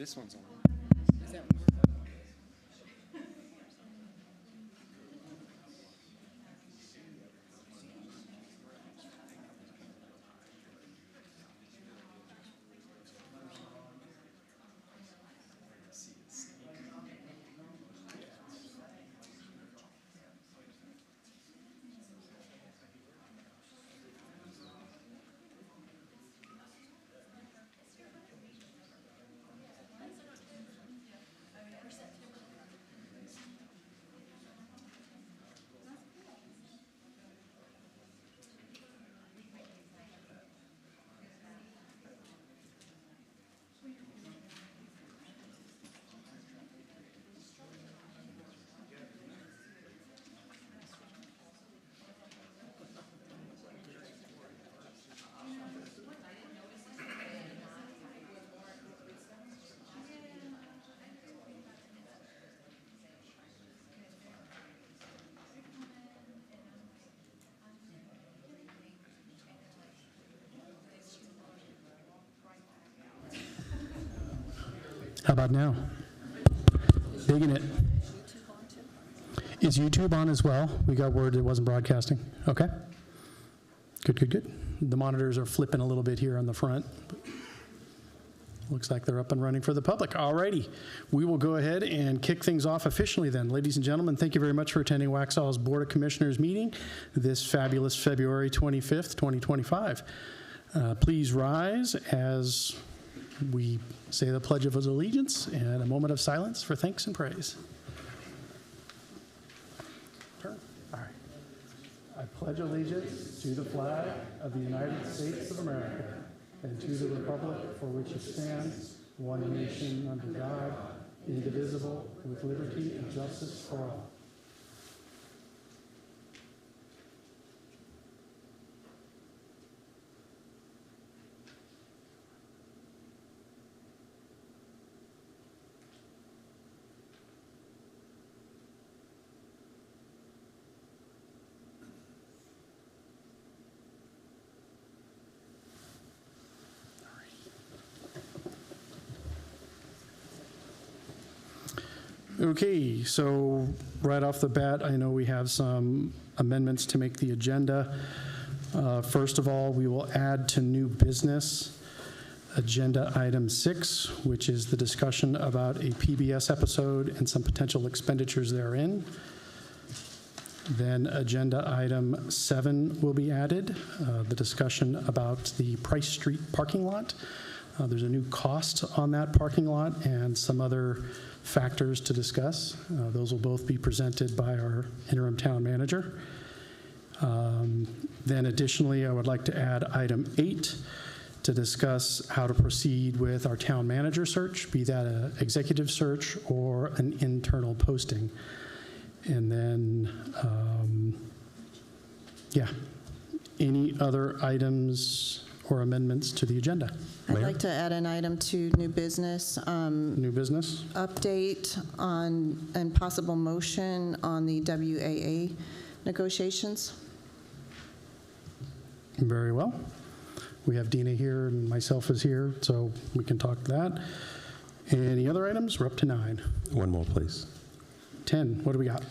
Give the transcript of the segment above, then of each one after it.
This one's on. How about now? Digging it. Is YouTube on as well? We got word it wasn't broadcasting. Okay. Good, good, good. The monitors are flipping a little bit here on the front. Looks like they're up and running for the public. All righty. We will go ahead and kick things off officially then. Ladies and gentlemen, thank you very much for attending Waxhaw's Board of Commissioners meeting this fabulous February 25th, 2025. Please rise as we say the Pledge of Allegiance and a moment of silence for thanks and praise. Turn. All right. I pledge allegiance to the flag of the United States of America and to the republic for which it stands, one nation under God, indivisible, with liberty and justice for all. Okay, so right off the bat, I know we have some amendments to make the agenda. First of all, we will add to new business agenda item 6, which is the discussion about a PBS episode and some potential expenditures therein. Then agenda item 7 will be added, the discussion about the Price Street parking lot. There's a new cost on that parking lot and some other factors to discuss. Those will both be presented by our interim town manager. Then additionally, I would like to add item 8 to discuss how to proceed with our town manager search, be that an executive search or an internal posting. And then, any other items or amendments to the agenda? I'd like to add an item to new business. New business? Update on and possible motion on the WAA negotiations. Very well. We have Dina here and myself is here, so we can talk that. Any other items? We're up to 9. One more, please. 10. What do we got?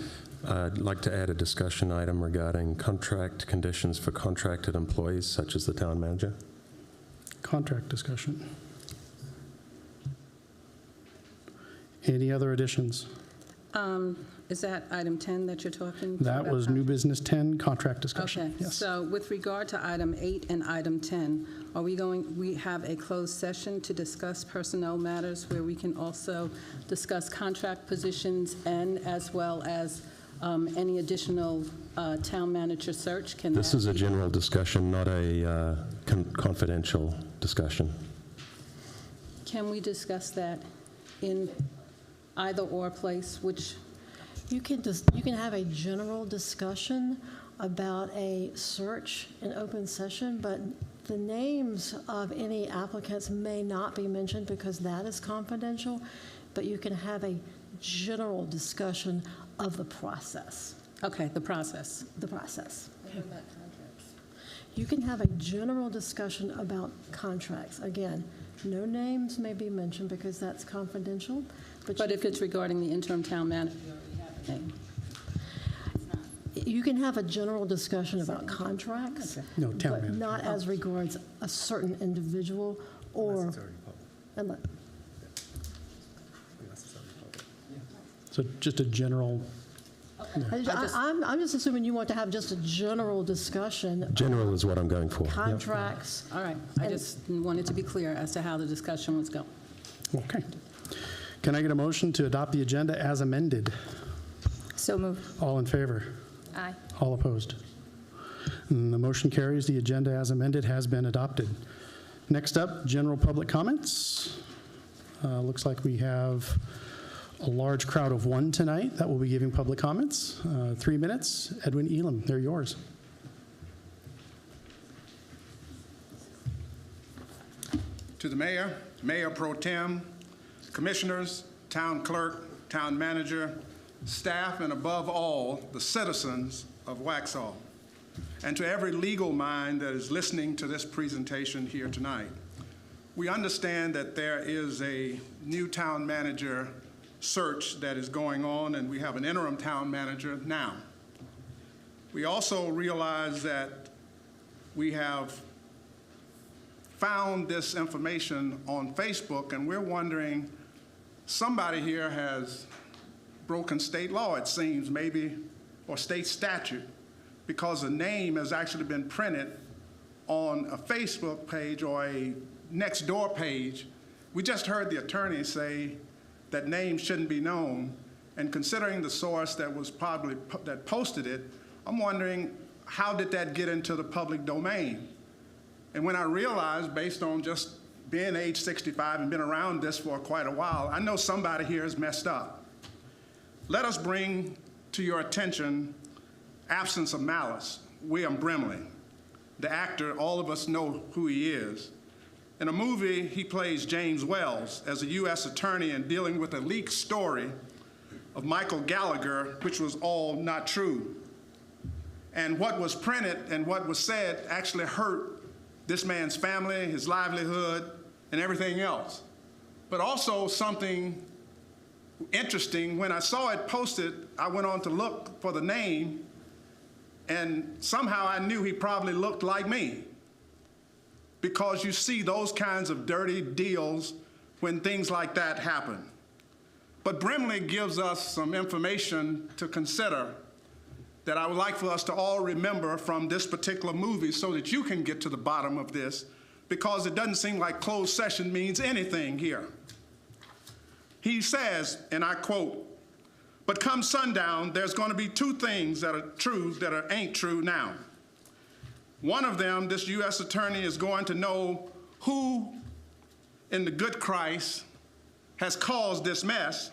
I'd like to add a discussion item regarding contract conditions for contracted employees, such as the town manager. Contract discussion. Any other additions? Is that item 10 that you're talking about? That was new business 10, contract discussion. Okay, Yes. so with regard to item 8 and item 10, we have a closed session to discuss personnel matters where we can also discuss contract positions and as well as any additional town manager search? This is a general discussion, not a confidential discussion. Can we discuss that in either or place, which? You can have a general discussion about a search in open session, but the names of any applicants may not be mentioned because that is confidential, but you can have a general discussion of the process. Okay, the process. The process. You can have a general discussion about contracts. Again, no names may be mentioned because that's confidential, But if it's regarding the interim town manager, we already have a name. you can have a general discussion about contracts, No, town but manager. not as regards a certain individual or. unless- So just a general, I'm just assuming you want to have just a general discussion. General is what I'm going for. Contracts. All right, I just wanted to be clear as to how the discussion was going. okay. Can I get a motion to adopt the agenda as amended? So moved. All in favor? Aye. All opposed? And the motion carries. The agenda as amended has been adopted. Next up, general public comments. Looks like we have a large crowd of one tonight that will be giving public comments. 3 minutes. Edwin Elam, they're yours. To the mayor, mayor pro tem, commissioners, town clerk, town manager, staff, and above all, the citizens of Waxhaw, and to every legal mind that is listening to this presentation here tonight. We understand that there is a new town manager search that is going on, and we have an interim town manager now. We also realize that we have found this information on Facebook, and we're wondering, somebody here has broken state law, it seems, maybe, or state statute, because a name has actually been printed on a Facebook page or a next door page. We just heard the attorney say that names shouldn't be known, and considering the source that was probably that posted it, I'm wondering, how did that get into the public domain? And when I realized, based on just being age 65 and been around this for quite a while, I know somebody here is messed up. Let us bring to your attention Absence of Malice, William Brimley. The actor, all of us know who he is. In a movie, he plays James Wells as a U.S. attorney and dealing with a leaked story of Michael Gallagher, which was all not true. And what was printed and what was said actually hurt this man's family, his livelihood, and everything else. But also something interesting, when I saw it posted, I went on to look for the name, and somehow I knew he probably looked like me. Because you see those kinds of dirty deals when things like that happen. But Brimley gives us some information to consider that I would like for us to all remember from this particular movie so that you can get to the bottom of this, because it doesn't seem like closed session means anything here. He says, and I quote, "But come sundown, there's going to be two things that are true that ain't true now. One of them, this U.S. attorney is going to know who in the good Christ has caused this mess.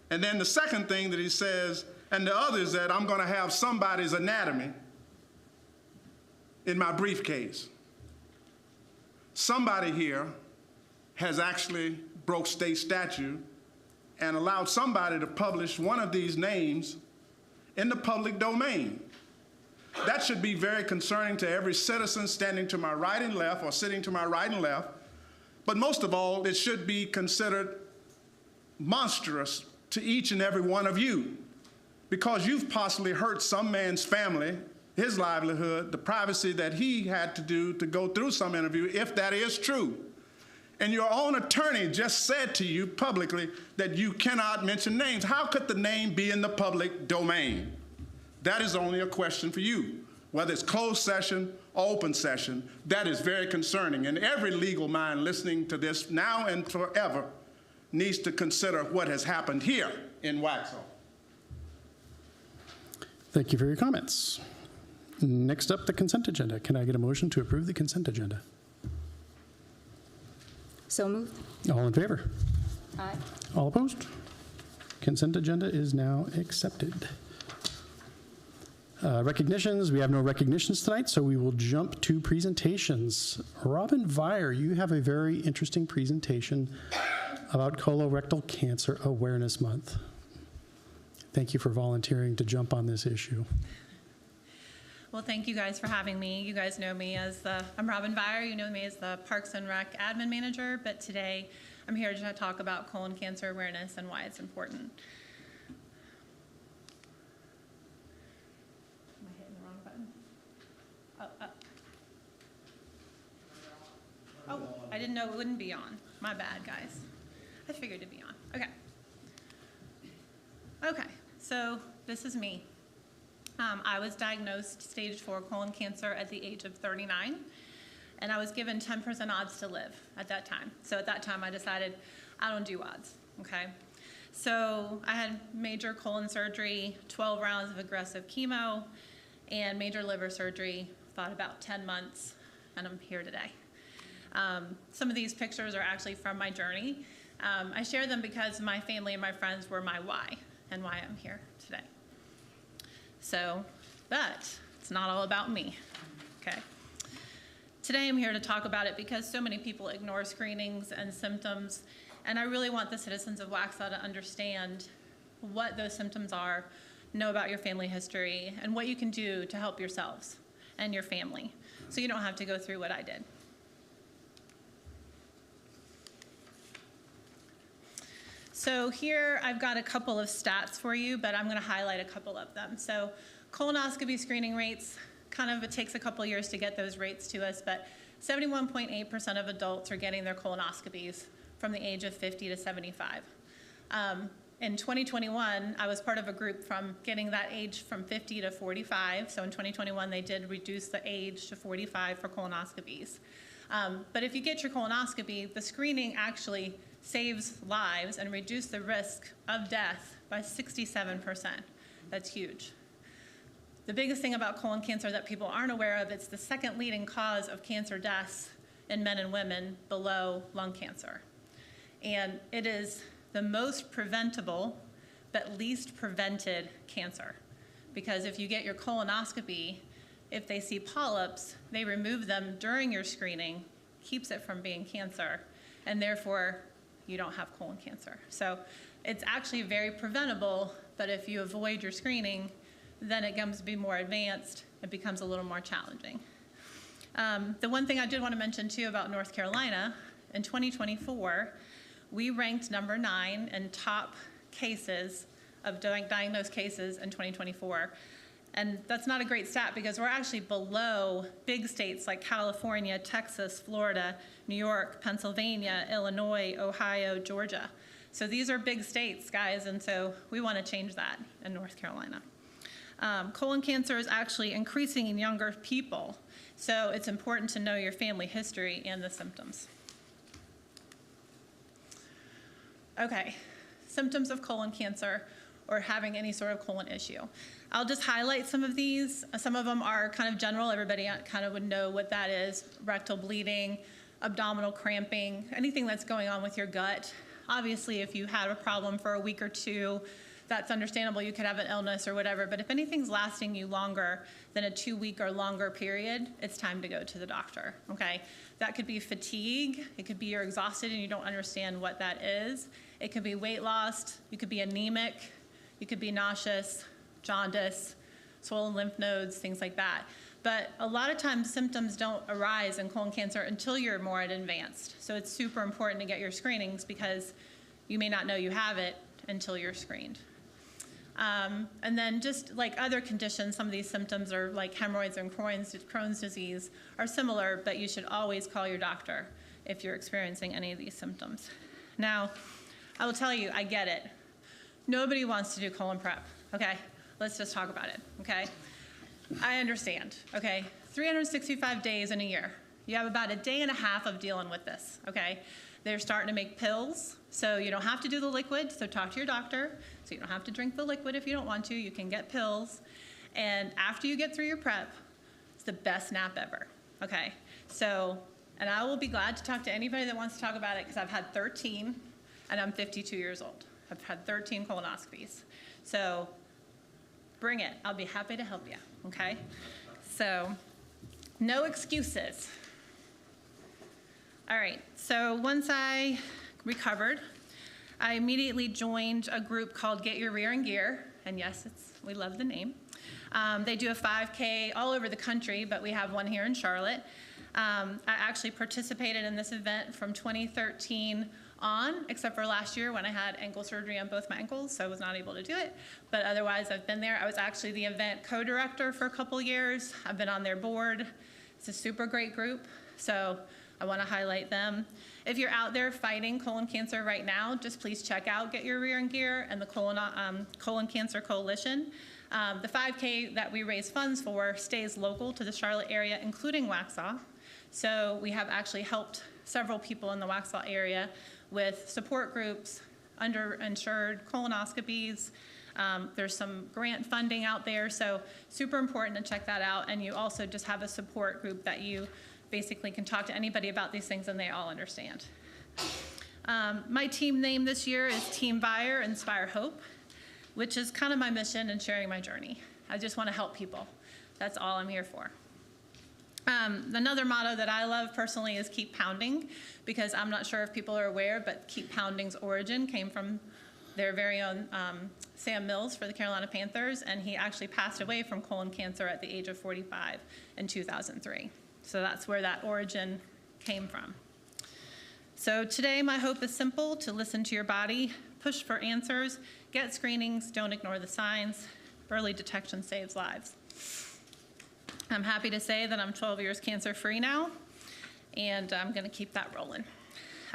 And then the second thing that he says, and the other is that I'm going to have somebody's anatomy in my briefcase." Somebody here has actually broke state statute and allowed somebody to publish one of these names in the public domain. That should be very concerning to every citizen standing to my right and left or sitting to my right and left. But most of all, it should be considered monstrous to each and every one of you, because you've possibly hurt some man's family, his livelihood, the privacy that he had to do to go through some interview, if that is true. And your own attorney just said to you publicly that you cannot mention names. How could the name be in the public domain? That is only a question for you. Whether it's closed session or open session, that is very concerning. And every legal mind listening to this now and forever needs to consider what has happened here in Waxhaw. Thank you for your comments. Next up, the consent agenda. Can I get a motion to approve the consent agenda? So moved. All in favor? Aye. All opposed? Consent agenda is now accepted. Recognitions, we have no recognitions tonight, so we will jump to presentations. Robin Vire, you have a very interesting presentation about colorectal cancer awareness month. Thank you for volunteering to jump on this issue. Well, thank you guys for having me. You guys know me as I'm Robin Vire. You know me as the Parks and Rec admin manager, but today I'm here to talk about colon cancer awareness and why it's important. Am I hitting the wrong button? Oh, I didn't know it wouldn't be on. My bad, guys. I figured it'd be on. Okay. Okay, so this is me. I was diagnosed stage 4 colon cancer at the age of 39, and I was given 10% odds to live at that time. So at that time, I decided I don't do odds, okay? So I had major colon surgery, 12 rounds of aggressive chemo, and major liver surgery, thought about 10 months, and I'm here today. Some of these pictures are actually from my journey. I share them because my family and my friends were my why, and why I'm here today. So, but it's not all about me, okay? Today I'm here to talk about it because so many people ignore screenings and symptoms, and I really want the citizens of Waxhaw to understand what those symptoms are, know about your family history, and what you can do to help yourselves and your family, so you don't have to go through what I did. So here I've got a couple of stats for you, but I'm going to highlight a couple of them. So colonoscopy screening rates, it takes a couple years to get those rates to us, but 71.8% of adults are getting their colonoscopies from the age of 50 to 75. In 2021, I was part of a group from getting that age from 50 to 45. So in 2021, they did reduce the age to 45 for colonoscopies. But if you get your colonoscopy, the screening actually saves lives and reduces the risk of death by 67%. That's huge. The biggest thing about colon cancer that people aren't aware of, it's the second leading cause of cancer deaths in men and women below lung cancer. And it is the most preventable but least prevented cancer. Because if you get your colonoscopy, if they see polyps, they remove them during your screening, keeps it from being cancer, and therefore you don't have colon cancer. So it's actually very preventable, but if you avoid your screening, then it comes to be more advanced, it becomes a little more challenging. The one thing I did want to mention too about North Carolina, in 2024, we ranked number 9 in top cases of diagnosed cases in 2024. And that's not a great stat because we're actually below big states like California, Texas, Florida, New York, Pennsylvania, Illinois, Ohio, Georgia. So these are big states, guys, and so we want to change that in North Carolina. Colon cancer is actually increasing in younger people, so it's important to know your family history and the symptoms. Okay, symptoms of colon cancer or having any sort of colon issue. I'll just highlight some of these. Some of them are kind of general. Everybody kind of would know what that is. Rectal bleeding, abdominal cramping, anything that's going on with your gut. Obviously, if you had a problem for a week or two, that's understandable. You could have an illness or whatever. But if anything's lasting you longer than a 2-week or longer period, it's time to go to the doctor, okay? That could be fatigue. It could be you're exhausted and you don't understand what that is. It could be weight loss. You could be anemic. You could be nauseous, jaundice, swollen lymph nodes, things like that. But a lot of times symptoms don't arise in colon cancer until you're more advanced. So it's super important to get your screenings because you may not know you have it until you're screened. And then just like other conditions, some of these symptoms are like hemorrhoids and Crohn's disease are similar, but you should always call your doctor if you're experiencing any of these symptoms. Now, I will tell you, I get it. Nobody wants to do colon prep, okay? Let's just talk about it, okay? I understand, okay? 365 days in a year. You have about a day and a half of dealing with this, okay? They're starting to make pills, so you don't have to do the liquid, so talk to your doctor. So you don't have to drink the liquid if you don't want to. You can get pills. And after you get through your prep, it's the best nap ever, okay? So, and I will be glad to talk to anybody that wants to talk about it because I've had 13 and I'm 52 years old. I've had 13 colonoscopies. So bring it. I'll be happy to help you, okay? So no excuses. All right, so once I recovered, I immediately joined a group called Get Your Rear in Gear, and yes, we love the name. They do a 5K all over the country, but we have one here in Charlotte. I actually participated in this event from 2013 on, except for last year when I had ankle surgery on both my ankles, so I was not able to do it. But otherwise, I've been there. I was actually the event co-director for a couple years. I've been on their board. It's a super great group, so I want to highlight them. If you're out there fighting colon cancer right now, just please check out Get Your Rear in Gear and the Colon Cancer Coalition. The 5K that we raise funds for stays local to the Charlotte area, including Waxhaw. So we have actually helped several people in the Waxhaw area with support groups, underinsured colonoscopies. There's some grant funding out there, so super important to check that out. And you also just have a support group that you basically can talk to anybody about these things and they all understand. My team name this year is Team Buyer Inspire Hope, which is kind of my mission in sharing my journey. I just want to help people. That's all I'm here for. Another motto that I love personally is Keep Pounding, because I'm not sure if people are aware, but Keep Pounding's origin came from their very own Sam Mills for the Carolina Panthers, and he actually passed away from colon cancer at the age of 45 in 2003. So that's where that origin came from. So today my hope is simple: to listen to your body, push for answers, get screenings, don't ignore the signs. Early detection saves lives. I'm happy to say that I'm 12 years cancer-free now, and I'm going to keep that rolling.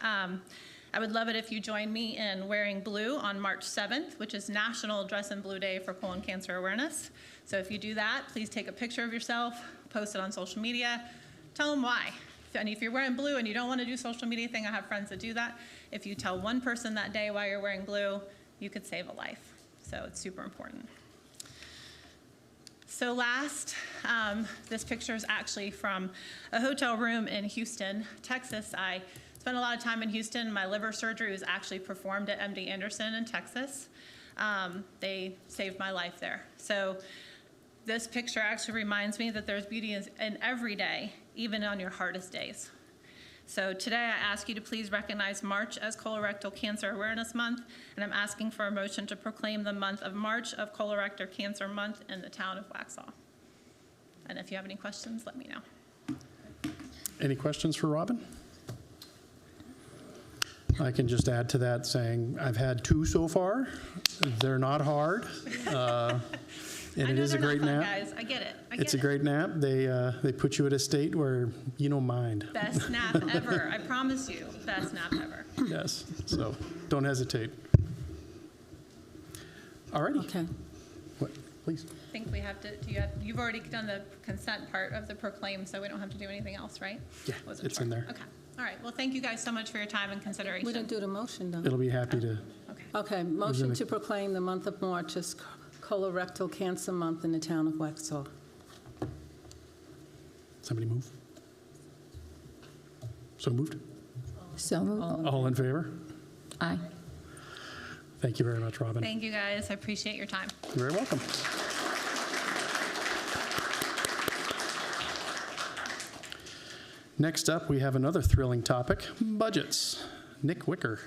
I would love it if you join me in wearing blue on March 7th, which is National Dress in Blue Day for Colon Cancer Awareness. So if you do that, please take a picture of yourself, post it on social media, tell them why. And if you're wearing blue and you don't want to do social media thing, I have friends that do that. If you tell one person that day why you're wearing blue, you could save a life. So it's super important. So last, this picture is actually from a hotel room in Houston, Texas. I spent a lot of time in Houston. My liver surgery was actually performed at MD Anderson in Texas. They saved my life there. So this picture actually reminds me that there's beauty in every day, even on your hardest days. So today I ask you to please recognize March as Colorectal Cancer Awareness Month, and I'm asking for a motion to proclaim the month of March of Colorectal Cancer Month in the town of Waxhaw. And if you have any questions, let me know. Any questions for Robin? I can just add to that saying I've had 2 so far. They're not hard. And it is a great nap. Guys, I get it. It's a great nap. They put you at a state where you don't mind. Best nap ever. I promise you, best nap ever. Yes, so don't hesitate. All righty. Okay. What, please? I think we have to, you've already done the consent part of the proclaim, so we don't have to do anything else, right? Yeah, Wasn't it's sure. in there. Okay. All right. Well, thank you guys so much for your time and consideration. We didn't do the motion, though. It'll be happy to. Okay. Okay, motion to proclaim the month of March as Colorectal Cancer Month in the town of Waxhaw. Somebody move. So moved. So moved. All in favor? Aye. Thank you very much, Robin. Thank you, guys. I appreciate your time. You're very welcome. Next up, we have another thrilling topic, budgets. Nick Wicker.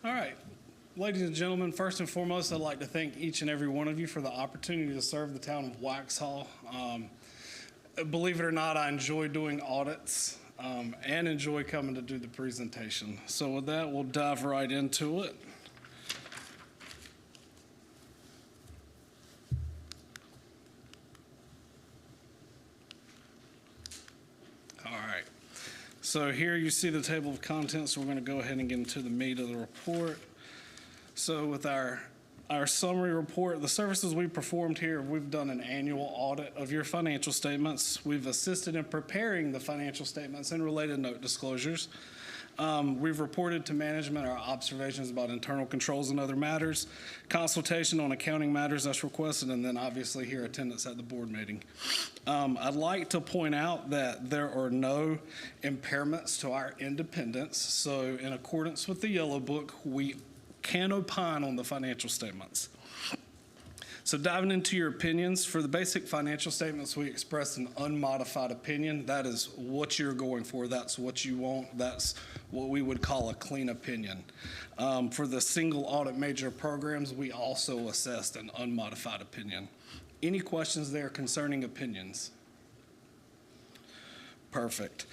All right. Ladies and gentlemen, first and foremost, I'd like to thank each and every one of you for the opportunity to serve the town of Waxhaw. Believe it or not, I enjoy doing audits and enjoy coming to do the presentation. So with that, we'll dive right into it. All right. So here you see the table of contents. We're going to go ahead and get into the meat of the report. So with our summary report, the services we performed here, we've done an annual audit of your financial statements. We've assisted in preparing the financial statements and related note disclosures. We've reported to management our observations about internal controls and other matters, consultation on accounting matters as requested, and then obviously here attendance at the board meeting. I'd like to point out that there are no impairments to our independence. So in accordance with the Yellow Book, we can opine on the financial statements. So diving into your opinions, for the basic financial statements, we express an unmodified opinion. That is what you're going for. That's what you want. That's what we would call a clean opinion. For the single audit major programs, we also assessed an unmodified opinion. Any questions there concerning opinions? Perfect.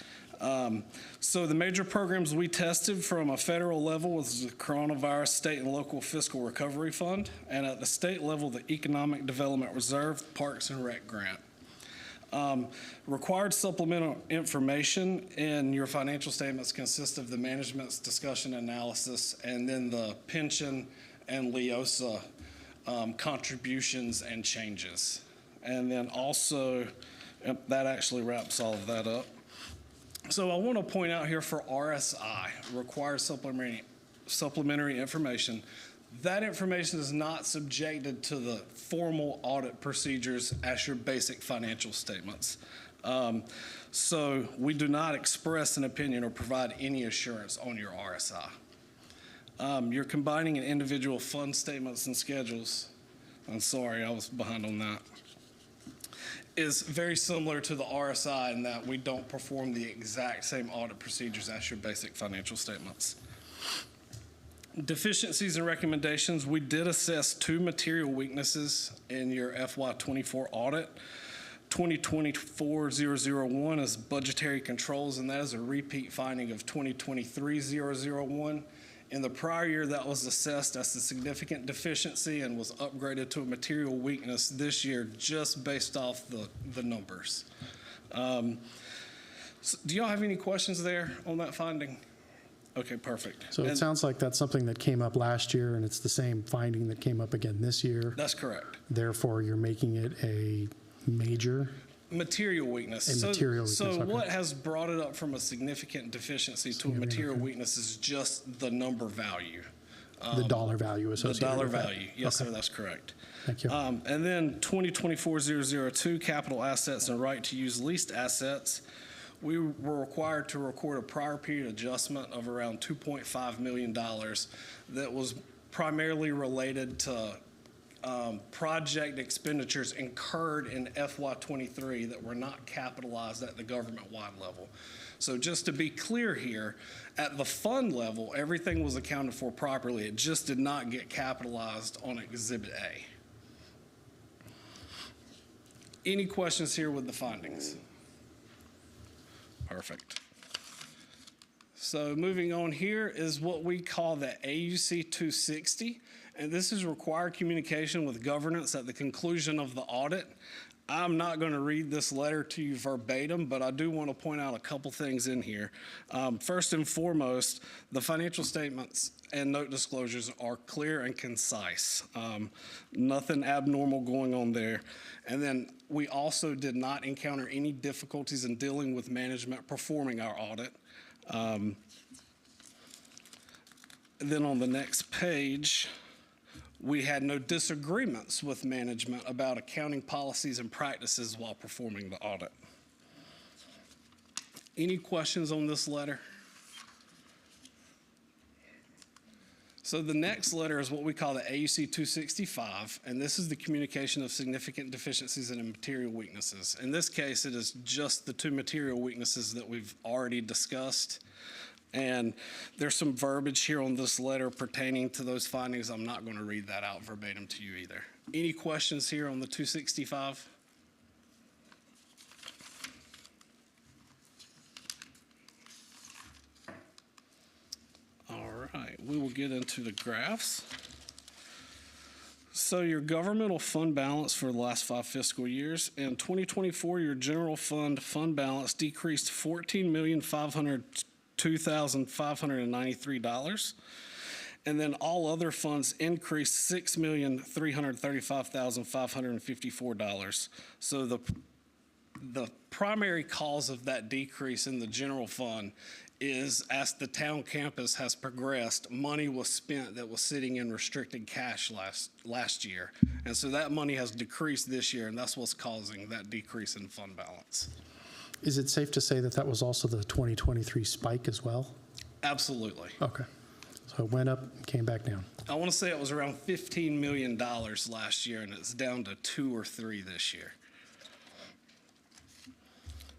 So the major programs we tested from a federal level was the Coronavirus State and Local Fiscal Recovery Fund, and at the state level, the Economic Development Reserve Parks and Rec Grant. Required supplemental information in your financial statements consist of the management's discussion analysis and then the pension and LEOSA contributions and changes. And then also, that actually wraps all of that up. So I want to point out here for RSI, required supplementary information, that information is not subjected to the formal audit procedures as your basic financial statements. So we do not express an opinion or provide any assurance on your RSI. You're combining an individual fund statements and schedules. I'm sorry, I was behind on that. Is very similar to the RSI in that we don't perform the exact same audit procedures as your basic financial statements. Deficiencies and recommendations, we did assess 2 material weaknesses in your FY24 audit. 2024-001 is budgetary controls, and that is a repeat finding of 2023-001. In the prior year, that was assessed as a significant deficiency and was upgraded to a material weakness this year just based off the numbers. So do y'all have any questions there on that finding? Okay, perfect. So it sounds like that's something that came up last year, and it's the same finding that came up again this year. That's correct. Therefore, you're making it a major material weakness. Material weakness. So Okay. what has brought it up from a significant deficiency to a material weakness is just the number value. The dollar value associated The dollar with that. value. Yes, Okay. sir, that's correct. Thank you. And then 2024-002, capital assets and right to use leased assets. We were required to record a prior period adjustment of around $2.5 million that was primarily related to project expenditures incurred in FY23 that were not capitalized at the government-wide level. So just to be clear here, at the fund level, everything was accounted for properly. It just did not get capitalized on Exhibit A. Any questions here with the findings? Perfect. So moving on here is what we call the AUC 260. And this is required communication with governance at the conclusion of the audit. I'm not going to read this letter to you verbatim, but I do want to point out a couple things in here. First and foremost, the financial statements and note disclosures are clear and concise. Nothing abnormal going on there. And then we also did not encounter any difficulties in dealing with management performing our audit. Then on the next page, we had no disagreements with management about accounting policies and practices while performing the audit. Any questions on this letter? So the next letter is what we call the AUC 265, and this is the communication of significant deficiencies and material weaknesses. In this case, it is just the 2 material weaknesses that we've already discussed. And there's some verbiage here on this letter pertaining to those findings. I'm not going to read that out verbatim to you either. Any questions here on the 265? All right, we will get into the graphs. So your governmental fund balance for the last 5 fiscal years. In 2024, your general fund balance decreased $14,502,593. And then all other funds increased $6,335,554. So the primary cause of that decrease in the general fund is as the town campus has progressed, money was spent that was sitting in restricted cash last year. And so that money has decreased this year, and that's what's causing that decrease in fund balance. Is it safe to say that that was also the 2023 spike as well? Absolutely. Okay. So it went up, came back down. I want to say it was around $15 million last year, and it's down to 2 or 3 this year.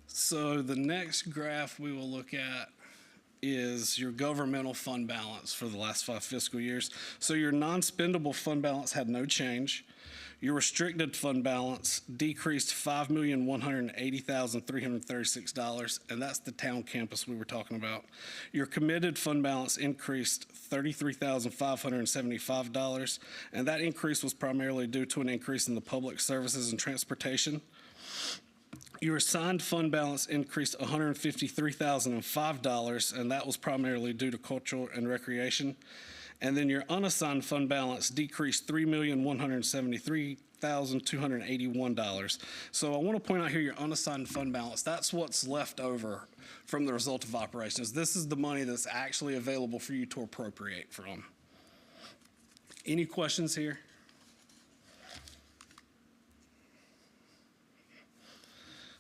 So the next graph we will look at is your governmental fund balance for the last 5 fiscal years. So your non-spendable fund balance had no change. Your restricted fund balance decreased $5,180,336, and that's the town campus we were talking about. Your committed fund balance increased $33,575, and that increase was primarily due to an increase in the public services and transportation. Your assigned fund balance increased $153,005, and that was primarily due to cultural and recreation. And then your unassigned fund balance decreased $3,173,281. So I want to point out here your unassigned fund balance, that's what's left over from the result of operations. This is the money that's actually available for you to appropriate from. Any questions here?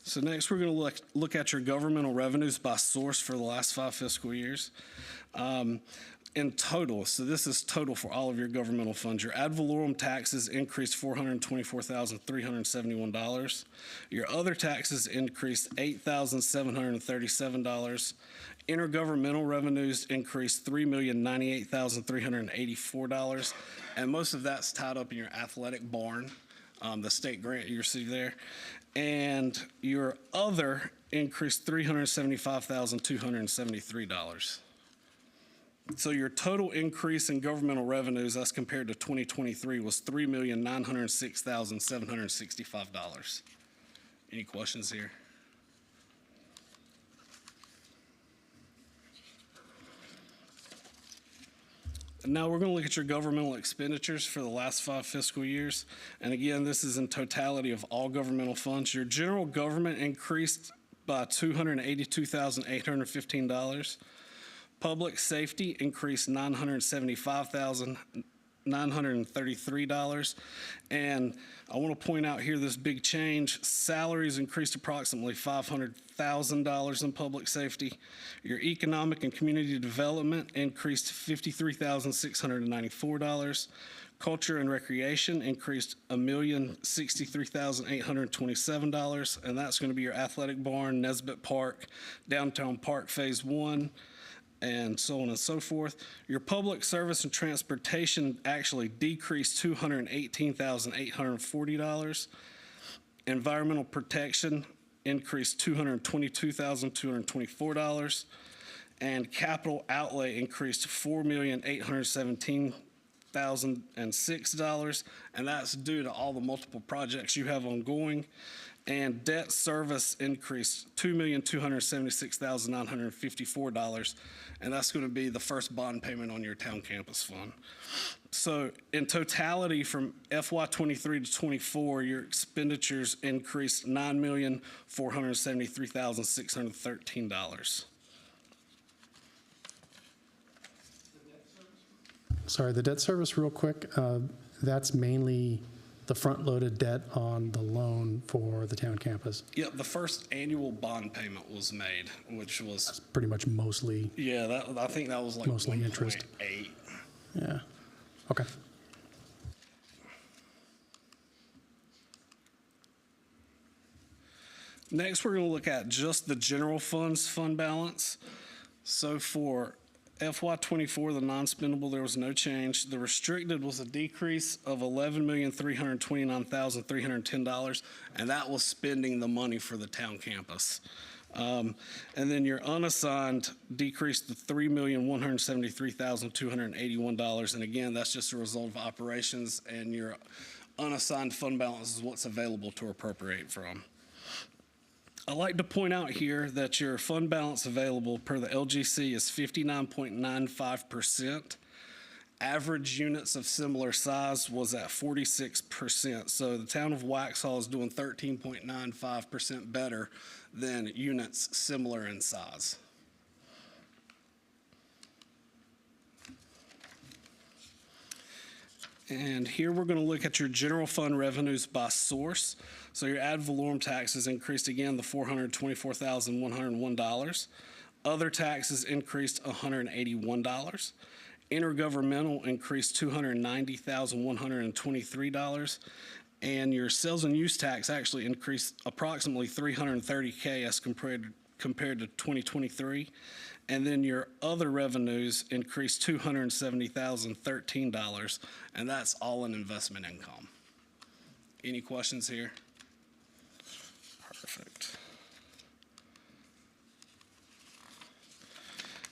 So next, we're going to look at your governmental revenues by source for the last 5 fiscal years. In total, so this is total for all of your governmental funds, your ad valorem taxes increased $424,371. Your other taxes increased $8,737. Intergovernmental revenues increased $3,098,384. And most of that's tied up in your athletic barn, the state grant you receive there. And your other increased $375,273. So your total increase in governmental revenues as compared to 2023 was $3,906,765. Any questions here? Now we're going to look at your governmental expenditures for the last 5 fiscal years. And again, this is in totality of all governmental funds. Your general government increased by $282,815. Public safety increased $975,933. And I want to point out here this big change. Salaries increased approximately $500,000 in public safety. Your economic and community development increased $53,694. Culture and recreation increased $1,063,827, and that's going to be your athletic barn, Nesbitt Park, Downtown Park Phase 1, and so on and so forth. Your public service and transportation actually decreased $218,840. Environmental protection increased $222,224. And capital outlay increased $4,817,006, and that's due to all the multiple projects you have ongoing. And debt service increased $2,276,954, and that's going to be the first bond payment on your town campus fund. So in totality, from FY23 to 24, your expenditures increased $9,473,613. Sorry, the debt service, real quick, that's mainly the front-loaded debt on the loan for the town campus. Yeah, the first annual bond payment was made, which was, Pretty much mostly, yeah, I think that was like Mostly interest. 1.8. yeah. Okay. Next, we're going to look at just the general funds fund balance. So for FY24, the non-spendable, there was no change. The restricted was a decrease of $11,329,310, and that was spending the money for the town campus. And then your unassigned decreased to $3,173,281, and again, that's just a result of operations, and your unassigned fund balance is what's available to appropriate from. I'd like to point out here that your fund balance available per the LGC is 59.95%. Average units of similar size was at 46%. So the town of Waxhaw is doing 13.95% better than units similar in size. And here we're going to look at your general fund revenues by source. So your ad valorem taxes increased again to $424,101. Other taxes increased $181. Intergovernmental increased $290,123. And your sales and use tax actually increased approximately $330K as compared compared to 2023. And then your other revenues increased $270,013, and that's all in investment income. Any questions here? Perfect.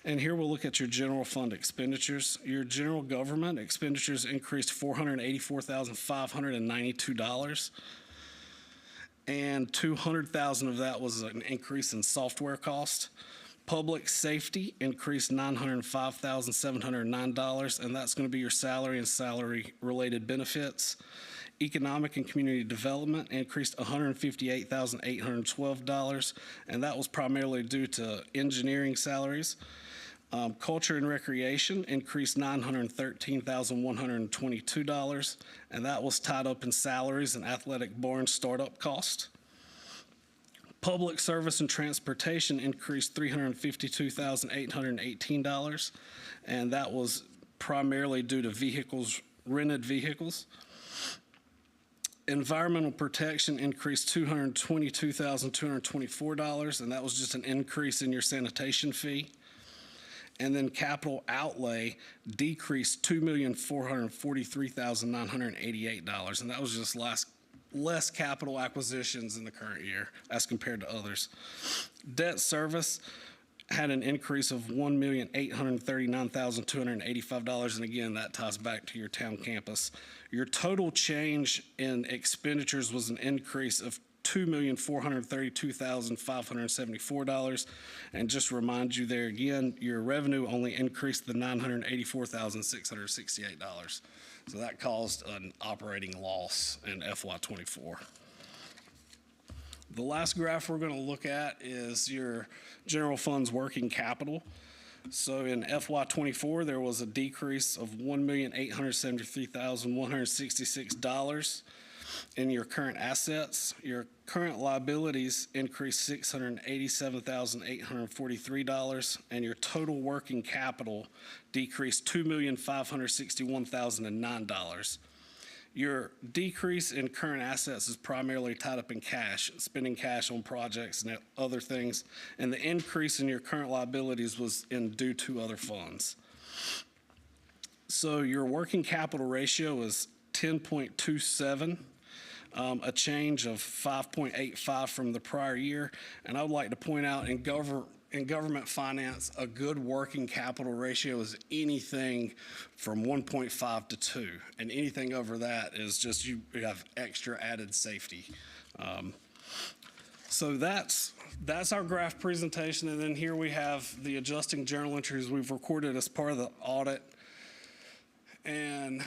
And here we'll look at your general fund expenditures. Your general government expenditures increased $484,592. And $200,000 of that was an increase in software cost. Public safety increased $905,709, and that's going to be your salary and salary-related benefits. Economic and community development increased $158,812, and that was primarily due to engineering salaries. Culture and recreation increased $913,122, and that was tied up in salaries and athletic barn startup cost. Public service and transportation increased $352,818, and that was primarily due to rented vehicles. Environmental protection increased $222,224, and that was just an increase in your sanitation fee. And then capital outlay decreased $2,443,988, and that was just less capital acquisitions in the current year as compared to others. Debt service had an increase of $1,839,285, and again, that ties back to your town campus. Your total change in expenditures was an increase of $2,432,574, and just to remind you there again, your revenue only increased the $984,668. So that caused an operating loss in FY24. The last graph we're going to look at is your general fund's working capital. So in FY24, there was a decrease of $1,873,166 in your current assets. Your current liabilities increased $687,843, and your total working capital decreased $2,561,009. Your decrease in current assets is primarily tied up in cash, spending cash on projects and other things, and the increase in your current liabilities was due to other funds. So your working capital ratio is 10.27. A change of 5.85 from the prior year. And I would like to point out in government finance, a good working capital ratio is anything from 1.5 to 2. And anything over that is just you have extra added safety. So that's our graph presentation. And then here we have the adjusting journal entries we've recorded as part of the audit. And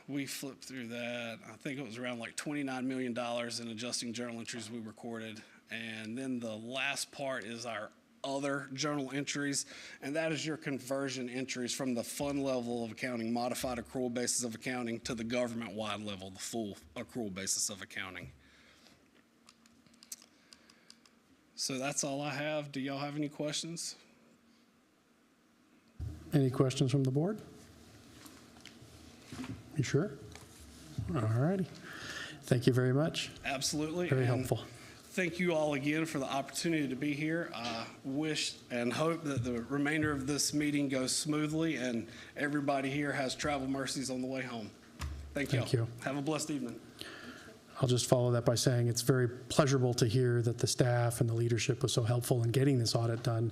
we flipped through that. I think it was around like $29 million in adjusting journal entries we recorded. And then the last part is our other journal entries, and that is your conversion entries from the fund level of accounting, modified accrual basis of accounting, to the government-wide level, the full accrual basis of accounting. So that's all I have. Do y'all have any questions? Any questions from the board? You sure? All righty. Thank you very much. Absolutely. Very helpful. Thank you all again for the opportunity to be here. I wish and hope that the remainder of this meeting goes smoothly and everybody here has travel mercies on the way home. Thank you. Have a blessed evening. I'll just follow that by saying it's very pleasurable to hear that the staff and the leadership was so helpful in getting this audit done.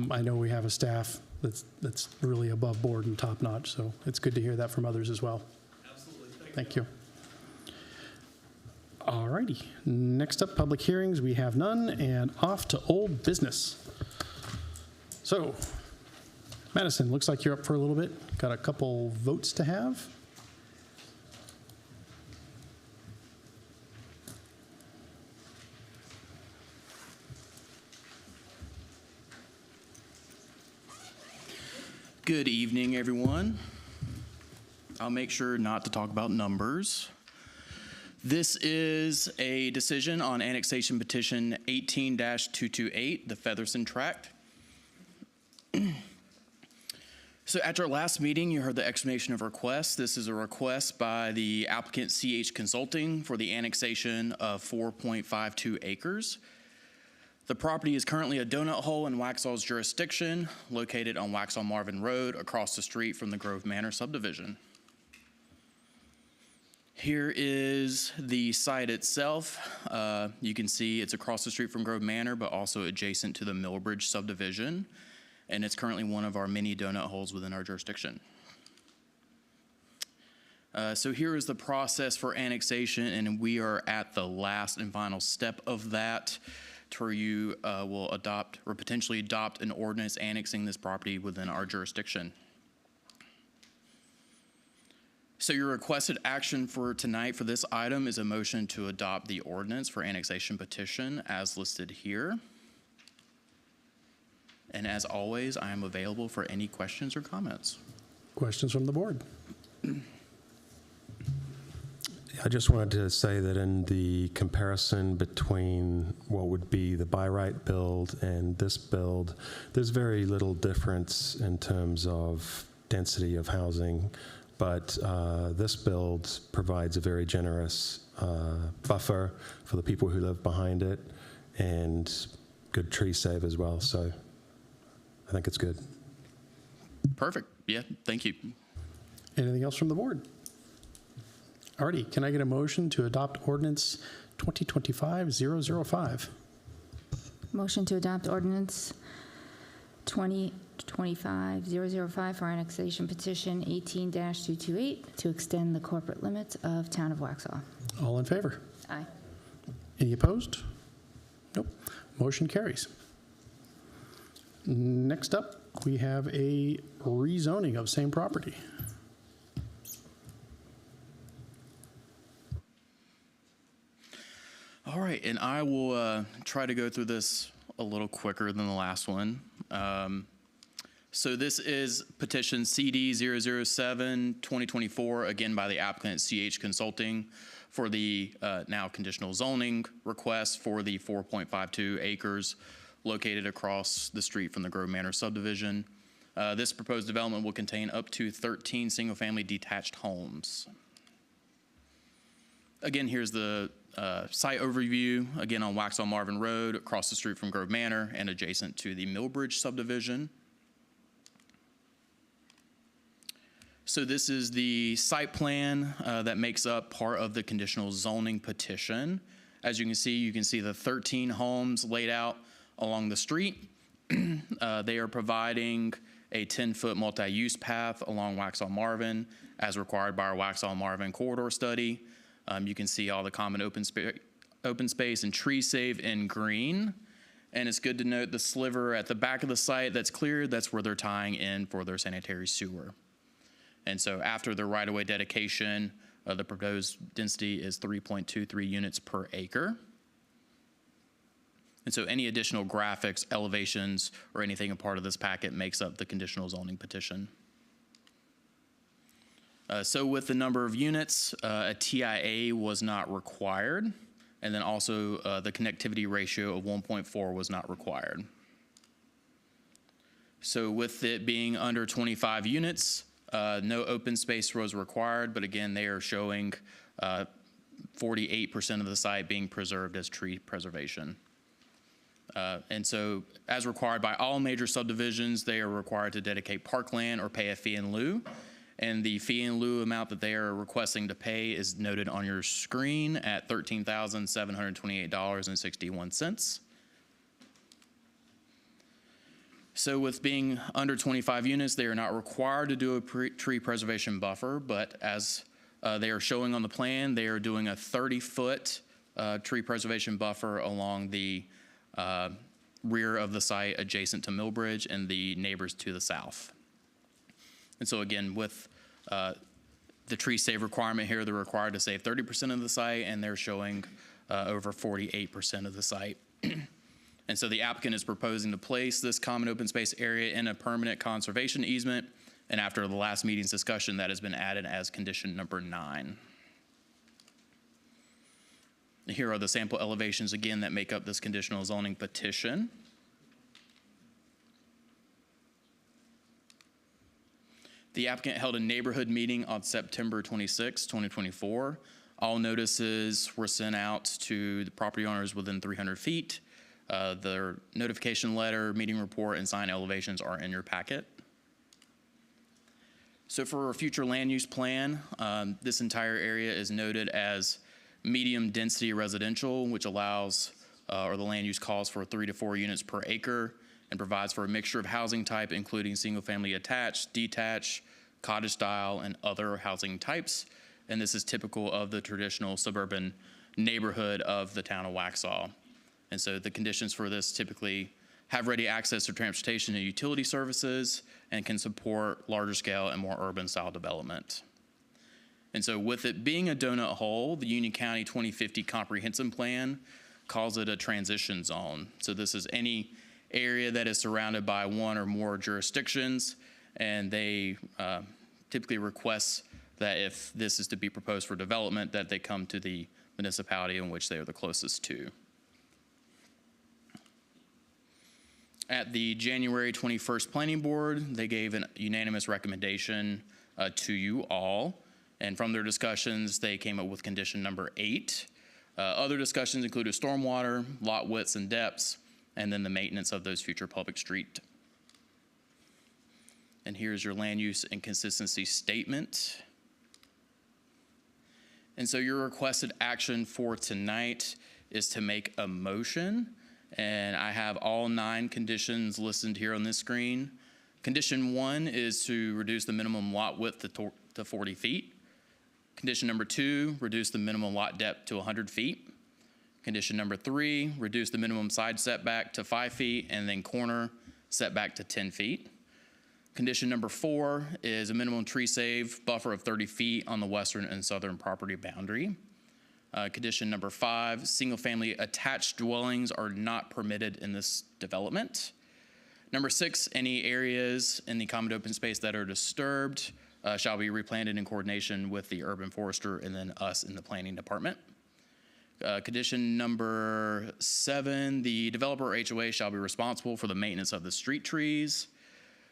I know we have a staff that's really above board and top notch, so it's good to hear that from others as well. Absolutely. Thank you. All righty. Next up, public hearings. We have none, and off to old business. So, Madison, looks like you're up for a little bit. Got a couple votes to have. Good evening, everyone. I'll make sure not to talk about numbers. This is a decision on annexation petition 18-228, the Featherston Tract. So at our last meeting, you heard the explanation of request. This is a request by the applicant CH Consulting for the annexation of 4.52 acres. The property is currently a donut hole in Waxhaw's jurisdiction, located on Waxhaw Marvin Road, across the street from the Grove Manor subdivision. Here is the site itself. You can see it's across the street from Grove Manor, but also adjacent to the Millbridge subdivision, and it's currently one of our many donut holes within our jurisdiction. So here is the process for annexation, and we are at the last and final step of that, to where you will adopt or potentially adopt an ordinance annexing this property within our jurisdiction. So your requested action for tonight for this item is a motion to adopt the ordinance for annexation petition as listed here. And as always, I am available for any questions or comments. Questions from the board? I just wanted to say that in the comparison between what would be the by right build and this build, there's very little difference in terms of density of housing, but this build provides a very generous buffer for the people who live behind it and good tree save as well, so I think it's good. Perfect. Yeah, thank you. Anything else from the board? Alrighty, can I get a motion to adopt ordinance 2025-005? Motion to adopt ordinance 2025-005 for annexation petition 18-228 to extend the corporate limits of Town of Waxhaw. All in favor? Aye. Any opposed? Nope. Motion carries. Next up, we have a rezoning of same property. All right, and I will try to go through this a little quicker than the last one. So this is petition CD 007-2024, again by the applicant CH Consulting for the now conditional zoning request for the 4.52 acres located across the street from the Grove Manor subdivision. This proposed development will contain up to 13 single-family detached homes. Again, here's the site overview, again on Waxhaw Marvin Road, across the street from Grove Manor and adjacent to the Millbridge subdivision. So this is the site plan that makes up part of the conditional zoning petition. As you can see the 13 homes laid out along the street. They are providing a 10-foot multi-use path along Waxhaw Marvin as required by our Waxhaw Marvin corridor study. You can see all the common open space and tree save in green. And it's good to note the sliver at the back of the site that's cleared, that's where they're tying in for their sanitary sewer. And so after the right-of-way dedication, the proposed density is 3.23 units per acre. And so any additional graphics, elevations, or anything a part of this packet makes up the conditional zoning petition. So with the number of units, a TIA was not required, and then also the connectivity ratio of 1.4 was not required. So with it being under 25 units, no open space was required, but again, they are showing 48% of the site being preserved as tree preservation. And so as required by all major subdivisions, they are required to dedicate parkland or pay a fee in lieu. And the fee in lieu amount that they are requesting to pay is noted on your screen at $13,728.61. So with being under 25 units, they are not required to do a tree preservation buffer, but as they are showing on the plan, they are doing a 30-foot tree preservation buffer along the rear of the site adjacent to Millbridge and the neighbors to the south. And so again, with the tree save requirement here, they're required to save 30% of the site, and they're showing over 48% of the site. And so the applicant is proposing to place this common open space area in a permanent conservation easement, and after the last meeting's discussion, that has been added as condition number 9. Here are the sample elevations again that make up this conditional zoning petition. The applicant held a neighborhood meeting on September 26, 2024. All notices were sent out to the property owners within 300 feet. The notification letter, meeting report, and sign elevations are in your packet. So for a future land use plan, this entire area is noted as medium density residential, which allows, or the land use calls for 3 to 4 units per acre and provides for a mixture of housing type, including single family attached, detached, cottage style, and other housing types. And this is typical of the traditional suburban neighborhood of the town of Waxhaw. And so the conditions for this typically have ready access to transportation and utility services and can support larger scale and more urban style development. And so with it being a donut hole, the Union County 2050 Comprehensive Plan calls it a transition zone. So this is any area that is surrounded by one or more jurisdictions, and they typically request that if this is to be proposed for development, that they come to the municipality in which they are the closest to. At the January 21st Planning Board, they gave a unanimous recommendation to you all. And from their discussions, they came up with condition number 8. Other discussions included stormwater, lot widths and depths, and then the maintenance of those future public streets. And here's your land use and consistency statement. And so your requested action for tonight is to make a motion. And I have all 9 conditions listed here on this screen. Condition 1 is to reduce the minimum lot width to 40 feet. Condition number 2, reduce the minimum lot depth to 100 feet. Condition number 3, reduce the minimum side setback to 5 feet and then corner setback to 10 feet. Condition number 4 is a minimum tree save buffer of 30 feet on the western and southern property boundary. Condition number 5, single-family attached dwellings are not permitted in this development. Number 6, any areas in the common open space that are disturbed shall be replanted in coordination with the urban forester and then us in the planning department. Condition number 7, the developer or HOA shall be responsible for the maintenance of the street trees.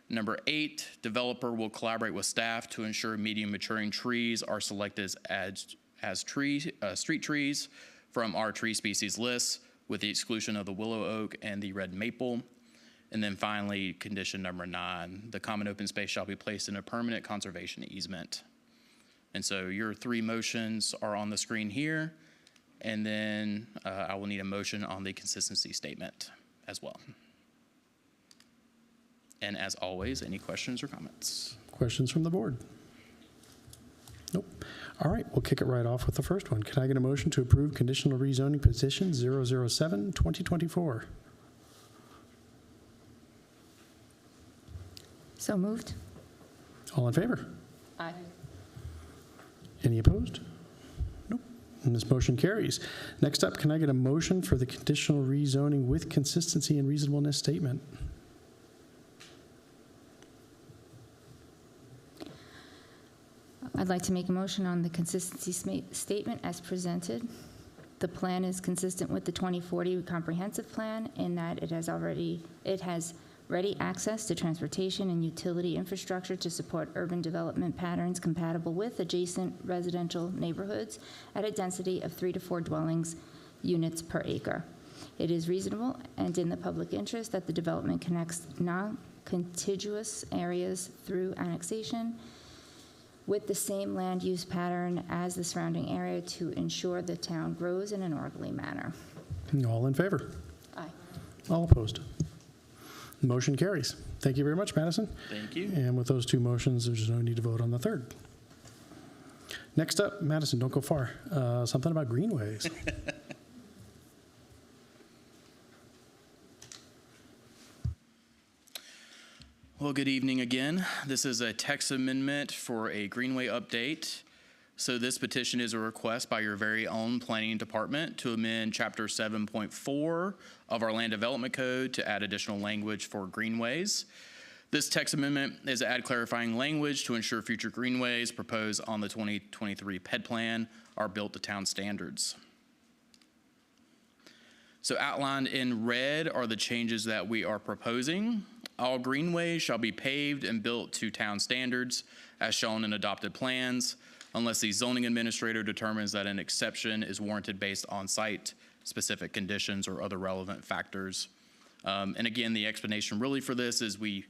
Number 8, developer will collaborate with staff to ensure medium maturing trees are selected as street trees from our tree species list, with the exclusion of the willow oak and the red maple. And then finally, condition number 9, the common open space shall be placed in a permanent conservation easement. And so your 3 motions are on the screen here. And then I will need a motion on the consistency statement as well. And as always, any questions or comments? Questions from the board? Nope. All right, we'll kick it right off with the first one. Can I get a motion to approve conditional rezoning petition 007, 2024? So moved. All in favor? Aye. Any opposed? Nope. And this motion carries. Next up, can I get a motion for the conditional rezoning with consistency and reasonableness statement? I'd like to make a motion on the consistency statement as presented. The plan is consistent with the 2040 comprehensive plan in that it has ready access to transportation and utility infrastructure to support urban development patterns compatible with adjacent residential neighborhoods at a density of 3 to 4 dwellings units per acre. It is reasonable and in the public interest that the development connects non-contiguous areas through annexation with the same land use pattern as the surrounding area to ensure the town grows in an orderly manner. All in favor? Aye. All opposed? Motion carries. Thank you very much, Madison. Thank you. And with those 2 motions, there's no need to vote on the third. Next up, Madison, don't go far. Something about greenways. Well, good evening again. This is a text amendment for a Greenway update. So this petition is a request by your very own planning department to amend Chapter 7.4 of our Land Development Code to add additional language for greenways. This text amendment is to add clarifying language to ensure future greenways proposed on the 2023 PED plan are built to town standards. So outlined in red are the changes that we are proposing. All greenways shall be paved and built to town standards as shown in adopted plans, unless the zoning administrator determines that an exception is warranted based on site specific conditions or other relevant factors. And again, the explanation really for this is when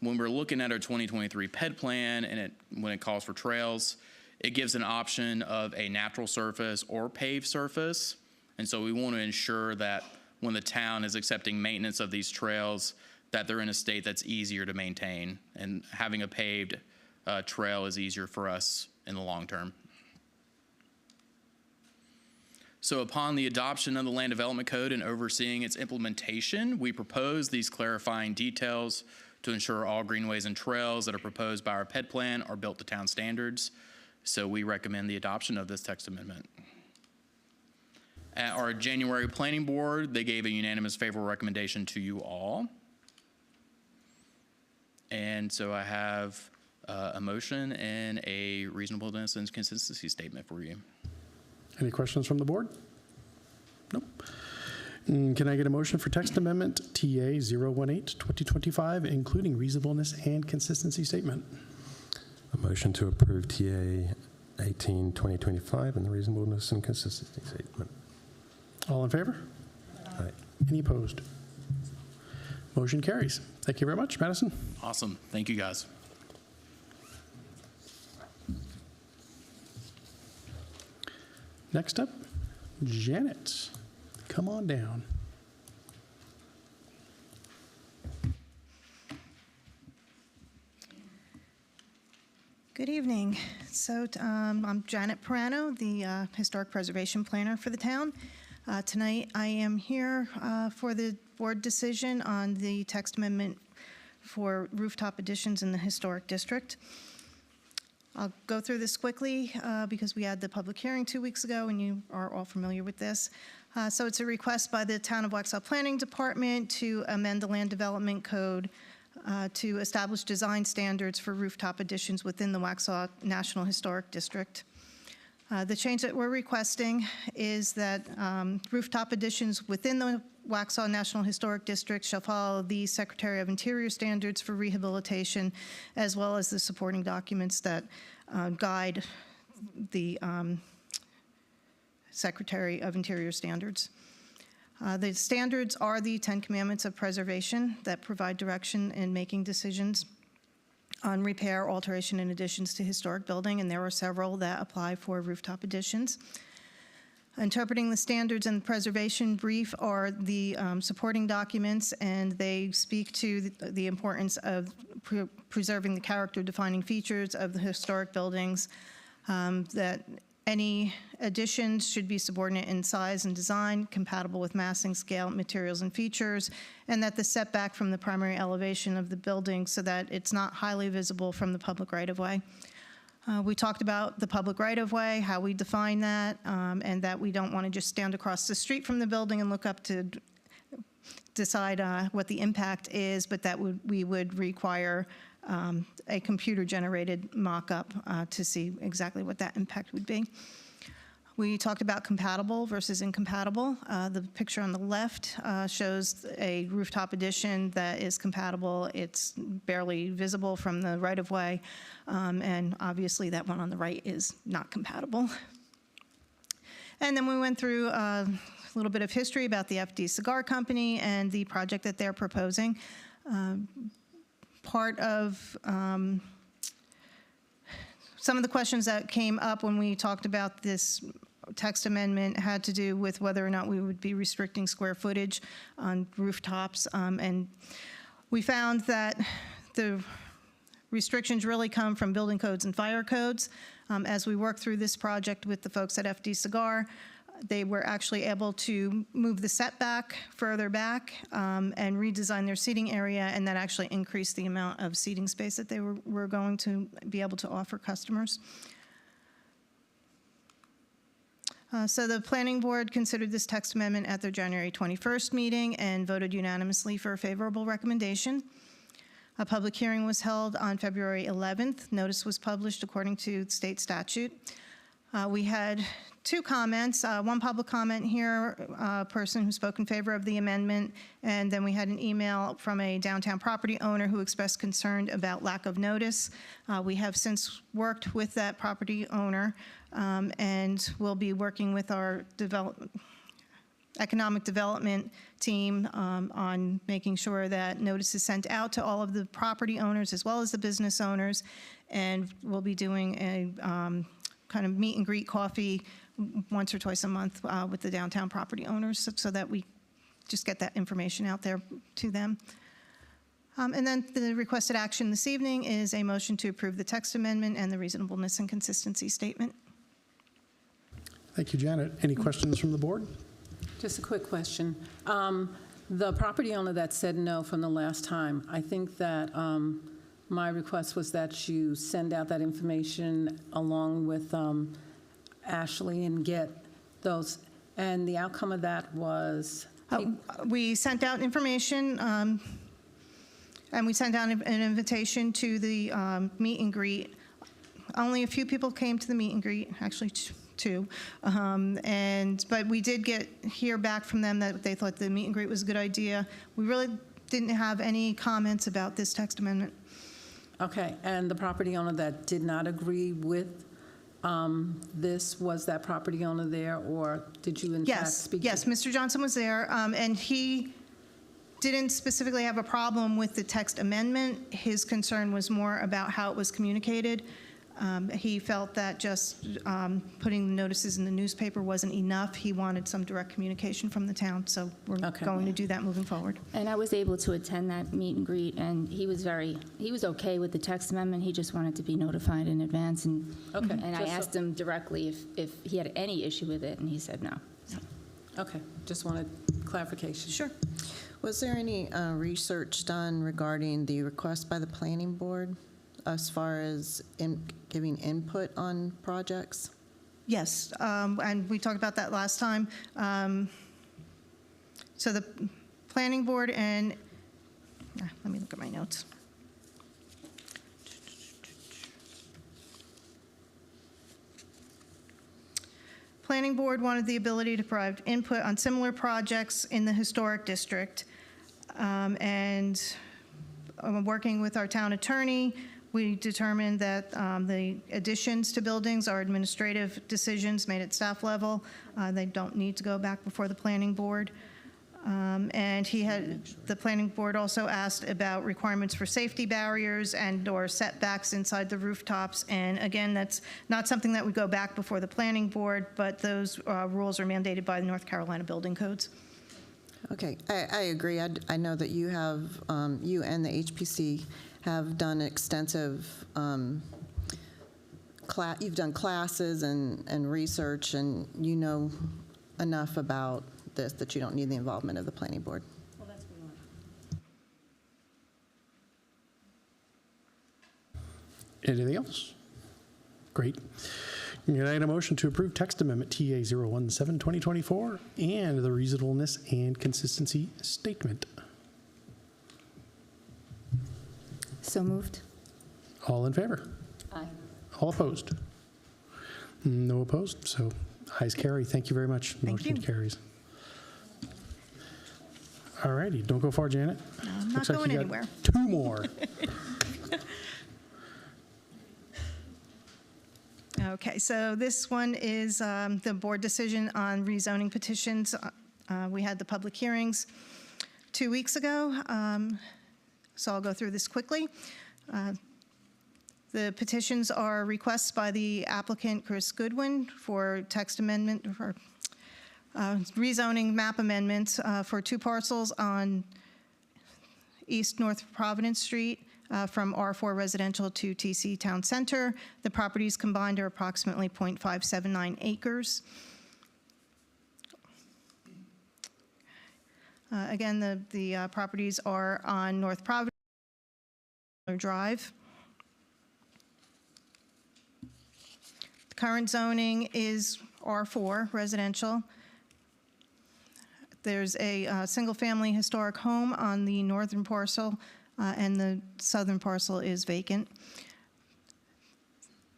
we're looking at our 2023 PED plan and when it calls for trails, it gives an option of a natural surface or paved surface. And so we want to ensure that when the town is accepting maintenance of these trails, that they're in a state that's easier to maintain. And having a paved trail is easier for us in the long term. So upon the adoption of the Land Development Code and overseeing its implementation, we propose these clarifying details to ensure all greenways and trails that are proposed by our PED plan are built to town standards. So we recommend the adoption of this text amendment. At our January planning board, they gave a unanimous favorable recommendation to you all. And so I have a motion and a reasonableness and consistency statement for you. Any questions from the board? Nope. Can I get a motion for text amendment TA 018-2025, including reasonableness and consistency statement? A motion to approve TA 18-2025 and the reasonableness and consistency statement. All in favor? Aye. Any opposed? Motion carries. Thank you very much, Madison. Awesome. Thank you, guys. Next up, Janet. Come on down. Good evening. So I'm Janet Perano, the Historic Preservation Planner for the town. Tonight I am here for the board decision on the text amendment for rooftop additions in the historic district. I'll go through this quickly because we had the public hearing 2 weeks ago and you are all familiar with this. So it's a request by the Town of Waxhaw Planning Department to amend the Land Development Code to establish design standards for rooftop additions within the Waxhaw National Historic District. The change that we're requesting is that rooftop additions within the Waxhaw National Historic District shall follow the Secretary of Interior standards for rehabilitation, as well as the supporting documents that guide the Secretary of Interior standards. The standards are the 10 Commandments of Preservation that provide direction in making decisions on repair, alteration, and additions to historic building, and there are several that apply for rooftop additions. Interpreting the standards and preservation brief are the supporting documents, and they speak to the importance of preserving the character-defining features of the historic buildings, that any additions should be subordinate in size and design, compatible with massing, scale, materials, and features, and that the setback from the primary elevation of the building so that it's not highly visible from the public right-of-way. We talked about the public right-of-way, how we define that, and that we don't want to just stand across the street from the building and look up to decide what the impact is, but that we would require a computer-generated mock-up to see exactly what that impact would be. We talked about compatible versus incompatible. The picture on the left shows a rooftop addition that is compatible. It's barely visible from the right-of-way, and obviously that one on the right is not compatible. And then we went through a little bit of history about the FD Cigar Company and the project that they're proposing. Part of some of the questions that came up when we talked about this text amendment had to do with whether or not we would be restricting square footage on rooftops. And we found that the restrictions really come from building codes and fire codes. As we worked through this project with the folks at FD Cigar, they were actually able to move the setback further back and redesign their seating area, and that actually increased the amount of seating space that they were going to be able to offer customers. So the planning board considered this text amendment at their January 21st meeting and voted unanimously for a favorable recommendation. A public hearing was held on February 11th. Notice was published according to state statute. We had 2 comments, one public comment here, a person who spoke in favor of the amendment, and then we had an email from a downtown property owner who expressed concern about lack of notice. We have since worked with that property owner and we'll be working with our economic development team on making sure that notice is sent out to all of the property owners as well as the business owners. And we'll be doing a kind of meet and greet coffee once or twice a month with the downtown property owners so that we just get that information out there to them. And then the requested action this evening is a motion to approve the text amendment and the reasonableness and consistency statement. Thank you, Janet. Any questions from the board? Just a quick question. The property owner that said no from the last time, I think that my request was that you send out that information along with Ashley and get those, and the outcome of that was? We sent out information, and we sent out an invitation to the meet and greet. Only a few people came to the meet and greet, actually two. But we did hear back from them that they thought the meet and greet was a good idea. We really didn't have any comments about this text amendment. Okay, and the property owner that did not agree with this, was that property owner there, or did you in fact speak to? Yes, Mr. Johnson was there, and he didn't specifically have a problem with the text amendment. His concern was more about how it was communicated. He felt that just putting the notices in the newspaper wasn't enough. He wanted some direct communication from the town, so we're going to do that moving forward. And I was able to attend that meet and greet, and he was okay with the text amendment. He just wanted to be notified in advance, and I asked him directly if he had any issue with it, and he said no. So. Okay, just wanted clarification. Sure. Was there any research done regarding the request by the planning board as far as giving input on projects? Yes, and we talked about that last time. So the planning board and, let me look at my notes. Planning board wanted the ability to provide input on similar projects in the historic district. And working with our town attorney, we determined that the additions to buildings are administrative decisions made at staff level. They don't need to go back before the planning board. And the planning board also asked about requirements for safety barriers and/or setbacks inside the rooftops. And again, that's not something that would go back before the planning board, but those rules are mandated by the North Carolina building codes. Okay, I agree. I know that you have, you and the HPC have done extensive, you've done classes and research, and you know enough about this that you don't need the involvement of the planning board. Well, that's what we want. Anything else? Great. Can I get a motion to approve text amendment TA 017-2024 and the reasonableness and consistency statement? So moved. All in favor? Aye. All opposed? No opposed, so ayes carry. Thank you very much. Motion carries. All righty, don't go far, Janet. No, I'm not going anywhere. Two more. Okay, so this one is the board decision on rezoning petitions. We had the public hearings 2 weeks ago, so I'll go through this quickly. The petitions are requests by the applicant, Chris Goodwin, for text amendment, for rezoning map amendments for 2 parcels on East North Providence Street from R4 residential to TC Town Center. The properties combined are approximately 0.579 acres. Again, the properties are on North Providence Drive. The current zoning is R4 residential. There's a single-family historic home on the northern parcel, and the southern parcel is vacant.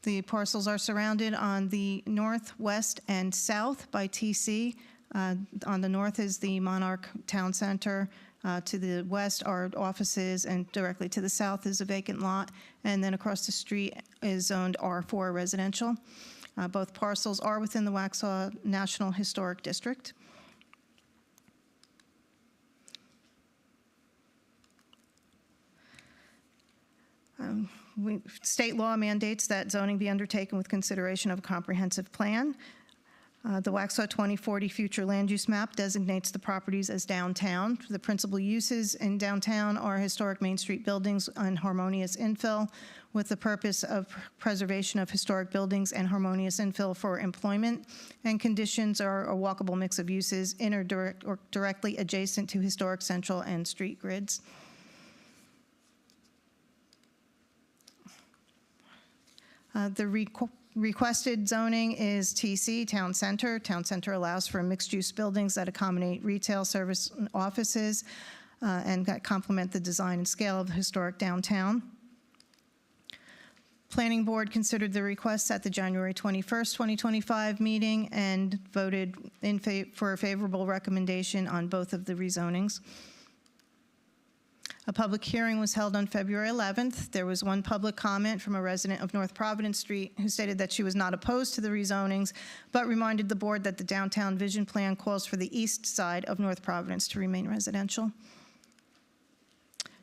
The parcels are surrounded on the north, west, and south by TC. On the north is the Monarch Town Center. To the west are offices, and directly to the south is a vacant lot. And then across the street is zoned R4 residential. Both parcels are within the Waxhaw National Historic District. State law mandates that zoning be undertaken with consideration of a comprehensive plan. The Waxhaw 2040 future land use map designates the properties as downtown. The principal uses in downtown are historic Main Street buildings and harmonious infill, with the purpose of preservation of historic buildings and harmonious infill for employment. And conditions are a walkable mix of uses in or directly adjacent to historic central and street grids. The requested zoning is TC, Town Center. Town Center allows for mixed-use buildings that accommodate retail, service, and offices, and that complement the design and scale of the historic downtown. Planning Board considered the requests at the January 21st, 2025 meeting and voted for a favorable recommendation on both of the rezonings. A public hearing was held on February 11th. There was one public comment from a resident of North Providence Street who stated that she was not opposed to the rezonings, but reminded the board that the downtown vision plan calls for the east side of North Providence to remain residential.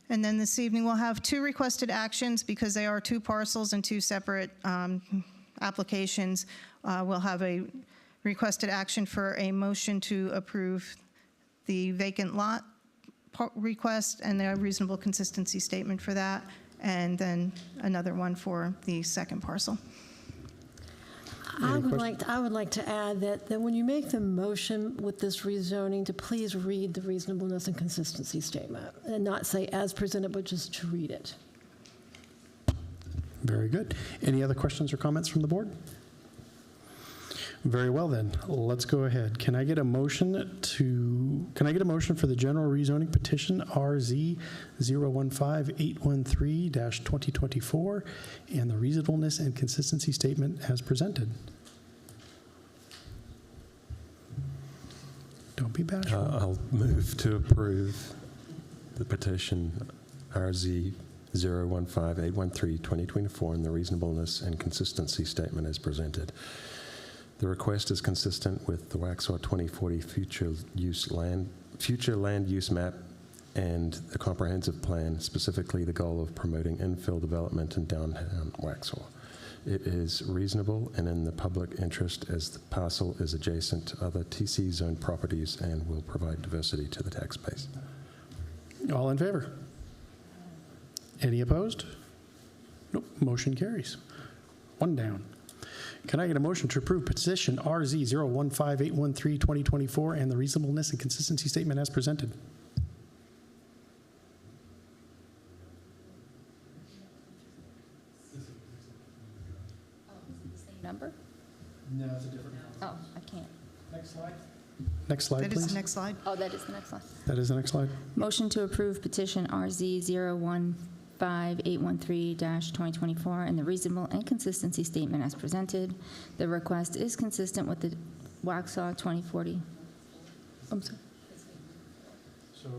And then this evening, we'll have two requested actions because they are two parcels and two separate applications. We'll have a requested action for a motion to approve the vacant lot request and the reasonable consistency statement for that, and then another one for the second parcel. I would like to add that when you make the motion with this rezoning, to please read the reasonableness and consistency statement and not say as presented, but just to read it. Very good. Any other questions or comments from the board? Very well then, let's go ahead. Can I get a motion for the general rezoning petition RZ 015-813-2024 and the reasonableness and consistency statement as presented? Don't be bashful. I'll move to approve the petition RZ 015-813-2024 and the reasonableness and consistency statement as presented. The request is consistent with the Waxhaw 2040 future land use map and the comprehensive plan, specifically the goal of promoting infill development in downtown Waxhaw. It is reasonable and in the public interest as the parcel is adjacent to other TC zone properties and will provide diversity to the tax base. All in favor? Any opposed? Nope, motion carries. One down. Can I get a motion to approve petition RZ 015-813-2024 and the reasonableness and consistency statement as presented? Number? No, it's a different one. Oh, I can't. Next slide. Next slide, That please. is the next slide. Oh, that is the next slide. That is the next slide. Motion to approve petition RZ 015-813-2024 and the reasonable and consistency statement as presented. The request is consistent with the Waxhaw 2040. I'm sorry. So,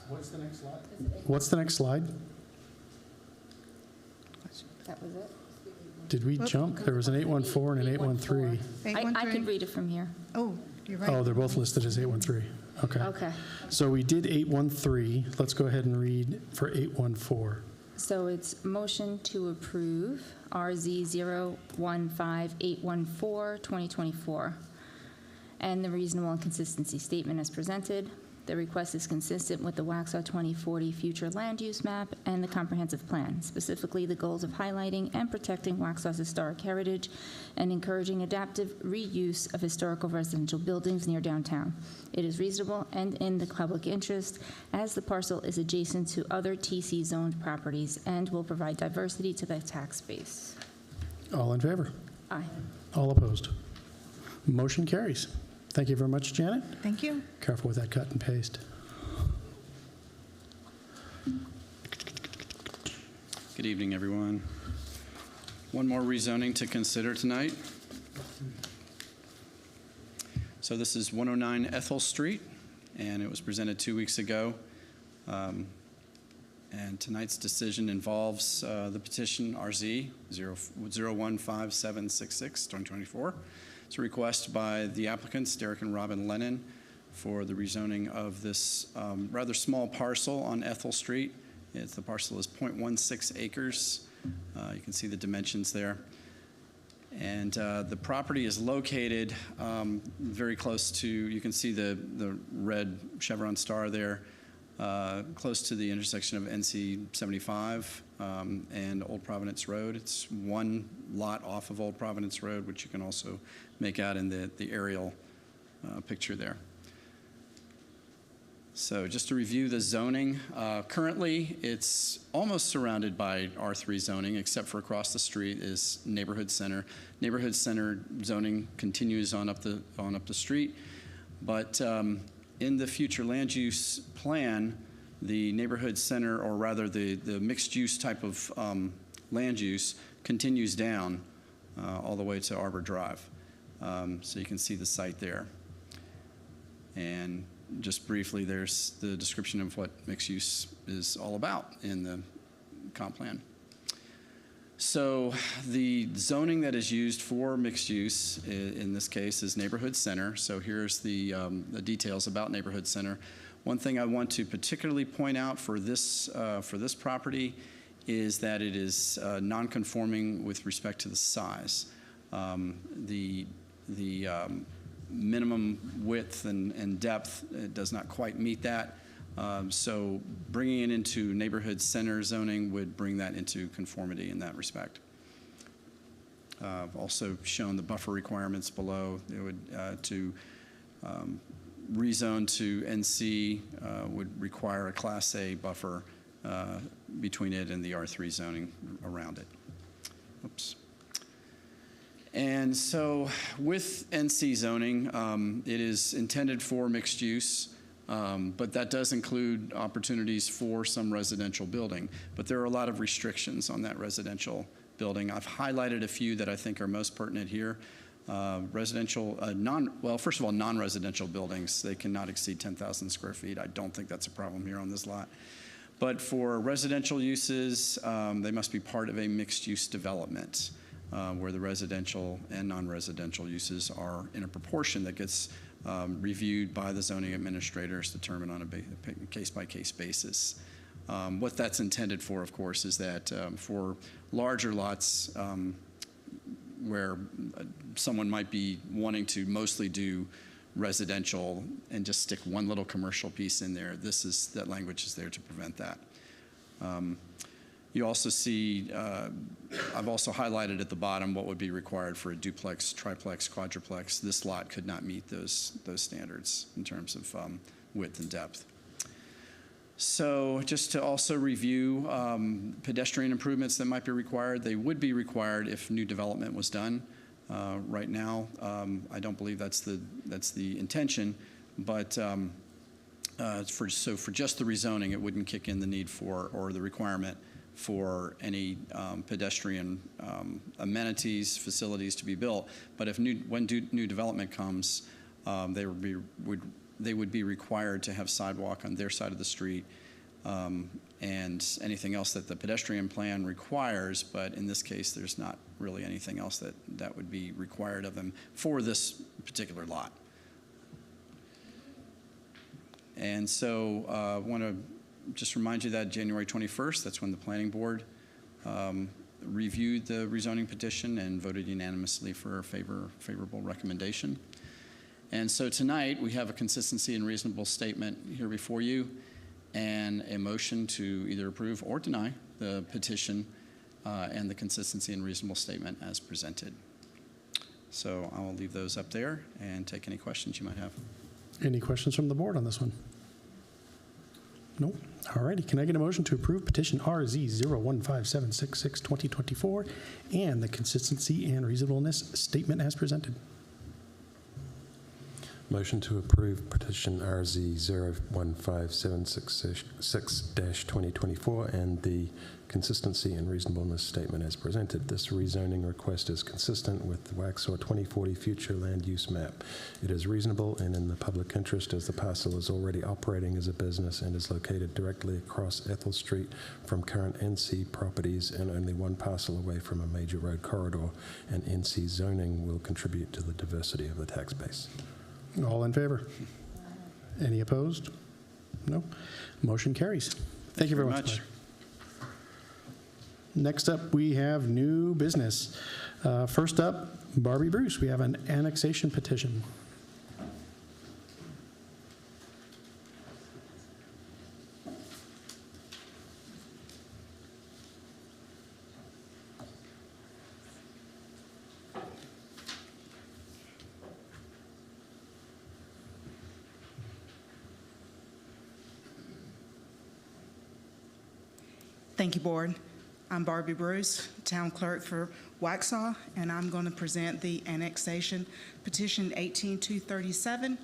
what's the next slide? What's the next slide? That was it? Did we jump? There was an 814 and an 813. I could read it from here. Oh, you're right. Oh, they're both listed as 813. Okay. Okay. So we did 813. Let's go ahead and read for 814. So it's motion to approve RZ 015-814-2024 and the reasonable and consistency statement as presented. The request is consistent with the Waxhaw 2040 future land use map and the comprehensive plan, specifically the goals of highlighting and protecting Waxhaw's historic heritage and encouraging adaptive reuse of historical residential buildings near downtown. It is reasonable and in the public interest as the parcel is adjacent to other TC zoned properties and will provide diversity to the tax base. All in favor? Aye. All opposed? Motion carries. Thank you very much, Janet. Thank you. Careful with that cut and paste. Good evening, everyone. One more rezoning to consider tonight. So this is 109 Ethel Street, and it was presented 2 weeks ago. And tonight's decision involves the petition RZ 015-766-2024. It's a request by the applicants, Derek and Robin Lennon, for the rezoning of this rather small parcel on Ethel Street. The parcel is 0.16 acres. You can see the dimensions there. And the property is located very close to, you can see the red chevron star there, close to the intersection of NC 75 and Old Providence Road. It's one lot off of Old Providence Road, which you can also make out in the aerial picture there. So just to review the zoning, currently it's almost surrounded by R3 zoning, except for across the street is neighborhood center. Neighborhood center zoning continues on up the street, but in the future land use plan, the neighborhood center, or rather the mixed use type of land use, continues down all the way to Arbor Drive. So you can see the site there. And just briefly, there's the description of what mixed use is all about in the comp plan. So the zoning that is used for mixed use in this case is neighborhood center. So here's the details about neighborhood center. One thing I want to particularly point out for this property is that it is non-conforming with respect to the size. The minimum width and depth does not quite meet that. So bringing it into neighborhood center zoning would bring that into conformity in that respect. I've also shown the buffer requirements below. It would to rezone to NC would require a Class A buffer between it and the R3 zoning around it. Oops. And so with NC zoning, it is intended for mixed use, but that does include opportunities for some residential building. But there are a lot of restrictions on that residential building. I've highlighted a few that I think are most pertinent here. Residential, first of all, non-residential buildings, they cannot exceed 10,000 square feet. I don't think that's a problem here on this lot. But for residential uses, they must be part of a mixed-use development. Where the residential and non-residential uses are in a proportion that gets reviewed by the zoning administrators, determined on a case-by-case basis. What that's intended for, of course, is that for larger lots where someone might be wanting to mostly do residential and just stick one little commercial piece in there, that language is there to prevent that. You also see, I've also highlighted at the bottom what would be required for a duplex, triplex, quadruplex. This lot could not meet those standards in terms of width and depth. So just to also review pedestrian improvements that might be required, they would be required if new development was done. Right now, I don't believe that's the intention, but for just the rezoning, it wouldn't kick in the need for, or the requirement for any pedestrian amenities, facilities to be built. But if when new development comes, they would be required to have sidewalk on their side of the street and anything else that the pedestrian plan requires. But in this case, there's not really anything else that would be required of them for this particular lot. And so I want to just remind you that January 21st, that's when the planning board reviewed the rezoning petition and voted unanimously for a favorable recommendation. And so tonight we have a consistency and reasonable statement here before you and a motion to either approve or deny the petition and the consistency and reasonable statement as presented. So I will leave those up there and take any questions you might have. Any questions from the board on this one? No? All righty. Can I get a motion to approve petition RZ 015766 2024 and the consistency and reasonableness statement as presented? Motion to approve petition RZ 015766-2024 and the consistency and reasonableness statement as presented. This rezoning request is consistent with the Waxhaw 2040 future land use map. It is reasonable and in the public interest as the parcel is already operating as a business and is located directly across Ethel Street from current NC properties and only one parcel away from a major road corridor, and NC zoning will contribute to the diversity of the tax base. All in favor? Any opposed? No? Motion carries. Thank you very much. Next up, we have new business. First up, Barbie Bruce, we have an annexation petition. Thank you, Board. I'm Barbie Bruce, Town Clerk for Waxhaw, and I'm going to present the annexation petition 18237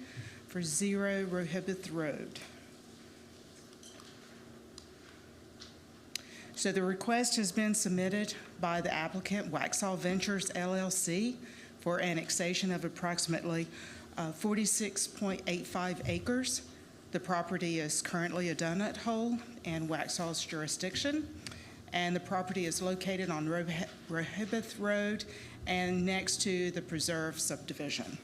for 0 Rohibith Road. So the request has been submitted by the applicant, Waxhaw Ventures LLC, for annexation of approximately 46.85 acres. The property is currently a donut hole in Waxhaw's jurisdiction, and the property is located on Rohibith Road and next to the Preserve subdivision.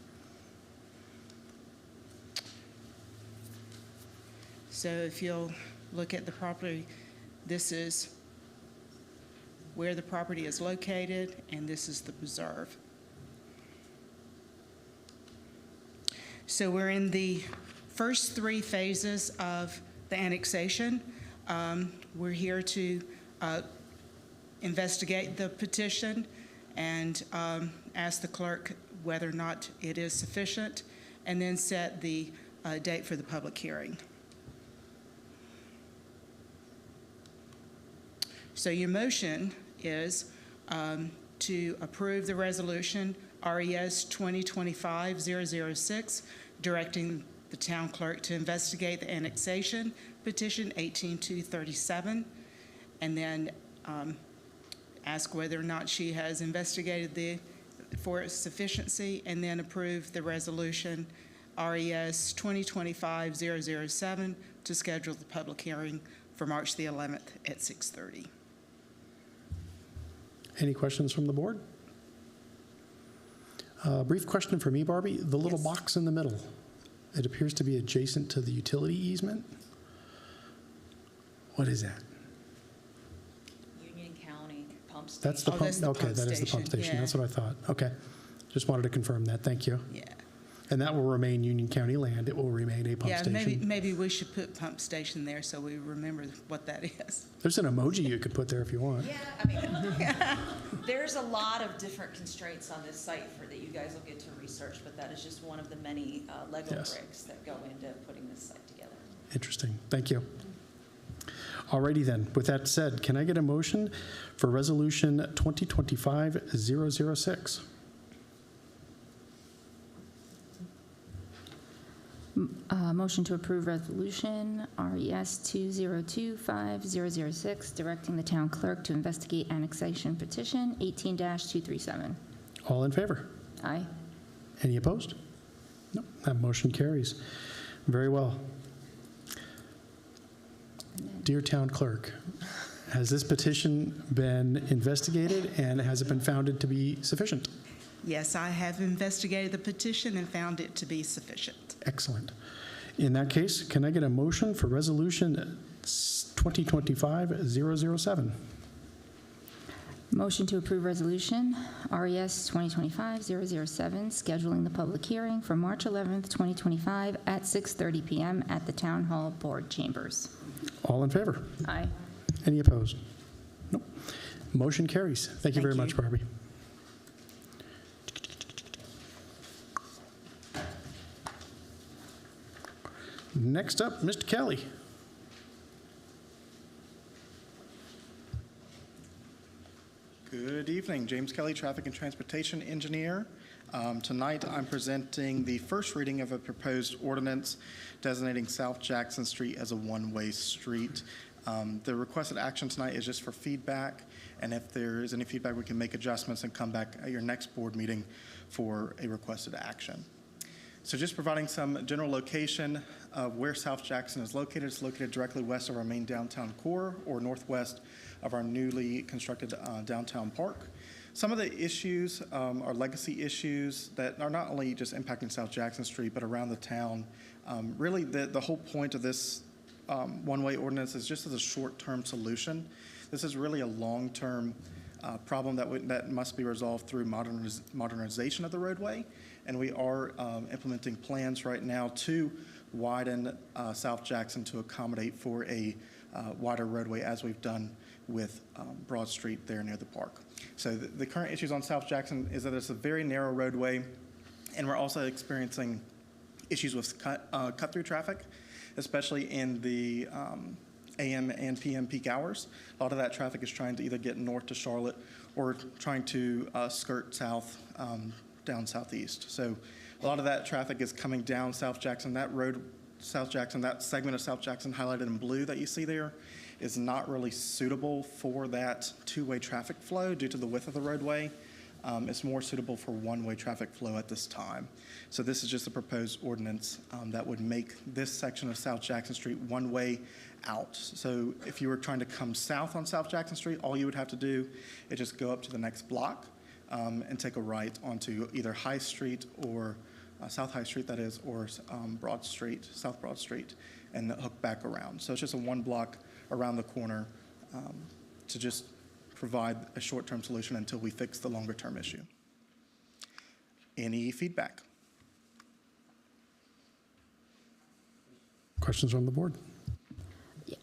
So if you'll look at the property, this is where the property is located, and this is the Preserve. So we're in the first 3 phases of the annexation. We're here to investigate the petition and ask the clerk whether or not it is sufficient, and then set the date for the public hearing. So your motion is to approve the resolution RES 2025-006, directing the town clerk to investigate the annexation petition 18237, and then ask whether or not she has investigated for its sufficiency, and then approve the resolution RES 2025-007 to schedule the public hearing for March the 11th at 6:30. Any questions from the board? Brief question for me, Barbie. The little box in the middle, it appears to be adjacent to the utility easement. What is that? Union County pump station. That's the pump. That's the Okay, pump that is the pump station, station. yeah. That's what I thought. Okay, just wanted to confirm that. Thank you. Yeah. And that will remain Union County land. It will remain a pump Yeah, station. maybe we should put pump station there so we remember what that is. There's an emoji you could put there if you want. Yeah, I mean, there's a lot of different constraints on this site that you guys will get to research, but that is just one of the many Lego bricks that go into putting this site together. Interesting. Thank you. Alrighty then. With that said, can I get a motion for Resolution 2025-006? Motion to approve resolution RES 2025-006, directing the town clerk to investigate annexation petition 18-237. All in favor? Aye. Any opposed? No. That motion carries. Very well. Dear town clerk, has this petition been investigated and has it been found to be sufficient? Yes, I have investigated the petition and found it to be sufficient. Excellent. In that case, can I get a motion for Resolution 2025-007? Motion to approve resolution RES 2025-007, scheduling the public hearing for March 11th, 2025 at 6:30 p.m. at the Town Hall Board Chambers. All in favor? Aye. Any opposed? Nope. Motion carries. Thank you very much, Barbie. Next up, Mr. Kelly. Good evening, James Kelly, Traffic and Transportation Engineer. Tonight I'm presenting the first reading of a proposed ordinance designating South Jackson Street as a one-way street. The requested action tonight is just for feedback, and if there is any feedback, we can make adjustments and come back at your next board meeting for a requested action. So just providing some general location of where South Jackson is located. It's located directly west of our main downtown core or northwest of our newly constructed downtown park. Some of the issues are legacy issues that are not only just impacting South Jackson Street, but around the town. Really, the whole point of this one-way ordinance is just as a short-term solution. This is really a long-term problem that must be resolved through modernization of the roadway, and we are implementing plans right now to widen South Jackson to accommodate for a wider roadway, as we've done with Broad Street there near the park. So the current issues on South Jackson is that it's a very narrow roadway, and we're also experiencing issues with cut-through traffic, especially in the AM and PM peak hours. A lot of that traffic is trying to either get north to Charlotte or trying to skirt south down southeast. So a lot of that traffic is coming down South Jackson. That road, South Jackson, that segment of South Jackson highlighted in blue that you see there is not really suitable for that two-way traffic flow due to the width of the roadway. It's more suitable for one-way traffic flow at this time. So this is just a proposed ordinance that would make this section of South Jackson Street one-way out. So if you were trying to come south on South Jackson Street, all you would have to do is just go up to the next block and take a right onto either High Street or South High Street, that is, or Broad Street, South Broad Street, and hook back around. So it's just a one block around the corner to just provide a short-term solution until we fix the longer-term issue. Any feedback? Questions from the board?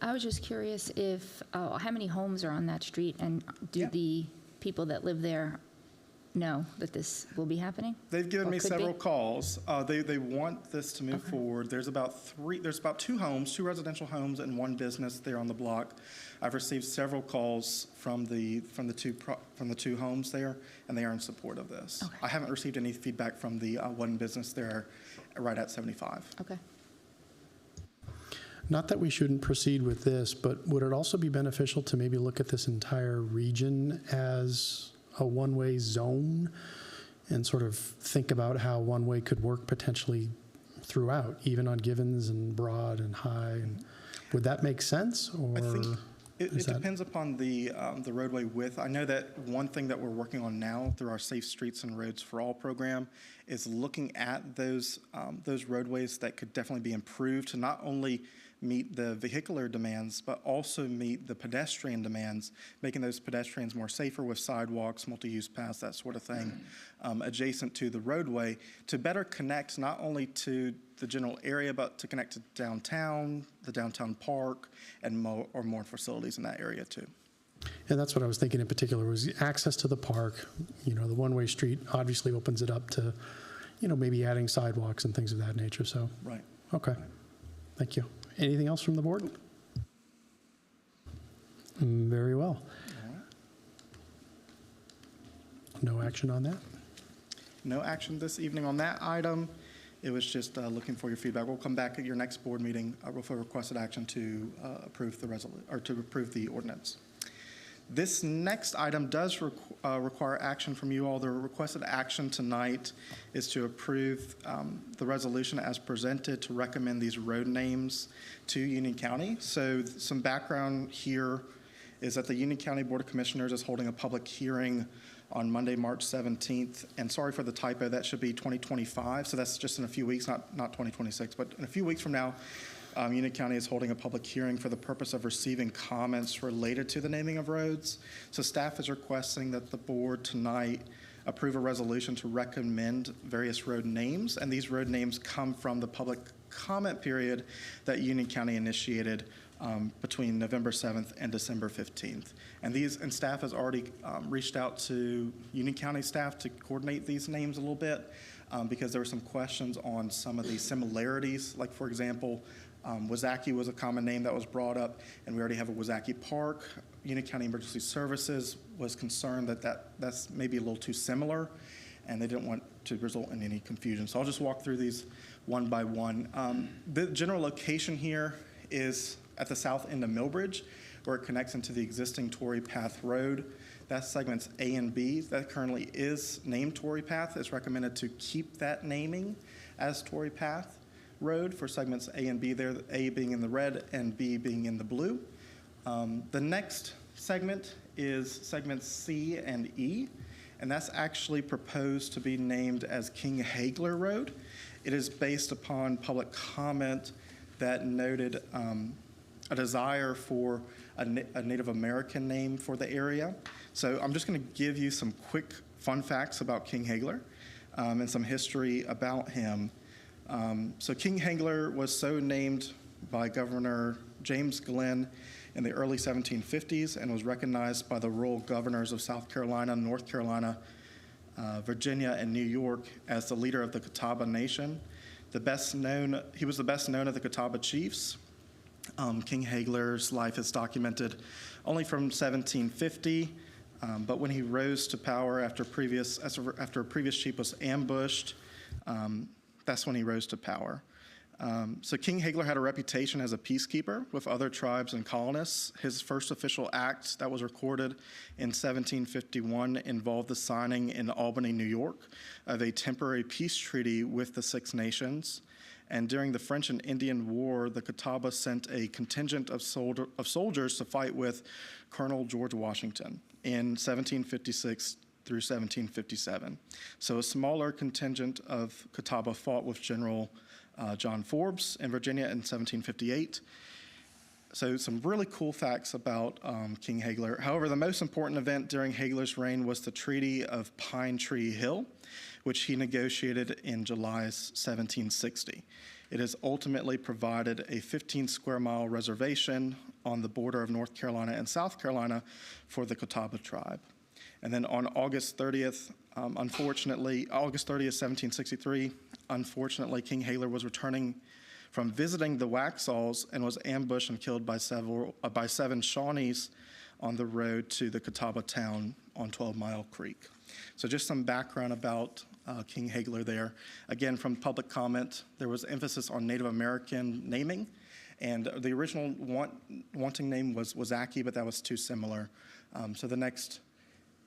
I was just curious if, how many homes are on that street, and do the people that live there know that this will be happening? They've given me could several be? calls. They want this to move forward. There's about two homes, two residential homes and one business there on the block. I've received several calls from the two homes there, and they are in support of this. Okay. I haven't received any feedback from the one business there right at 75. Okay. Not that we shouldn't proceed with this, but would it also be beneficial to maybe look at this entire region as a one-way zone and sort of think about how one-way could work potentially throughout, even on Givens and Broad and High? And would that make sense? Or I think it depends upon the roadway width. I know that one thing that we're working on now through our Safe Streets and Roads for All program is looking at those roadways that could definitely be improved to not only meet the vehicular demands, but also meet the pedestrian demands, making those pedestrians more safer with sidewalks, multi-use paths, that sort of thing, adjacent to the roadway to better connect not only to the general area, but to connect to downtown, the downtown park, and more facilities in that area too. And that's what I was thinking in particular was access to the park. You know, the one-way street obviously opens it up to, you know, maybe adding sidewalks and things of that nature. So, right. Okay. Thank you. Anything else from the board? Very well. No action on that? No action this evening on that item. It was just looking for your feedback. We'll come back at your next board meeting with a requested action to approve the ordinance. This next item does require action from you all. The requested action tonight is to approve the resolution as presented to recommend these road names to Union County. So some background here is that the Union County Board of Commissioners is holding a public hearing on Monday, March 17th. And sorry for the typo, that should be 2025. So that's just in a few weeks, not 2026, but in a few weeks from now. Union County is holding a public hearing for the purpose of receiving comments related to the naming of roads. So staff is requesting that the board tonight approve a resolution to recommend various road names, and these road names come from the public comment period that Union County initiated between November 7th and December 15th. And staff has already reached out to Union County staff to coordinate these names a little bit because there were some questions on some of the similarities, like for example, Wazaki was a common name that was brought up, and we already have a Wazaki Park. Union County Emergency Services was concerned that's maybe a little too similar, and they didn't want to result in any confusion. So I'll just walk through these one by one. The general location here is at the south end of Millbridge, where it connects into the existing Torrey Path Road. That's segments A and B. That currently is named Torrey Path. It's recommended to keep that naming as Torrey Path Road for segments A and B there, A being in the red and B being in the blue. The next segment is segments C and E, and that's actually proposed to be named as King Hagler Road. It is based upon public comment that noted a desire for a Native American name for the area. So I'm just going to give you some quick fun facts about King Hagler and some history about him. So King Hagler was so named by Governor James Glenn in the early 1750s and was recognized by the rural governors of South Carolina, North Carolina, Virginia, and New York as the leader of the Catawba Nation. He was the best known of the Catawba chiefs. King Hagler's life is documented only from 1750, but when he rose to power after a previous chief was ambushed, that's when he rose to power. So King Hagler had a reputation as a peacekeeper with other tribes and colonists. His first official act that was recorded in 1751 involved the signing in Albany, New York, of a temporary peace treaty with the Six Nations. And during the French and Indian War, the Catawba sent a contingent of soldiers to fight with Colonel George Washington in 1756 through 1757. So a smaller contingent of Catawba fought with General John Forbes in Virginia in 1758. So some really cool facts about King Hagler. However, the most important event during Hagler's reign was the Treaty of Pine Tree Hill, which he negotiated in July 1760. It has ultimately provided a 15-square-mile reservation on the border of North Carolina and South Carolina for the Catawba tribe. And then on August 30th, 1763, unfortunately, King Hagler was returning from visiting the Waxhaws and was ambushed and killed by 7 Shawnees on the road to the Catawba town on 12 Mile Creek. So just some background about King Hagler there. Again, from public comment, there was emphasis on Native American naming, and the original wanting name was Wazaki, but that was too similar. So the next,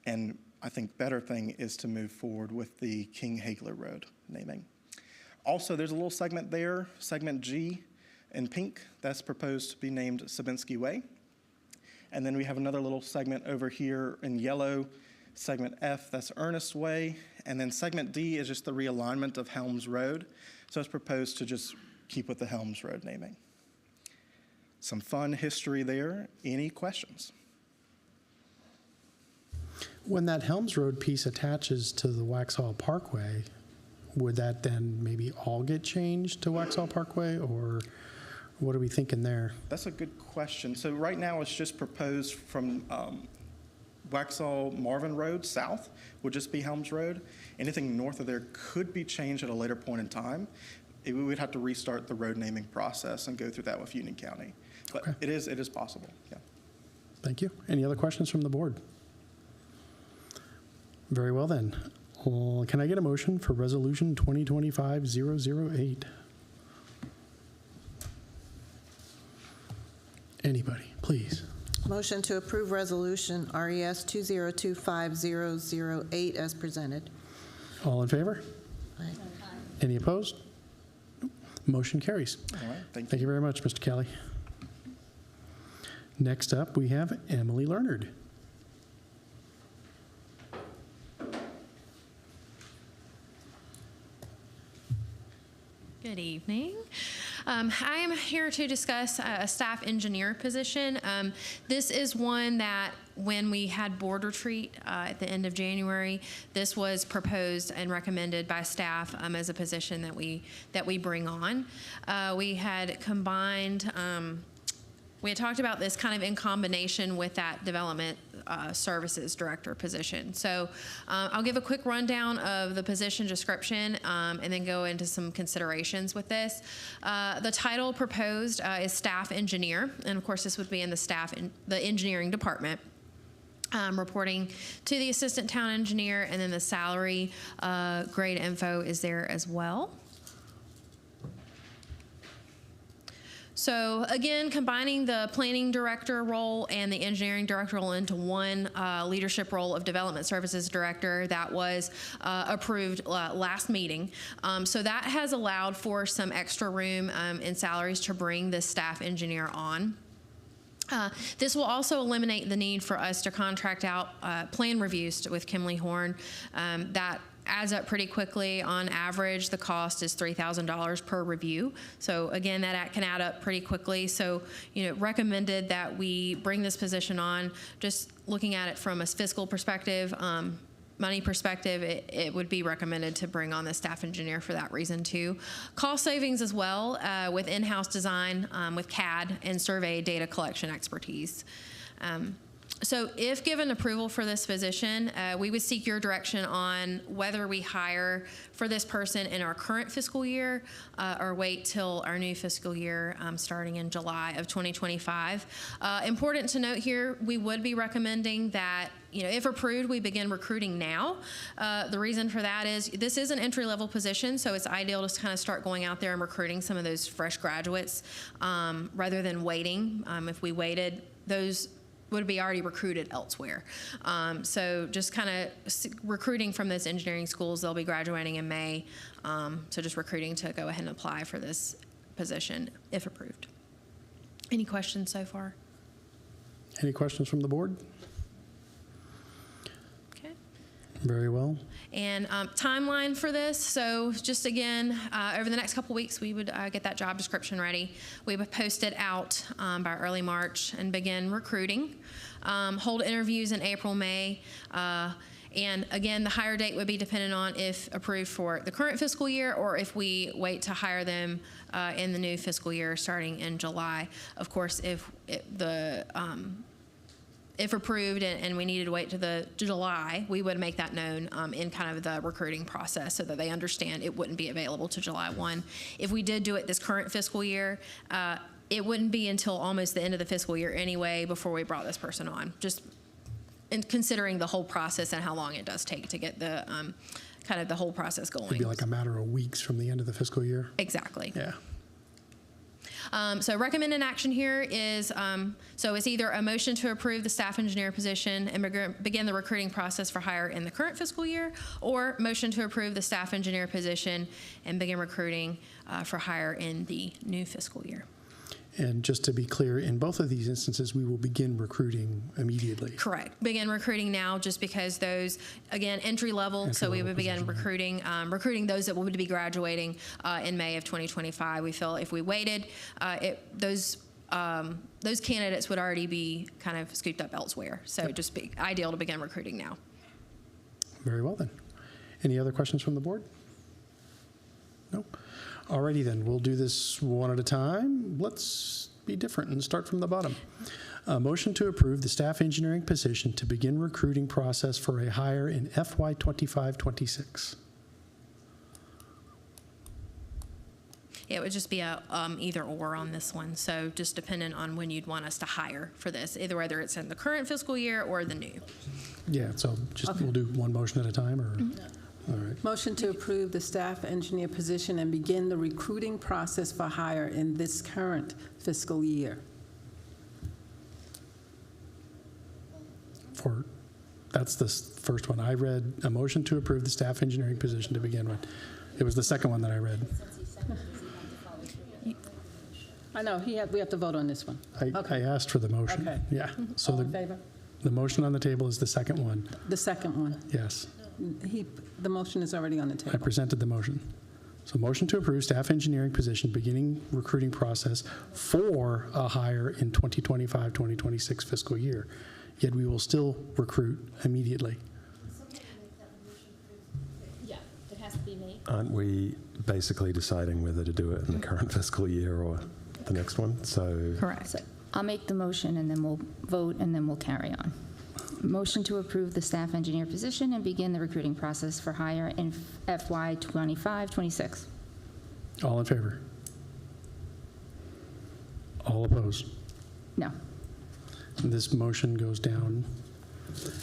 and I think better thing, is to move forward with the King Hagler Road naming. Also, there's a little segment there, segment G in pink, that's proposed to be named Sabinski Way. And then we have another little segment over here in yellow, segment F, that's Ernest Way. And then segment D is just the realignment of Helms Road. So it's proposed to just keep with the Helms Road naming. Some fun history there. Any questions? When that Helms Road piece attaches to the Waxhaw Parkway, would that then maybe all get changed to Waxhaw Parkway, or what are we thinking there? That's a good question. So right now it's just proposed from Waxhaw Marvin Road south would just be Helms Road. Anything north of there could be changed at a later point in time. We would have to restart the road naming process and go through that with Union County. But okay. It is possible, yeah. Thank you. Any other questions from the board? Very well then. Well, can I get a motion for Resolution 2025-008? Anybody, please. Motion to approve Resolution RES 2025-008 as presented. All in favor? Aye. Any opposed? Nope. Motion carries. All right, thank you. Thank you very much, Mr. Kelly. Next up, we have Emily Leonard. Good evening. I am here to discuss a staff engineer position. This is one that when we had board retreat at the end of January, this was proposed and recommended by staff as a position that we bring on. We had combined, we had talked about this kind of in combination with that development services director position. So I'll give a quick rundown of the position description and then go into some considerations with this. The title proposed is staff engineer, and of course this would be in the engineering department. Reporting to the assistant town engineer, and then the salary grade info is there as well. So again, combining the planning director role and the engineering director role into one leadership role of development services director that was approved last meeting. So that has allowed for some extra room in salaries to bring this staff engineer on. This will also eliminate the need for us to contract out plan reviews with Kimley Horn. That adds up pretty quickly. On average, the cost is $3,000 per review. So again, that can add up pretty quickly. So, recommended that we bring this position on. Just looking at it from a fiscal perspective, money perspective, it would be recommended to bring on the staff engineer for that reason too. Cost savings as well with in-house design, with CAD and survey data collection expertise. So if given approval for this position, we would seek your direction on whether we hire for this person in our current fiscal year or wait till our new fiscal year starting in July of 2025. Important to note here, we would be recommending that if approved, we begin recruiting now. The reason for that is this is an entry-level position, so it's ideal to kind of start going out there and recruiting some of those fresh graduates rather than waiting. If we waited, those would be already recruited elsewhere. So just kind of recruiting from those engineering schools, they'll be graduating in May. So just recruiting to go ahead and apply for this position if approved. Any questions so far? Any questions from the board? Okay. Very well. And timeline for this, so just again, over the next couple weeks, we would get that job description ready. We would post it out by early March and begin recruiting, hold interviews in April, May, and again, the hire date would be dependent on if approved for the current fiscal year or if we wait to hire them in the new fiscal year starting in July. Of course, if approved and we needed to wait to the July, we would make that known in kind of the recruiting process so that they understand it wouldn't be available to July 1. If we did do it this current fiscal year, it wouldn't be until almost the end of the fiscal year anyway before we brought this person on, just in considering the whole process and how long it does take to get the kind of the whole process going. It'd be like a matter of weeks from the end of the fiscal year. Exactly. Yeah. So recommended action here is, so it's either a motion to approve the staff engineer position and begin the recruiting process for hire in the current fiscal year, or motion to approve the staff engineer position and begin recruiting for hire in the new fiscal year. And just to be clear, in both of these instances, we will begin recruiting immediately. Correct. Begin recruiting now just because those, again, entry level, so we would begin recruiting those that would be graduating in May of 2025. We feel if we waited, those candidates would already be kind of scooped up elsewhere. So it'd just be ideal to begin recruiting now. Very well then. Any other questions from the board? No? Alrighty then, we'll do this one at a time. Let's be different and start from the bottom. Motion to approve the staff engineering position to begin recruiting process for a hire in FY 25-26. It would just be a either or on this one. So just dependent on when you'd want us to hire for this, either whether it's in the current fiscal year or the new. Yeah, so just we'll do one motion at a time, or? All right. Motion to approve the staff engineer position and begin the recruiting process for hire in this current fiscal year. That's the first one. I read a motion to approve the staff engineering position to begin with. It was the second one that I read. I know, we have to vote on this one. I asked for the motion. Okay. Yeah. So All in favor? the motion on the table is the second one. The second one. Yes. The motion is already on the table. I presented the motion. So motion to approve staff engineering position beginning recruiting process for a hire in 2025-2026 fiscal year. Yet we will still recruit immediately. Yeah, it has to be made. Aren't we basically deciding whether to do it in the current fiscal year or the next one? So Correct. So I'll make the motion and then we'll vote and then we'll carry on. Motion to approve the staff engineer position and begin the recruiting process for hire in FY 25-26. All in favor? All opposed? No. This motion goes down.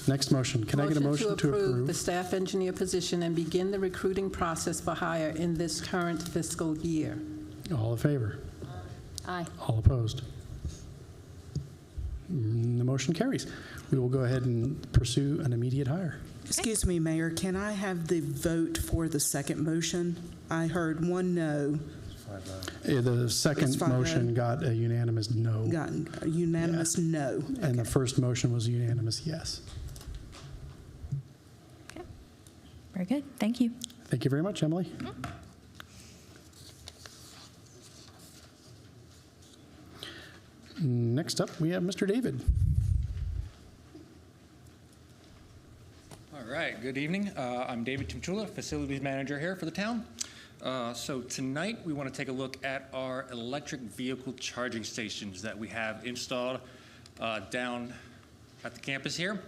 Next motion. Can I get a motion to approve? The staff engineer position and begin the recruiting process for hire in this current fiscal year. All in favor? Aye. All opposed? The motion carries. We will go ahead and pursue an immediate hire. Excuse me, Mayor, can I have the vote for the second motion? I heard one no. The second motion got a unanimous no. Got a unanimous no. And the first motion was a unanimous yes. Very good. Thank you. Thank you very much, Emily. Next up, we have Mr. David. All right, good evening. I'm David Timchula, Facilities Manager here for the town. So tonight we want to take a look at our electric vehicle charging stations that we have installed down at the campus here.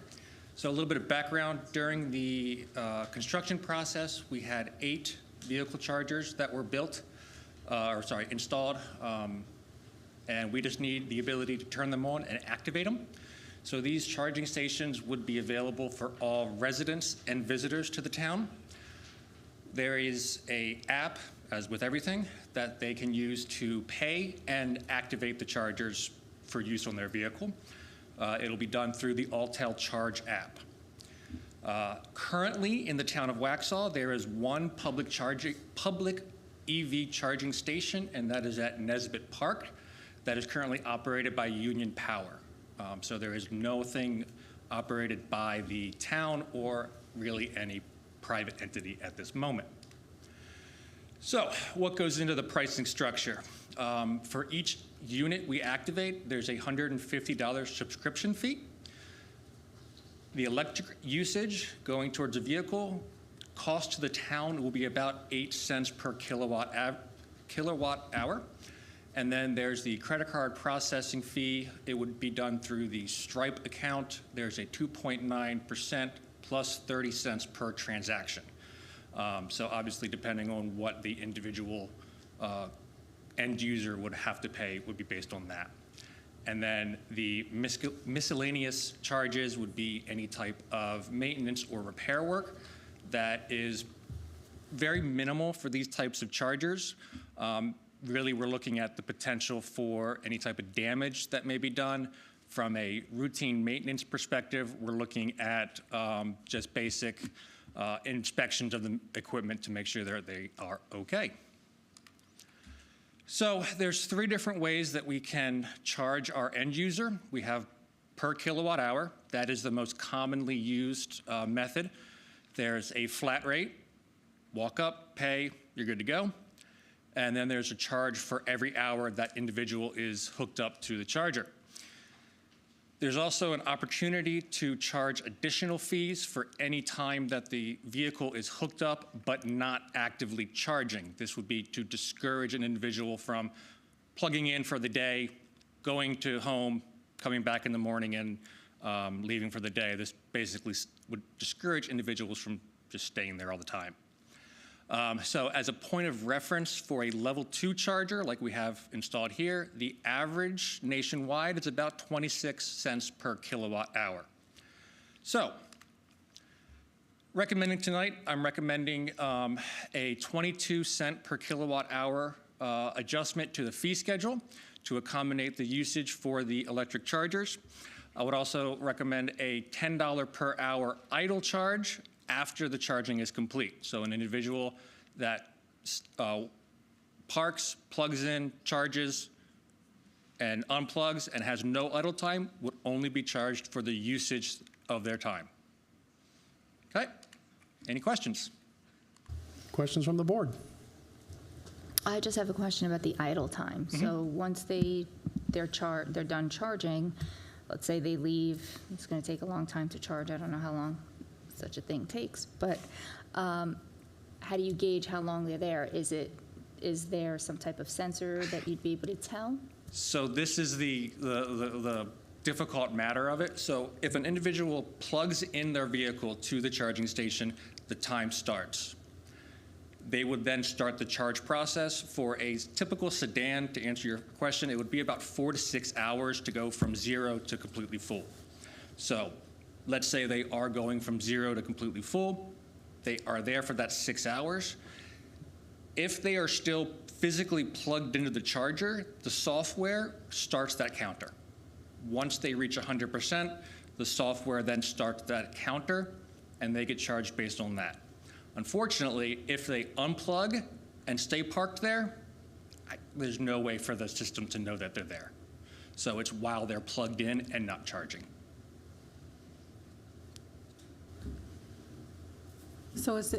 So a little bit of background, during the construction process, we had 8 vehicle chargers that were installed, and we just need the ability to turn them on and activate them. So these charging stations would be available for all residents and visitors to the town. There is an app, as with everything, that they can use to pay and activate the chargers for use on their vehicle. It'll be done through the Alltel Charge app. Currently, in the town of Waxhaw, there is one public EV charging station, and that is at Nesbitt Park, that is currently operated by Union Power. So there is nothing operated by the town or really any private entity at this moment. So what goes into the pricing structure? For each unit we activate, there's a $150 subscription fee. The electric usage going towards a vehicle, cost to the town will be about 8 cents per kilowatt hour. And then there's the credit card processing fee. It would be done through the Stripe account. There's a 2.9% plus 30 cents per transaction. So obviously, depending on what the individual end user would have to pay would be based on that. And then the miscellaneous charges would be any type of maintenance or repair work that is very minimal for these types of chargers. Really, we're looking at the potential for any type of damage that may be done. From a routine maintenance perspective, we're looking at just basic inspections of the equipment to make sure that they are okay. So there's 3 different ways that we can charge our end user. We have per kilowatt hour. That is the most commonly used method. There's a flat rate, walk up, pay, you're good to go. And then there's a charge for every hour that individual is hooked up to the charger. There's also an opportunity to charge additional fees for any time that the vehicle is hooked up but not actively charging. This would be to discourage an individual from plugging in for the day, going to home, coming back in the morning, and leaving for the day. This basically would discourage individuals from just staying there all the time. So as a point of reference for a level 2 charger like we have installed here, the average nationwide is about 26 cents per kilowatt hour. So recommending tonight, I'm recommending a 22 cent per kilowatt hour adjustment to the fee schedule to accommodate the usage for the electric chargers. I would also recommend a $10 per hour idle charge after the charging is complete. So an individual that parks, plugs in, charges, and unplugs and has no idle time would only be charged for the usage of their time. Okay, any questions? Questions from the board? I just have a question about the idle time. So once they're done charging, let's say they leave, it's going to take a long time to charge. I don't know how long such a thing takes, but how do you gauge how long they're there? Is there some type of sensor that you'd be able to tell? So this is the difficult matter of it. So if an individual plugs in their vehicle to the charging station, the time starts. They would then start the charge process. For a typical sedan, to answer your question, it would be about 4 to 6 hours to go from 0 to completely full. So let's say they are going from 0 to completely full. They are there for that 6 hours. If they are still physically plugged into the charger, the software starts that counter. Once they reach 100%, the software then starts that counter, and they get charged based on that. Unfortunately, if they unplug and stay parked there, there's no way for the system to know that they're there. So it's while they're plugged in and not charging. So is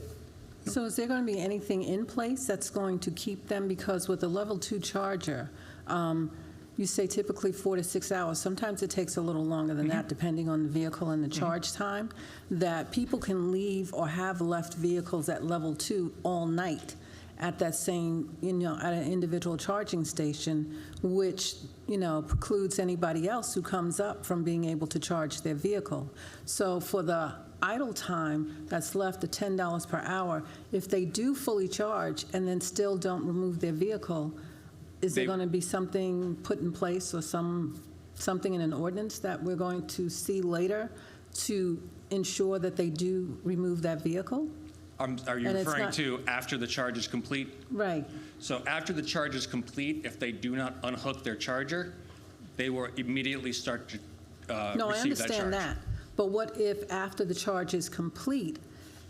there going to be anything in place that's going to keep them? Because with a level 2 charger, you say typically 4 to 6 hours. Sometimes it takes a little longer than that, depending on the vehicle and the charge time, that people can leave or have left vehicles at level 2 all night at that same, at an individual charging station, which, precludes anybody else who comes up from being able to charge their vehicle. So for the idle time that's left, the $10 per hour, if they do fully charge and then still don't remove their vehicle, is there going to be something put in place or something in an ordinance that we're going to see later to ensure that they do remove that vehicle? Are you referring to after the charge is complete? Right. So after the charge is complete, if they do not unhook their charger, they will immediately start to No, I receive that charge. understand that. But what if after the charge is complete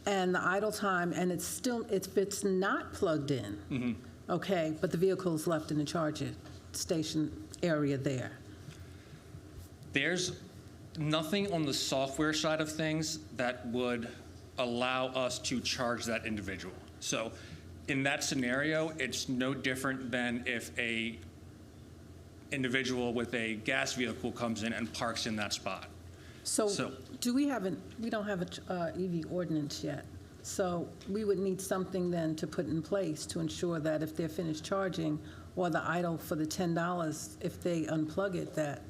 and the idle time, and if it's not plugged in, okay, but the vehicle is left in the charger station area there? There's nothing on the software side of things that would allow us to charge that individual. So in that scenario, it's no different than if a individual with a gas vehicle comes in and parks in that spot. So we don't have a EV ordinance yet. So we would need something then to put in place to ensure that if they're finished charging or the idle for the $10, if they unplug it, that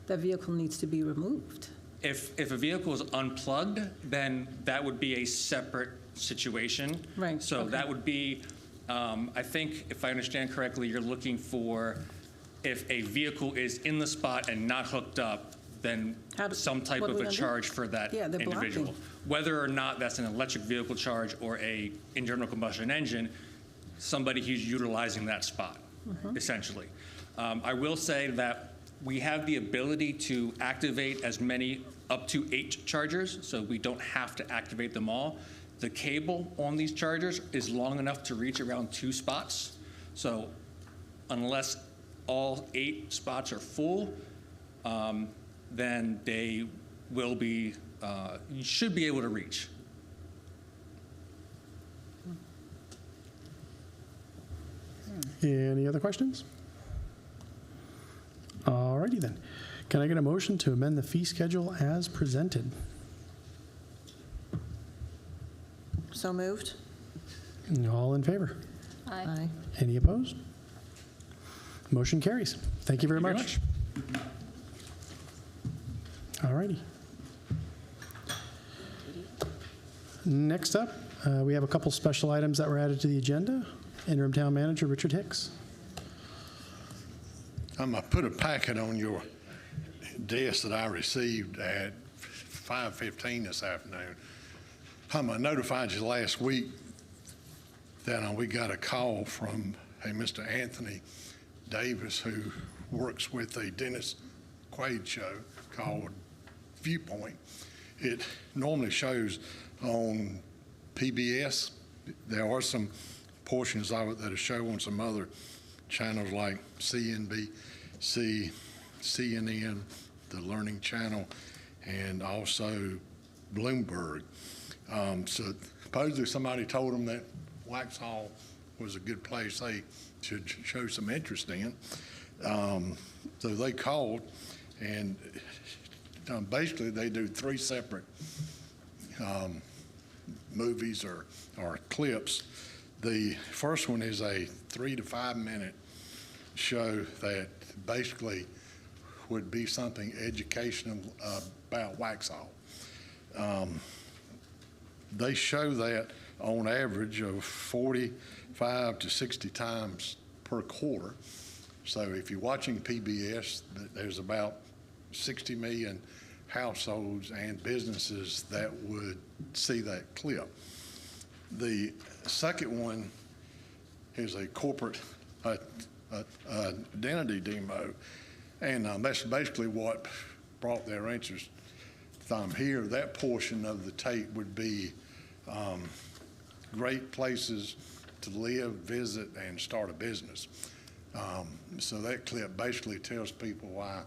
vehicle needs to be removed. If a vehicle is unplugged, then that would be a separate situation. Right. So okay. that would be, I think, if I understand correctly, you're looking for if a vehicle is in the spot and not hooked up, then some type of a charge for that individual. Blocking. Whether or not that's an electric vehicle charge or a internal combustion engine, somebody who's utilizing that spot, essentially. I will say that we have the ability to activate as many up to 8 chargers, so we don't have to activate them all. The cable on these chargers is long enough to reach around 2 spots. So unless all 8 spots are full, then they will be, you should be able to reach. Any other questions? All righty then. Can I get a motion to amend the fee schedule as presented? So moved. All in favor? Aye. Any opposed? Motion carries. Thank you very much. All righty. Next up, we have a couple special items that were added to the agenda. Interim Town Manager Richard Hicks. I put a packet on your desk that I received at 5:15 this afternoon. I notified you last week that we got a call from a Mr. Anthony Davis who works with the Dennis Quaid show called Viewpoint. It normally shows on PBS. There are some portions of it that show on some other channels like CNBC, CNN, the Learning Channel, and also Bloomberg. So supposedly somebody told them that Waxhaw was a good place they should show some interest in. So they called, and basically they do 3 separate movies or clips. The first one is a 3 to 5 minute show that basically would be something educational about Waxhaw. They show that on average of 45 to 60 times per quarter. So if you're watching PBS, there's about 60 million households and businesses that would see that clip. The second one is a corporate identity demo, and that's basically what brought their interest. Here, that portion of the tape would be great places to live, visit, and start a business. So that clip basically tells people why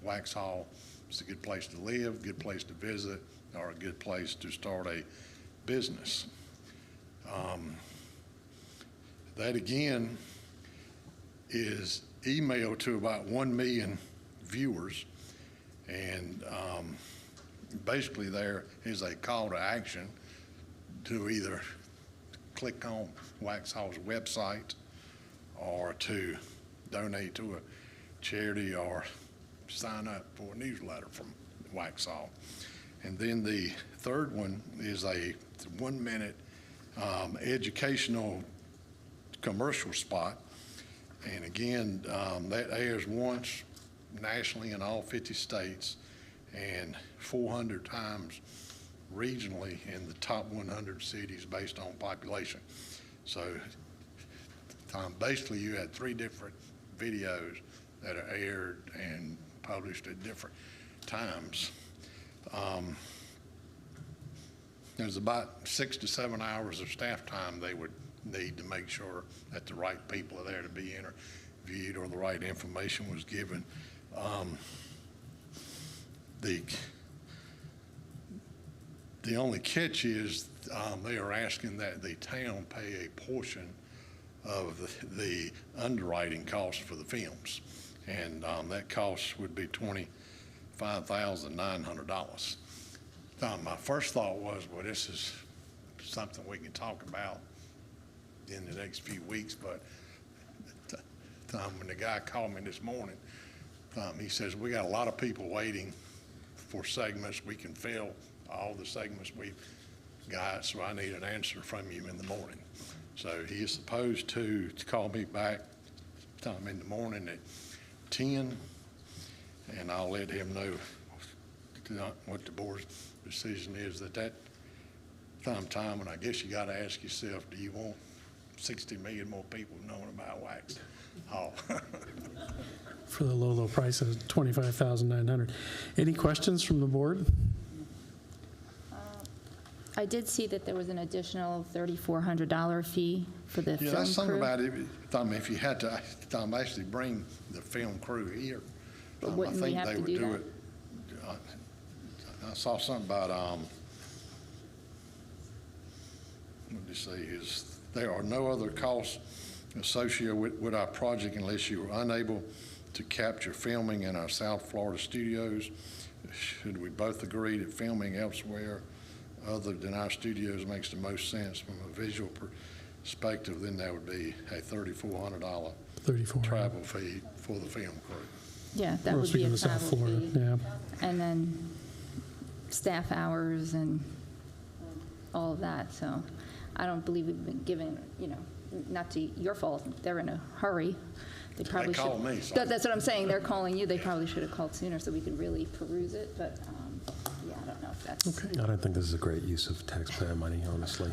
Waxhaw is a good place to live, good place to visit, or a good place to start a business. That again is emailed to about 1 million viewers, and basically there is a call to action to either click on Waxhaw's website or to donate to a charity or sign up for a newsletter from Waxhaw. And then the third one is a 1-minute educational commercial spot. And again, that airs once nationally in all 50 states and 400 times regionally in the top 100 cities based on population. So basically you had 3 different videos that are aired and published at different times. There's about 6 to 7 hours of staff time they would need to make sure that the right people are there to be interviewed or the right information was given. The only catch is they are asking that the town pay a portion of the underwriting costs for the films, and that cost would be $25,900. My first thought was, well, this is something we can talk about in the next few weeks, but when the guy called me this morning, he says, we got a lot of people waiting for segments. We can fill all the segments we've got, so I need an answer from you in the morning. So he is supposed to call me back in the morning at 10, and I'll let him know what the board's decision is at that time. And I guess you got to ask yourself, do you want 60 million more people knowing about Wax? For the low price of $25,900. Any questions from the board? I did see that there was an additional $3,400 fee for the film crew. Yeah, that's something about it. If you had to actually bring the film crew here, But I wouldn't we think have they to would do do that? it. I saw something about, what did you say, there are no other costs associated with our project unless you are unable to capture filming in our South Florida studios. Should we both agree that filming elsewhere other than our studios makes the most sense from a visual perspective, then that would be a $3,400 travel fee for the film crew. Yeah, that would be a travel fee. Yeah. And then staff hours and all of that. So I don't believe we've been given, not to your fault, they're in a hurry. They probably should. called me, so- That's what I'm saying. They're calling you. They probably should have called sooner so we could really peruse it. But yeah, I don't know if that's. I don't think this is a great use of taxpayer money, honestly.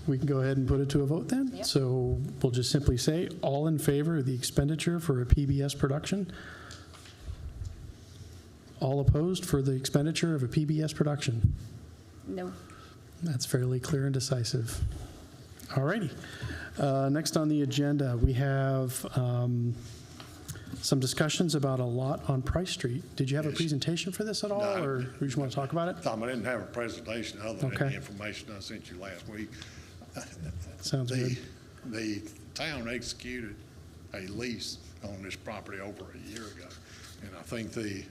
We can go ahead and put it to a vote then. Yep. So we'll just simply say, all in favor of the expenditure for a PBS production? All opposed for the expenditure of a PBS production? No. That's fairly clear and decisive. All righty. Next on the agenda, we have some discussions about a lot on Price Street. Did you have a presentation for this at all, No. or you just want to talk about it? Tom, I didn't have a presentation other than Okay. the information I sent you last week. Sounds good. The town executed a lease on this property over a year ago, and I think the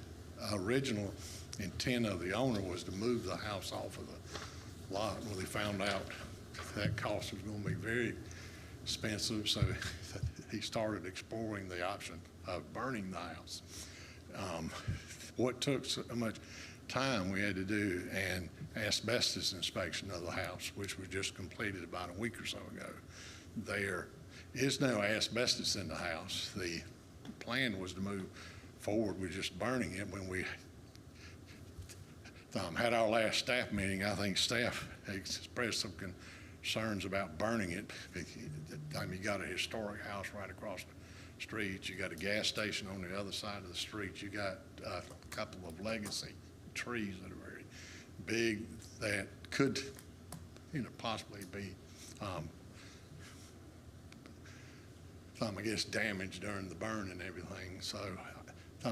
original intent of the owner was to move the house off of the lot. Well, they found out that cost was going to be very expensive, so he started exploring the option of burning the house. What took so much time, we had to do an asbestos inspection of the house, which was just completed about a week or so ago. There is no asbestos in the house. The plan was to move forward with just burning it. When we had our last staff meeting, I think staff expressed some concerns about burning it. You got a historic house right across the street. You got a gas station on the other side of the street. You got a couple of legacy trees that are very big that could, possibly be, I guess, damaged during the burn and everything. So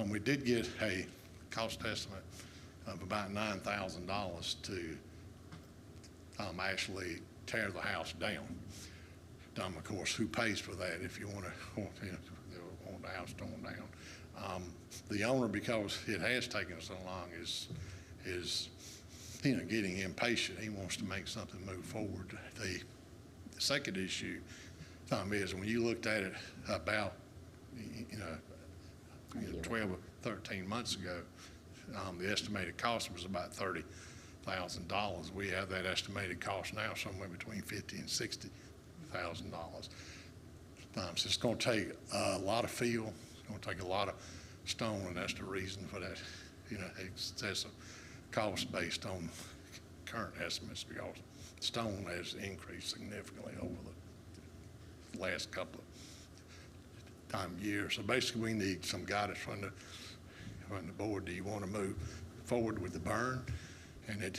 we did get a cost estimate of about $9,000 to actually tear the house down. Of course, who pays for that if you want the house torn down? The owner, because it has taken so long, is getting impatient. He wants to make something move forward. The second issue, Tom, is when you looked at it about 12 or 13 months ago, the estimated cost was about $30,000. We have that estimated cost now somewhere between $50,000 and $60,000. So it's going to take a lot of fill. It's going to take a lot of stone, and that's the reason for that, excessive cost based on current estimates, because stone has increased significantly over the last couple of years. So basically, we need some guidance from the board. Do you want to move forward with the burn, and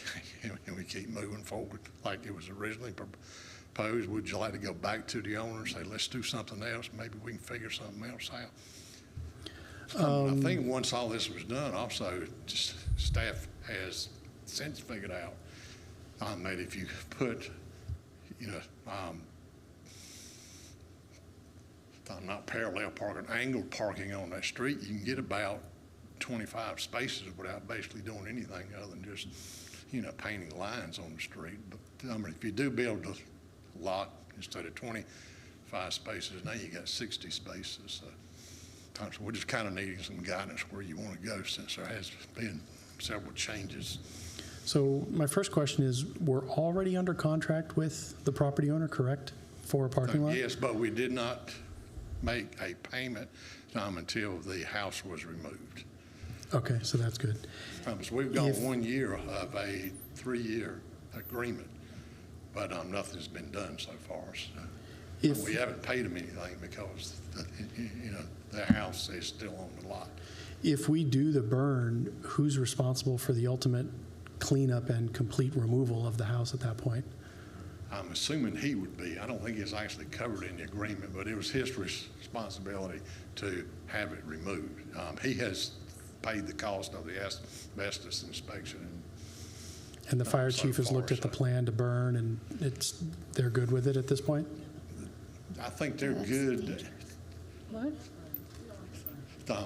we keep moving forward like it was originally proposed? Would you like to go back to the owner and say, let's do something else? Maybe we can figure something else out. I think once all this was done, also, just staff has since figured out that if you put, not parallel parking, angled parking on that street, you can get about 25 spaces without basically doing anything other than just, painting lines on the street. But if you do build a lot instead of 25 spaces, now you got 60 spaces. So we're just kind of needing some guidance where you want to go, since there has been several changes. So my first question is, we're already under contract with the property owner, correct, for a parking lot? Yes, but we did not make a payment until the house was removed. Okay, so that's good. So we've gone 1 year of a 3-year agreement, but nothing's been done so far. So we haven't paid them anything because the house is still on the lot. If we do the burn, who's responsible for the ultimate cleanup and complete removal of the house at that point? I'm assuming he would be. I don't think it's actually covered in the agreement, but it was his responsibility to have it removed. He has paid the cost of the asbestos inspection. And the fire chief has looked at the plan to burn, and they're good with it at this point? I think they're good. What?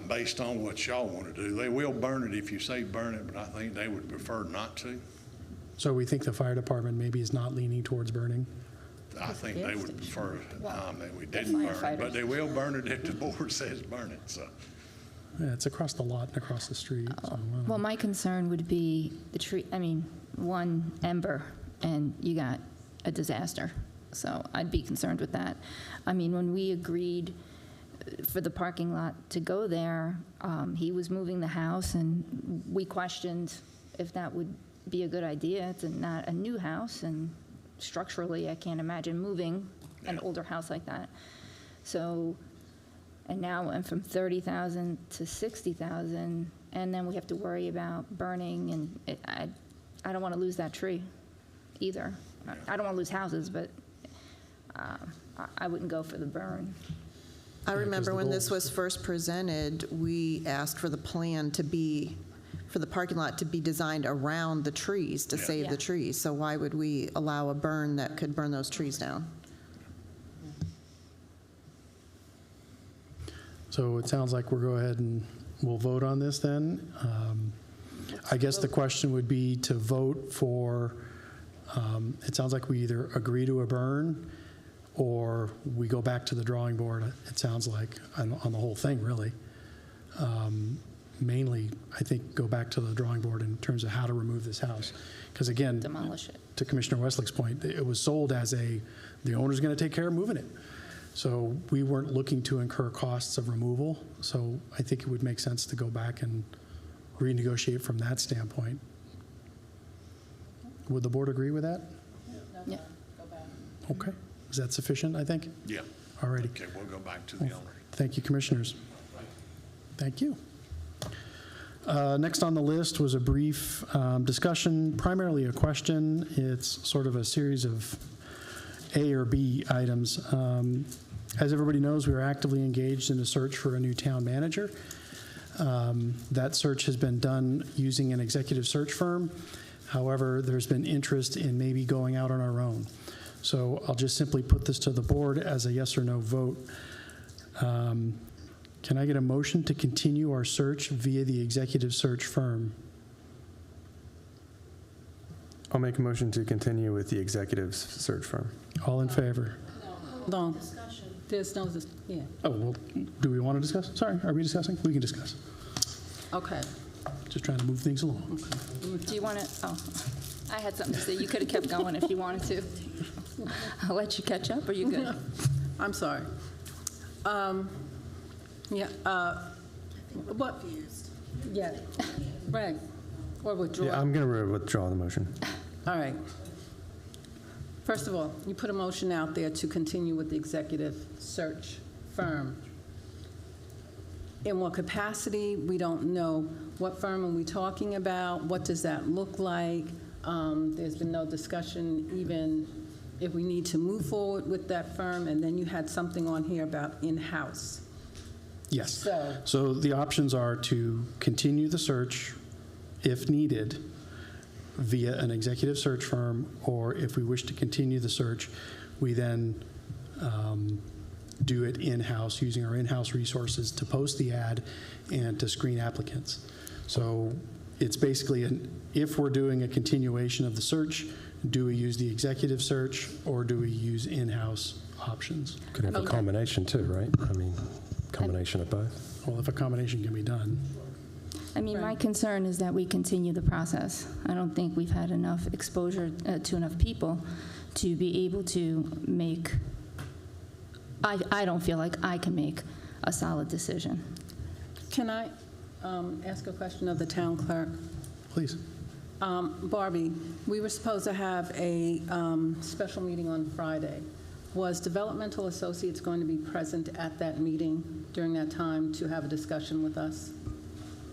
Based on what y'all want to do. They will burn it if you say burn it, but I think they would prefer not to. So we think the fire department maybe is not leaning towards burning? I think they would prefer that we didn't burn it, but they will burn it if the board says burn it. So. Yeah, it's across the lot and across the street. So, Well, my concern would be the tree, one ember and you got a disaster. So I'd be concerned with that. When we agreed for the parking lot to go there, he was moving the house, and we questioned if that would be a good idea. It's not a new house, and structurally, I can't imagine moving an older house like that. So, and now it went from 30,000 to 60,000, and then we have to worry about burning, and I don't want to lose that tree either. I don't want to lose houses, but I wouldn't go for the burn. I remember when this was first presented, we asked for the plan to be, for the parking lot to be designed around the trees to save the trees. So why would we allow a burn that could burn those trees down? So it sounds like we'll go ahead and we'll vote on this then. I guess the question would be to vote for, it sounds like we either agree to a burn or we go back to the drawing board, it sounds like, on the whole thing, really. Mainly, I think, go back to the drawing board in terms of how to remove this house. Because again, demolish it. To Commissioner Westlake's point, it was sold as the owner's going to take care of moving it. So we weren't looking to incur costs of removal. So I think it would make sense to go back and renegotiate from that standpoint. Would the board agree with that? Yeah. Okay. Is that sufficient, I think? Yeah. All righty. Okay, we'll go back to the owner. Thank you, Commissioners. Thank you. Next on the list was a brief discussion, primarily a question. It's sort of a series of A or B items. As everybody knows, we are actively engaged in a search for a new town manager. That search has been done using an executive search firm. However, there's been interest in maybe going out on our own. So I'll just simply put this to the board as a yes or no vote. Can I get a motion to continue our search via the executive search firm? I'll make a motion to continue with the executive search firm. All in favor? Hold on. There's no, yeah, Oh, well, do we want to discuss? Sorry, are we discussing? We can discuss. okay. Just trying to move things along. Do you want to, oh, I had something to say. You could have kept going if you wanted to. I'll let you catch up, or you good? I'm sorry. Yeah, what? Yeah, right, or withdraw. Yeah, I'm going to withdraw the motion. All right. First of all, you put a motion out there to continue with the executive search firm. In what capacity? We don't know. What firm are we talking about? What does that look like? There's been no discussion even if we need to move forward with that firm, and then you had something on here about in-house. Yes. So the options are to continue the search if needed via an executive search firm, or if we wish to continue the search, we then do it in-house using our in-house resources to post the ad and to screen applicants. So it's basically if we're doing a continuation of the search, do we use the executive search or do we use in-house options? Could have a combination too, right? I mean, combination of both. Well, if a combination can be done. I mean, my concern is that we continue the process. I don't think we've had enough exposure to enough people to be able to make, I don't feel like I can make a solid decision. Can I ask a question of the town clerk? Please. Barbie, we were supposed to have a special meeting on Friday. Was Developmental Associates going to be present at that meeting during that time to have a discussion with us?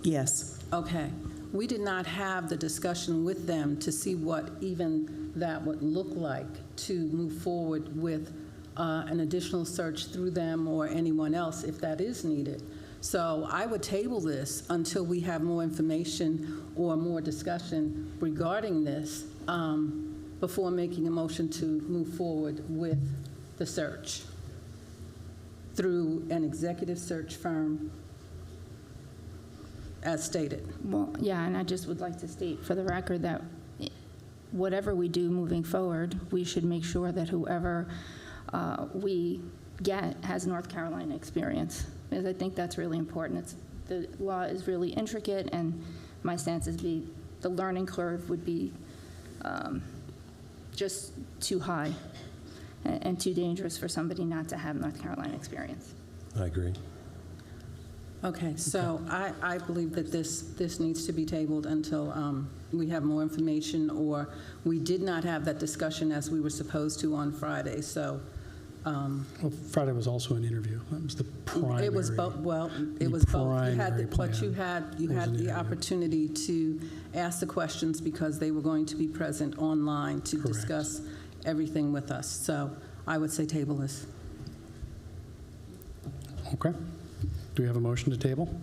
Yes. Okay. We did not have the discussion with them to see what even that would look like to move forward with an additional search through them or anyone else if that is needed. So I would table this until we have more information or more discussion regarding this before making a motion to move forward with the search through an executive search firm as stated. Well, yeah, and I just would like to state for the record that whatever we do moving forward, we should make sure that whoever we get has North Carolina experience, because I think that's really important. The law is really intricate, and my stance is the learning curve would be just too high and too dangerous for somebody not to have North Carolina experience. I agree. Okay, so I believe that this needs to be tabled until we have more information, or we did not have that discussion as we were supposed to on Friday, so. Well, Friday was also an interview. That was the primary. It was both, well, it was both. You had the opportunity to ask the questions because they were going to be present online to discuss everything with us. So I would say table this. Okay. Do we have a motion to table?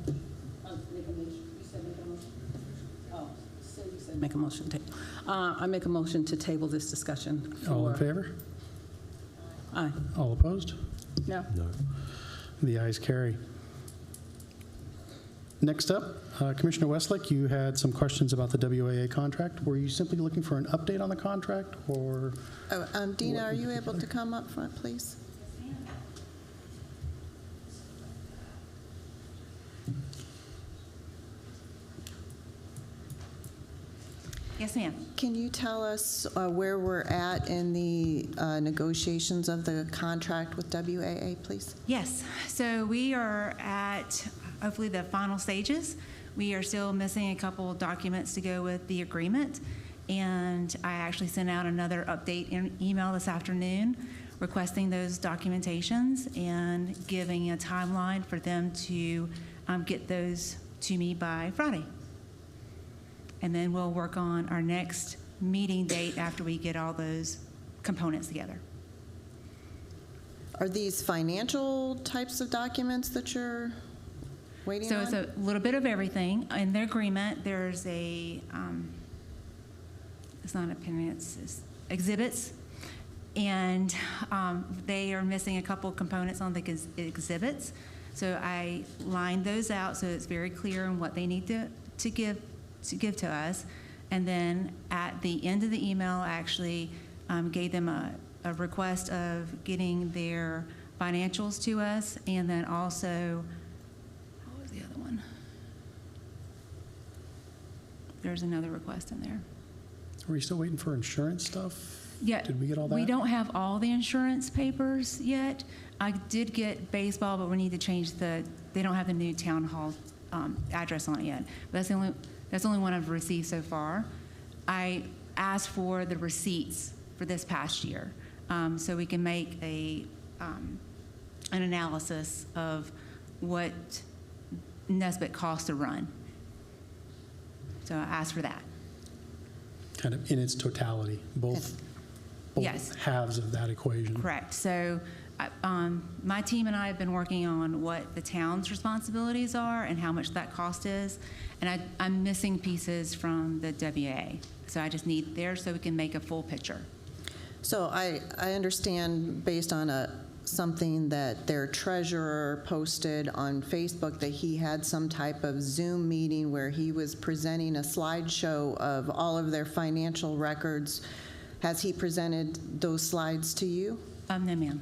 Make a motion to table. I make a motion to table this discussion. All in favor? Aye. All opposed? No. No. The ayes carry. Next up, Commissioner Westlake, you had some questions about the WAA contract. Were you simply looking for an update on the contract, or? Dina, are you able to come up front, please? Yes, ma'am. Can you tell us where we're at in the negotiations of the contract with WAA, please? Yes. So we are at hopefully the final stages. We are still missing a couple of documents to go with the agreement. And I actually sent out another update email this afternoon requesting those documentations and giving a timeline for them to get those to me by Friday. And then we'll work on our next meeting date after we get all those components together. Are these financial types of documents that you're waiting So on? it's a little bit of everything. In their agreement, there's a, it's not an opinion, it's exhibits And they are missing a couple components on the exhibits. So I lined those out so it's very clear on what they need to give to us. And then at the end of the email, I actually gave them a request of getting their financials to us, and then also, what was the other one? There's another request in there. Are we still waiting for insurance stuff? Yeah. Did we get all that? We don't have all the insurance papers yet. I did get baseball, but we need to change they don't have the new town hall address on it yet. But that's the only one I've received so far. I asked for the receipts for this past year, so we can make an analysis of what Nesbitt costs to run. So I asked for that. Kind of in its totality, both Yes. halves of that equation. Correct. So my team and I have been working on what the town's responsibilities are and how much that cost is. And I'm missing pieces from the WA. So I just need theirs so we can make a full picture. So I understand based on something that their treasurer posted on Facebook that he had some type of Zoom meeting where he was presenting a slideshow of all of their financial records. Has he presented those slides to you? No, ma'am.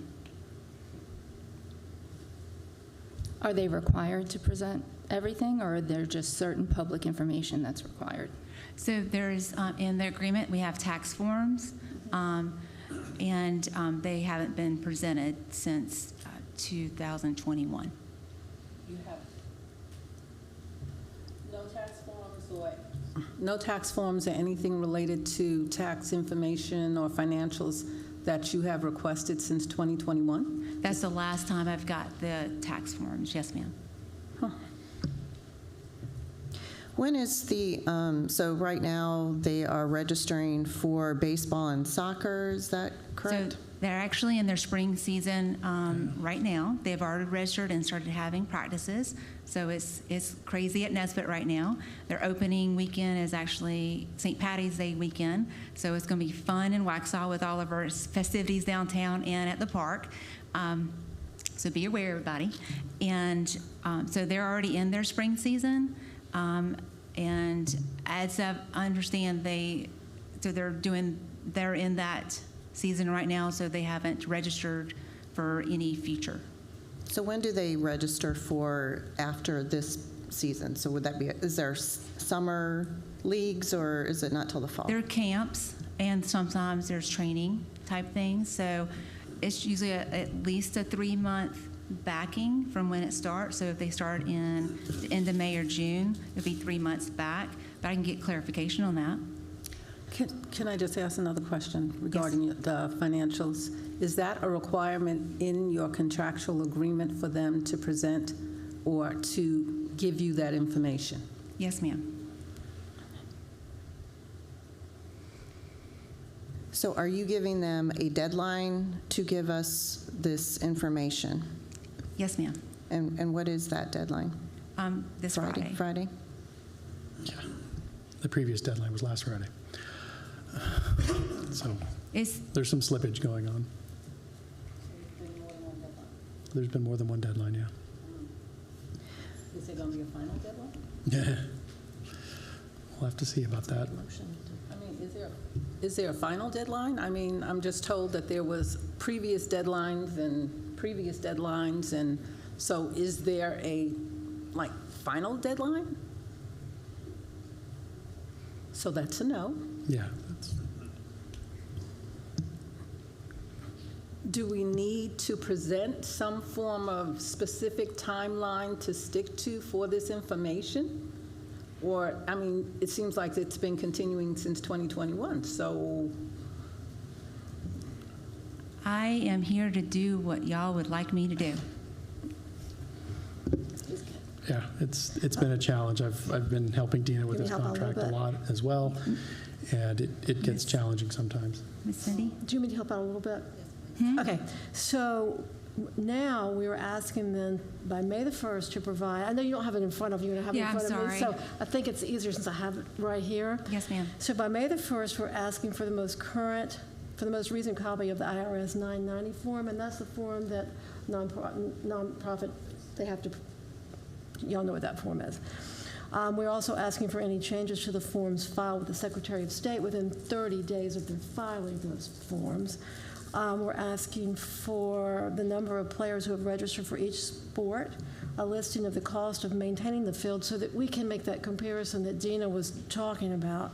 Are they required to present everything, or are there just certain public information that's required? So there's, in the agreement, we have tax forms, and they haven't been presented since 2021. You have no tax forms or no tax forms or anything related to tax information or financials that you have requested since 2021? That's the last time I've got the tax forms. Yes, ma'am. When is so right now they are registering for baseball and soccer, is that correct? So they're actually in their spring season right now. They've already registered and started having practices. So it's crazy at Nesbitt right now. Their opening weekend is actually St. Patty's Day weekend. So it's going to be fun in Waxhaw with all of our festivities downtown and at the park. So be aware, everybody. And so they're already in their spring season. And as I understand, they're in that season right now, so they haven't registered for any future. So when do they register for after this season? So would that be, is there summer leagues or is it not till the fall? There are camps, and sometimes there's training type things. So it's usually at least a 3-month backing from when it starts. So if they start in the end of May or June, it'll be 3 months back. But I can get clarification on that. Can I just ask another question regarding the financials? Is that a requirement in your contractual agreement for them to present or to give you that information? Yes, ma'am. So are you giving them a deadline to give us this information? Yes, ma'am. And what is that deadline? This Friday. Friday? Yeah. The previous deadline was last Friday. So there's some slippage going on. There's been more than one deadline, yeah. Is it going to be a final deadline? Yeah. We'll have to see about that. I mean, is there a final deadline? I mean, I'm just told that there was previous deadlines, and so is there a, final deadline? So that's a no. Yeah. Do we need to present some form of specific timeline to stick to for this information? Or, I mean, it seems like it's been continuing since 2021, so. I am here to do what y'all would like me to do. Yeah, it's been a challenge. I've been helping Dina with this contract a lot as well, and it gets challenging sometimes. Ms. Cindy? Do you want me to help out a little bit? Okay, so now we were asking them by May the 1st to provide, I know you don't have it in front of you, and I have it in front of me, so I think it's easier since I have it right here. Yes, ma'am. So by May the 1st, we're asking for the most current for the most recent copy of the IRS 990 form, and that's the form that nonprofit, they have to, y'all know what that form is. We're also asking for any changes to the forms filed with the Secretary of State within 30 days of their filing those forms. We're asking for the number of players who have registered for each sport, a listing of the cost of maintaining the field so that we can make that comparison that Dina was talking about,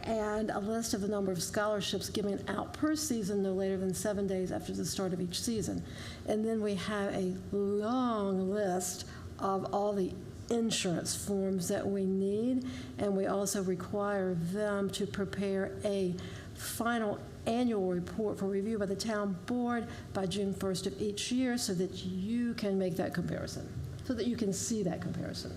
and a list of the number of scholarships given out per season no later than 7 days after the start of each season. And then we have a long list of all the insurance forms that we need, and we also require them to prepare a final annual report for review by the town board by June 1st of each year so that you can make that comparison, so that you can see that comparison.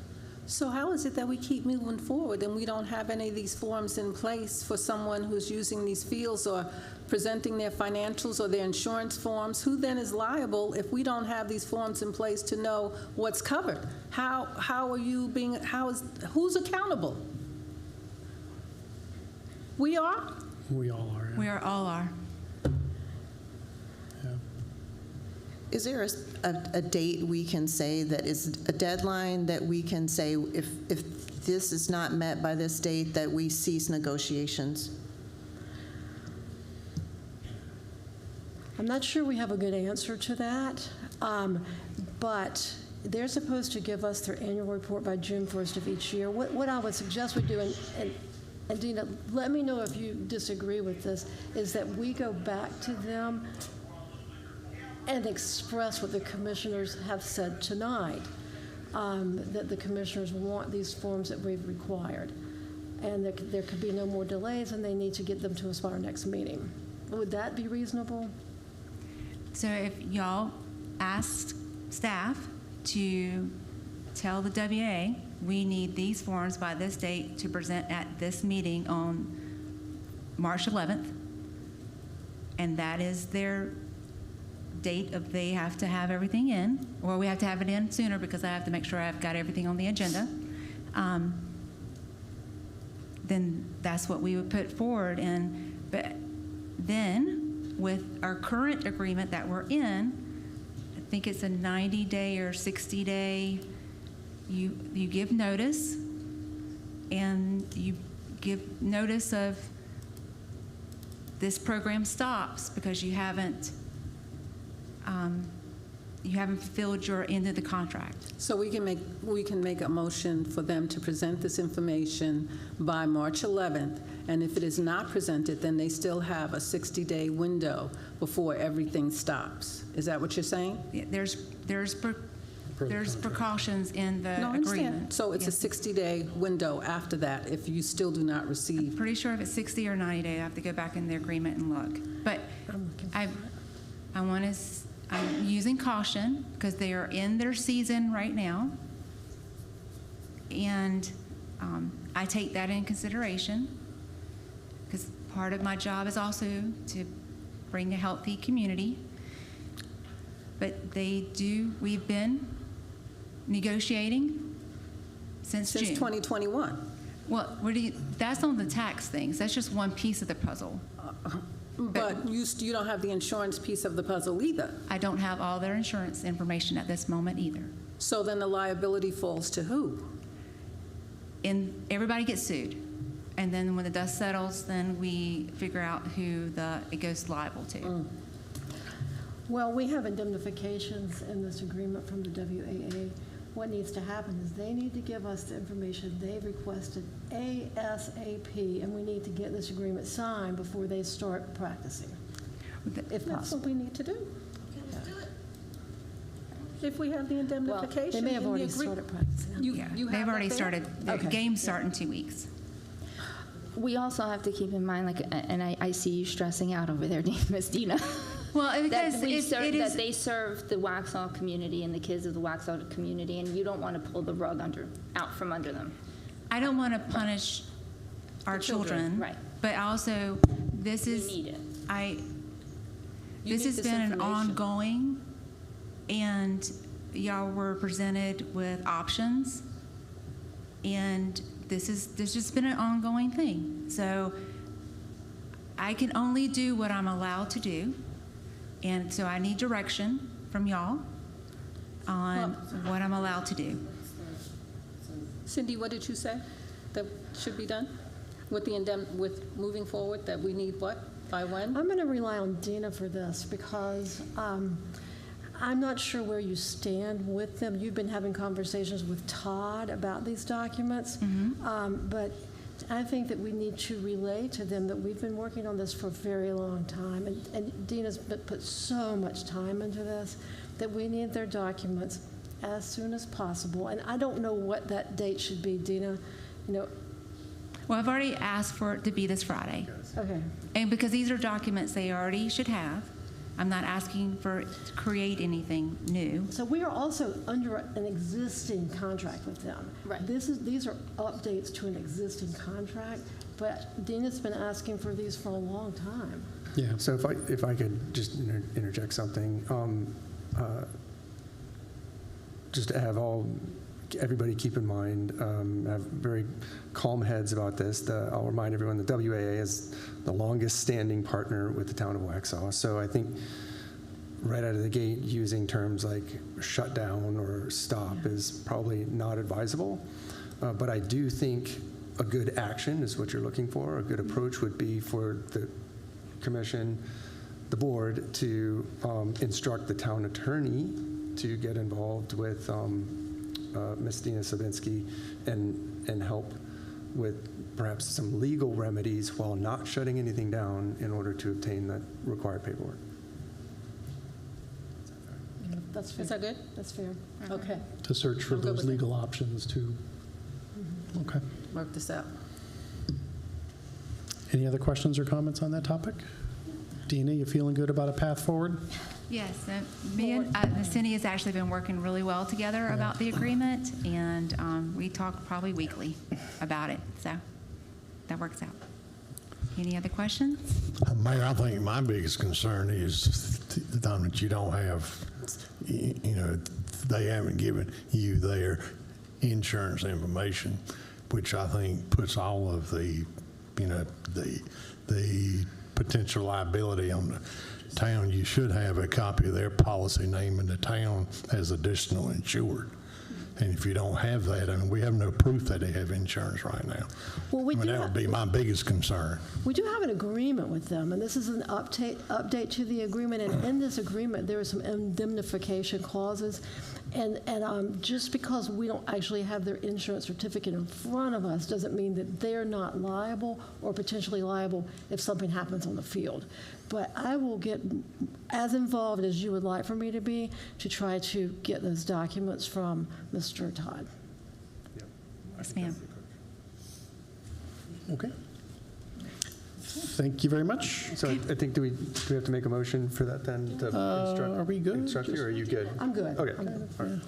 So how is it that we keep moving forward and we don't have any of these forms in place for someone who's using these fields or presenting their financials or their insurance forms? Who then is liable if we don't have these forms in place to know what's covered? How are you being, who's accountable? We are? We all are. We all are. Is there a date we can say that is a deadline that we can say if this is not met by this date that we cease negotiations? I'm not sure we have a good answer to that, but they're supposed to give us their annual report by June 1st of each year. What I would suggest we do, and Dina, let me know if you disagree with this, is that we go back to them and express what the commissioners have said tonight, that the commissioners want these forms that we've required, and that there could be no more delays, and they need to get them to us by our next meeting. Would that be reasonable? So if y'all ask staff to tell the WA, we need these forms by this date to present at this meeting on March 11th, and that is their date of they have to have everything in, or we have to have it in sooner because I have to make sure I've got everything on the agenda, then that's what we would put forward. But then with our current agreement that we're in, I think it's a 90-day or 60-day, you give notice, and you give notice of this program stops because you haven't fulfilled your end of the contract. So we can make a motion for them to present this information by March 11th, and if it is not presented, then they still have a 60-day window before everything stops. Is that what you're saying? Yeah, there's precautions in the No, I agreement. understand. So it's a 60-day window after that if you still do not receive. I'm pretty sure if it's 60 or 90 days, I have to go back in the agreement and look. But I'm using caution because they are in their season right now, and I take that in consideration because part of my job is also to bring a healthy community. But we've been negotiating since June. 2021. Well, that's on the tax things. That's just one piece of the puzzle. But you don't have the insurance piece of the puzzle either. I don't have all their insurance information at this moment either. So then the liability falls to who? And everybody gets sued. And then when the dust settles, then we figure out who it goes liable to. Well, we have indemnifications in this agreement from the WAA. What needs to happen is they need to give us the information they requested ASAP, and we need to get this agreement signed before they start practicing, if possible. That's what we need to do. If we have the indemnification. They may have already started practicing. They've already started. The games start in 2 weeks. We also have to keep in mind, and I see you stressing out over there, Miss Dina. Well, because that they serve the Waxhaw community and the kids of the Waxhaw community, and you don't want to pull the rug out from under them. I don't want to punish our children, right? But also, this has been an ongoing, and y'all were presented with options, and this has been an ongoing thing. So I can only do what I'm allowed to do, and so I need direction from y'all on what I'm allowed to do. Cindy, what did you say that should be done with with moving forward, that we need what, by when? I'm going to rely on Dina for this because I'm not sure where you stand with them. You've been having conversations with Todd about these documents, but I think that we need to relay to them that we've been working on this for a very long time, and Dina's put so much time into this, that we need their documents as soon as possible. And I don't know what that date should be, Dina. You know. Well, I've already asked for it to be this Friday. Okay. And because these are documents they already should have, I'm not asking for it to create anything new. So we are also under an existing contract with them. Right. These are updates to an existing contract, but Dina's been asking for these for a long time. Yeah. So if I could just interject something, just to have everybody keep in mind, have very calm heads about this. I'll remind everyone the WAA is the longest standing partner with the town of Waxhaw. So I think right out of the gate, using terms like shut down or stop is probably not advisable. But I do think a good action is what you're looking for. A good approach would be for the commission, the board, to instruct the town attorney to get involved with Ms. Dina Savinsky and help with perhaps some legal remedies while not shutting anything down in order to obtain the required paperwork. That's fair. Is that good? That's fair. Okay. To search for I'm good those with it. legal options too. Okay. Work this out. Any other questions or comments on that topic? Dina, you feeling good about a path forward? Yes, me and Cindy has actually been working really well together about the agreement, and we talk probably weekly about it, so that works out. Any other questions? Mayor, I think my biggest concern is the time that you don't have, they haven't given you their insurance information, which I think puts all of the potential liability on the town. You should have a copy of their policy naming the town as additional insured. And if you don't have that, I mean, we have no proof that they have insurance right now. Well, that would be my biggest concern. We do have an agreement with them, and this is an update to the agreement. And in this agreement, there are some indemnification clauses. And just because we don't actually have their insurance certificate in front of us doesn't mean that they're not liable or potentially liable if something happens on the field. But I will get as involved as you would like for me to be to try to get those documents from Mr. Todd. Yes, ma'am. Okay. Thank you very much. So I think, do we have to make a motion for that then? To instruct, are we good? Instruct you, or are you good? I'm good. Okay. All right.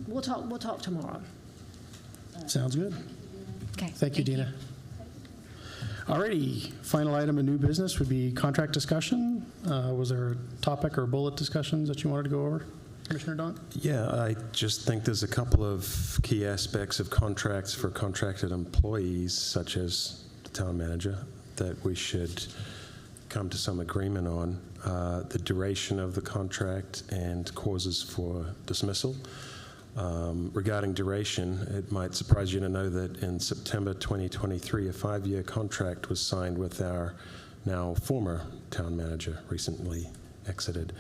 We'll talk tomorrow. Sounds good. Okay. Thank you, Dina. Alrighty, final item of new business would be contract discussion. Was there a topic or bullet discussions that you wanted to go over, Commissioner Don? Yeah, I just think there's a couple of key aspects of contracts for contracted employees, such as the town manager, that we should come to some agreement on. The duration of the contract and causes for dismissal. Regarding duration, it might surprise you to know that in September 2023, a 5-year contract was signed with our now former town manager, recently exited.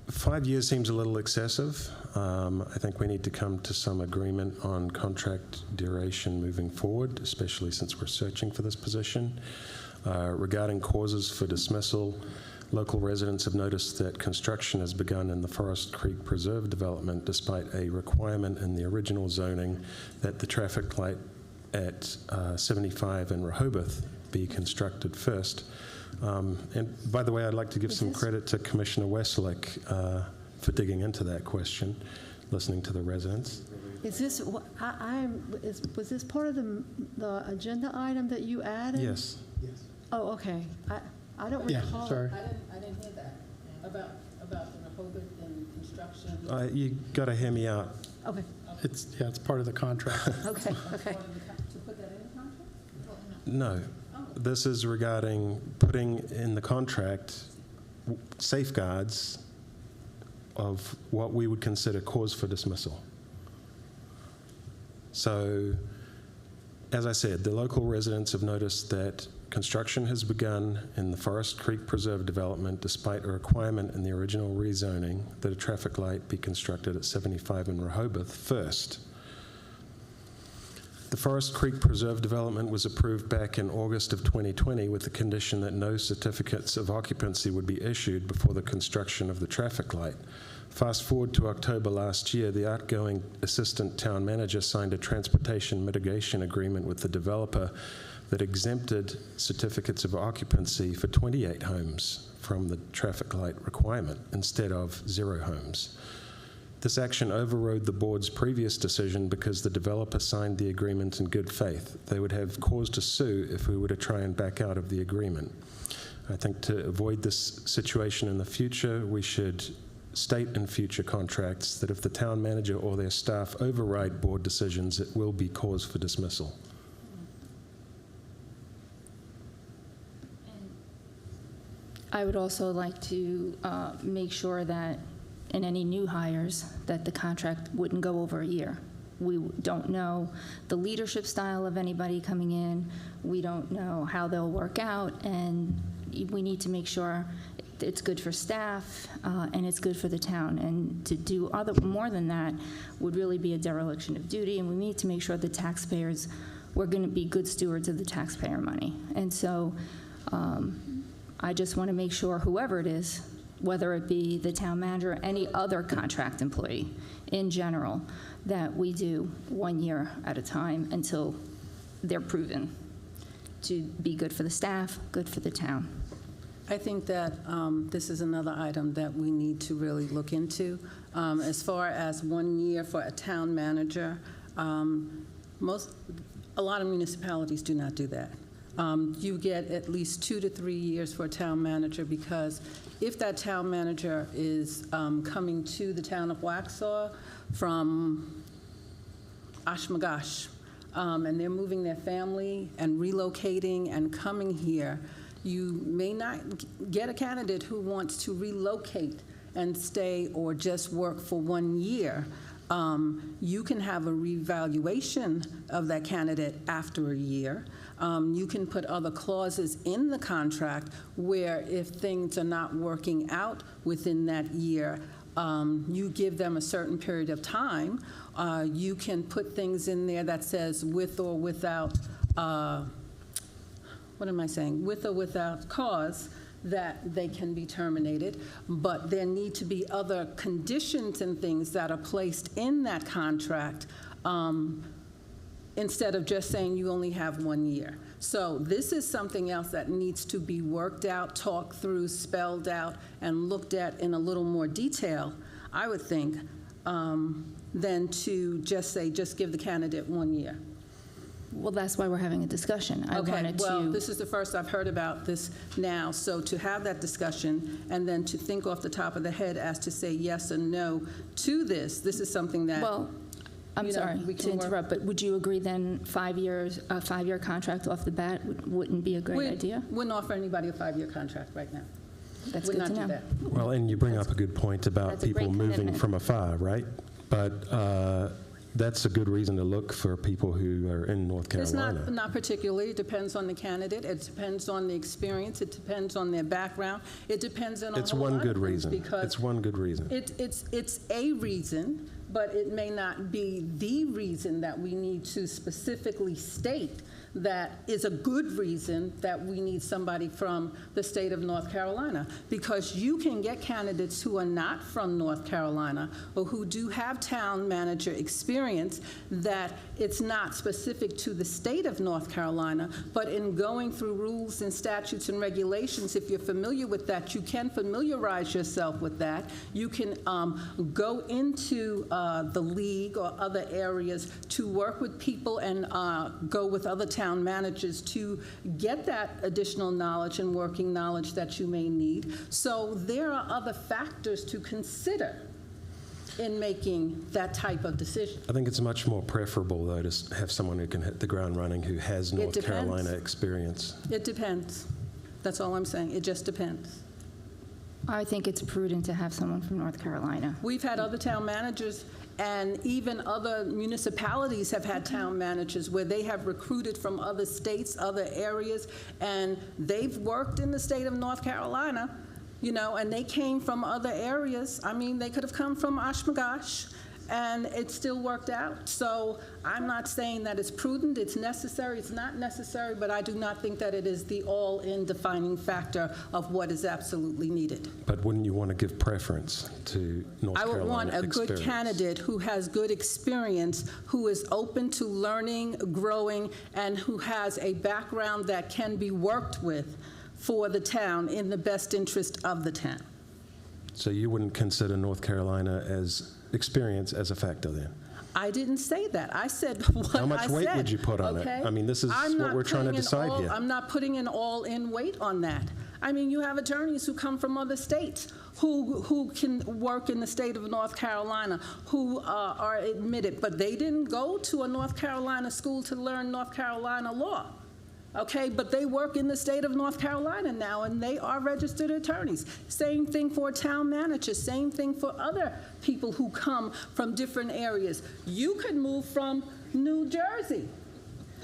5 years seems a little excessive. I think we need to come to some agreement on contract duration moving forward, especially since we're searching for this position. Regarding causes for dismissal, local residents have noticed that construction has begun in the Forest Creek Preserve development despite a requirement in the original zoning that the traffic light at 75 in Rehoboth be constructed first. And by the way, I'd like to give some credit to Commissioner Westlake for digging into that question, listening to the residents. Is this was this part of the agenda item that you added? Yes. Oh, okay. I don't recall. Sorry. I didn't hear that about the Rehoboth and construction. You got to hear me out. Okay. It's part of the contract. Okay. To put that in the contract? No. this is regarding putting in the contract safeguards of what we would consider cause for dismissal. So, as I said, the local residents have noticed that construction has begun in the Forest Creek Preserve development despite a requirement in the original rezoning that a traffic light be constructed at 75 in Rehoboth first. The Forest Creek Preserve development was approved back in August of 2020 with the condition that no certificates of occupancy would be issued before the construction of the traffic light. Fast forward to October last year, the outgoing assistant town manager signed a transportation mitigation agreement with the developer that exempted certificates of occupancy for 28 homes from the traffic light requirement instead of 0 homes. This action overrode the board's previous decision because the developer signed the agreement in good faith. They would have cause to sue if we were to try and back out of the agreement. I think to avoid this situation in the future, we should state in future contracts that if the town manager or their staff override board decisions, it will be cause for dismissal. I would also like to make sure that in any new hires, that the contract wouldn't go over a year. We don't know the leadership style of anybody coming in. We don't know how they'll work out, and we need to make sure it's good for staff and it's good for the town. And to do more than that would really be a dereliction of duty, and we need to make sure the taxpayers, we're going to be good stewards of the taxpayer money. And so I just want to make sure whoever it is, whether it be the town manager or any other contract employee in general, that we do 1 year at a time until they're proven to be good for the staff, good for the town. I think that this is another item that we need to really look into. As far as 1 year for a town manager, a lot of municipalities do not do that. You get at least 2 to 3 years for a town manager, because if that town manager is coming to the town of Waxhaw from Ashmagash, and they're moving their family and relocating and coming here, you may not get a candidate who wants to relocate and stay or just work for 1 year. You can have a reevaluation of that candidate after a year. You can put other clauses in the contract where if things are not working out within that year, you give them a certain period of time. You can put things in there that says with or without, with or without cause, that they can be terminated, but there need to be other conditions and things that are placed in that contract instead of just saying you only have 1 year. So this is something else that needs to be worked out, talked through, spelled out, and looked at in a little more detail, I would think, than to just say, just give the candidate 1 year. Well, that's why we're having a discussion. Okay, well, this is the first I've heard about this now, so to have that discussion and then to think off the top of the head as to say yes or no to this is something that... Well, I'm sorry to interrupt, but would you agree then a 5-year contract off the bat wouldn't be a great idea? Wouldn't offer anybody a 5-year contract right now. That's Would good not to do know. that. Well, and you bring up a good point about That's a people great moving commitment. from afar, right? But that's a good reason to look for people who are in North Carolina. It's not particularly. It depends on the candidate. It depends on the experience. It depends on their background. It depends on a It's whole one lot good of things reason. because It's one good reason. It's a reason, but it may not be the reason that we need to specifically state that is a good reason that we need somebody from the state of North Carolina, because you can get candidates who are not from North Carolina or who do have town manager experience that it's not specific to the state of North Carolina, but in going through rules and statutes and regulations, if you're familiar with that, you can familiarize yourself with that. You can go into the league or other areas to work with people and go with other town managers to get that additional knowledge and working knowledge that you may need. So there are other factors to consider. in making that type of decision. I think it's much more preferable, though, to have someone who can hit the ground running, who has North depends. Carolina experience. It depends. That's all I'm saying. It just depends. I think it's prudent to have someone from North Carolina. We've had other town managers, and even other municipalities have had town managers where they have recruited from other states, other areas, and they've worked in the state of North Carolina, you know, and they came from other areas. I mean, they could have come from Oshkosh, and it still worked out. So I'm not saying that it's prudent, it's necessary, it's not necessary, but I do not think that it is the all-in defining factor of what is absolutely needed. But wouldn't you want to give preference to North I would Carolina want a good experience? candidate who has good experience, who is open to learning, growing, and who has a background that can be worked with for the town in the best interest of the town. So you wouldn't consider North Carolina as experience as a factor then? I didn't say that. I said what I said. How much weight would you put on it? Okay? I mean, this is I'm what not we're trying to putting decide here. I'm not putting an all-in weight on that. I mean, you have attorneys who come from other states who can work in the state of North Carolina, who are admitted, but they didn't go to a North Carolina school to learn North Carolina law. Okay, but they work in the state of North Carolina now, and they are registered attorneys. Same thing for a town manager, same thing for other people who come from different areas. You could move from New Jersey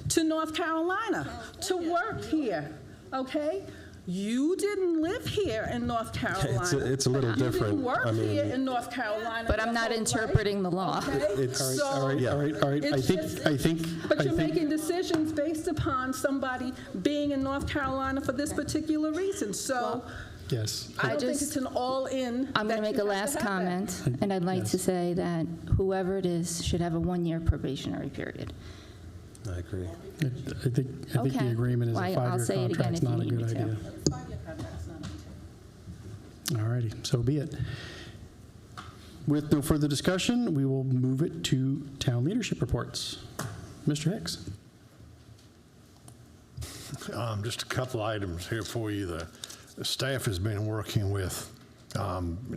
to North Carolina to work here, okay? You didn't live here in North Carolina. It's a little You different. didn't work I mean, here in North Carolina. But I'm your not whole interpreting life, the law. Okay? It's- All right. I think. But you're making decisions based upon somebody being in North Carolina for this particular reason. So Yes. I don't think it's an all-in. I'm going to that make you a have to last have that. comment, and I'd like to say that whoever it is should have a one-year probationary period. I agree. I think the Okay. agreement is a Well, I'll five-year say it again contract's if you not a need good me to. idea. All righty, so be it. With no further discussion, we will move it to town leadership reports. Mr. Hicks. Just a couple items here for you. The staff has been working with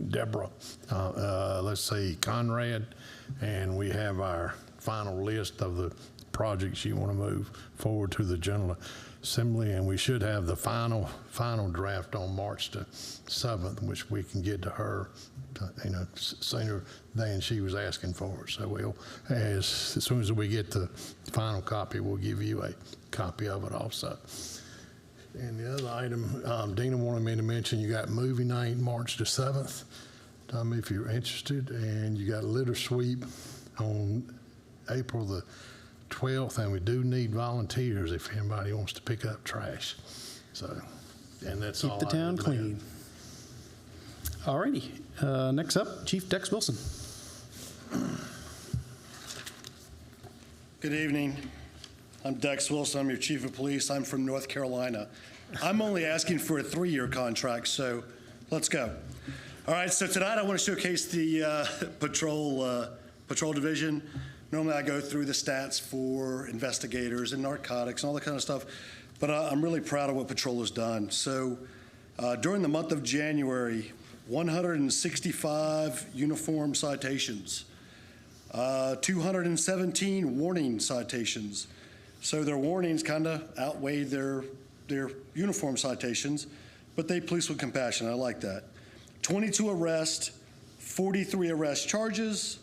Deborah, let's say Conrad, and we have our final list of the projects you want to move forward to the General Assembly, and we should have the final draft on March the 7th, which we can get to her, sooner than she was asking for. So we'll, as soon as we get the final copy, we'll give you a copy of it also. And the other item, Dina wanted me to mention, you got movie night March the 7th. Tell me if you're interested, and you got litter sweep on April the 12th, and we do need volunteers if anybody wants to pick up trash. So, and that's all. Keep the town clean. All righty. Next up, Chief Dex Wilson. Good evening. I'm Dex Wilson. I'm your Chief of Police. I'm from North Carolina. I'm only asking for a 3-year contract, so let's go. All right, so tonight I want to showcase the patrol division. Normally I go through the stats for investigators and narcotics and all that kind of stuff, but I'm really proud of what patrol has done. So during the month of January, 165 uniform citations, 217 warning citations. So their warnings kind of outweigh their uniform citations, but they police with compassion. I like that. 22 arrests, 43 arrest charges,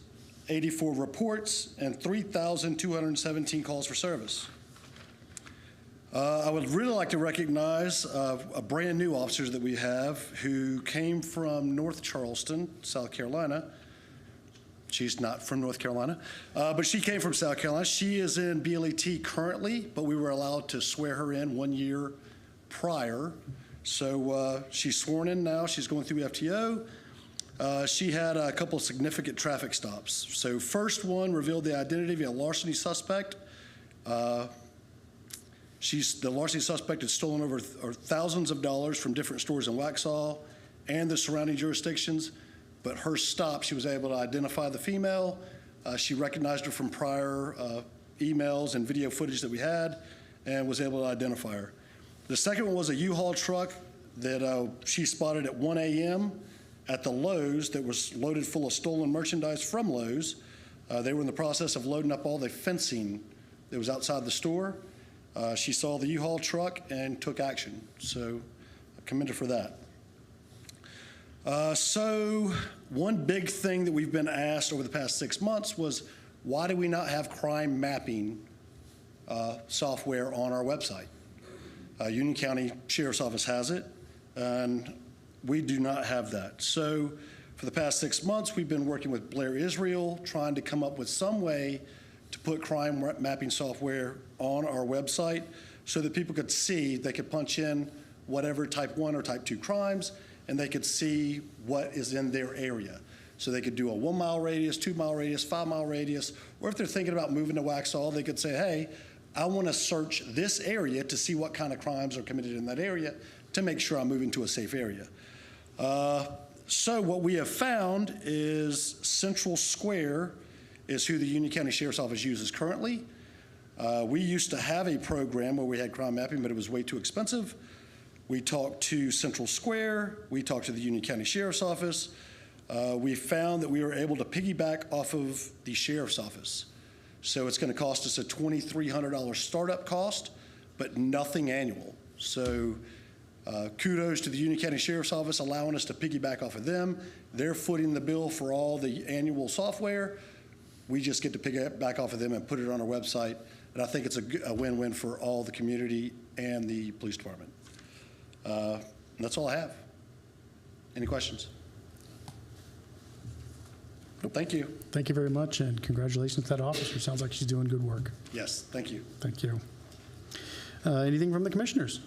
84 reports, and 3,217 calls for service. I would really like to recognize a brand new officer that we have who came from North Charleston, South Carolina. She's not from North Carolina, but she came from South Carolina. She is in BLET currently, but we were allowed to swear her in 1 year prior. So she's sworn in now. She's going through FTO. She had a couple of significant traffic stops. So first one revealed the identity of a larceny suspect. The larceny suspect had stolen over thousands of dollars from different stores in Waxhaw and the surrounding jurisdictions. But her stop, she was able to identify the female. She recognized her from prior emails and video footage that we had and was able to identify her. The second one was a U-Haul truck that she spotted at 1 a.m. at the Lowe's that was loaded full of stolen merchandise from Lowe's. They were in the process of loading up all the fencing that was outside the store. She saw the U-Haul truck and took action. So I commend her for that. So one big thing that we've been asked over the past 6 months was, why do we not have crime mapping software on our website? Union County Sheriff's Office has it, and we do not have that. So for the past 6 months, we've been working with Blair Israel, trying to come up with some way to put crime mapping software on our website so that people could see, they could punch in whatever type 1 or type 2 crimes, and they could see what is in their area. So they could do a 1 mile radius, 2 mile radius, 5 mile radius, or if they're thinking about moving to Waxhaw, they could say, hey, I want to search this area to see what kind of crimes are committed in that area to make sure I'm moving to a safe area. So what we have found is Central Square is who the Union County Sheriff's Office uses currently. We used to have a program where we had crime mapping, but it was way too expensive. We talked to Central Square. We talked to the Union County Sheriff's Office. We found that we were able to piggyback off of the Sheriff's Office. So it's going to cost us a $2,300 startup cost, but nothing annual. So kudos to the Union County Sheriff's Office allowing us to piggyback off of them. They're footing the bill for all the annual software. We just get to piggyback off of them and put it on our website. And I think it's a win-win for all the community and the police department. And that's all I have. Any questions? Thank you. Thank you very much, and congratulations to that officer. Sounds like she's doing good work. Yes, thank you. Thank you. Anything from the commissioners?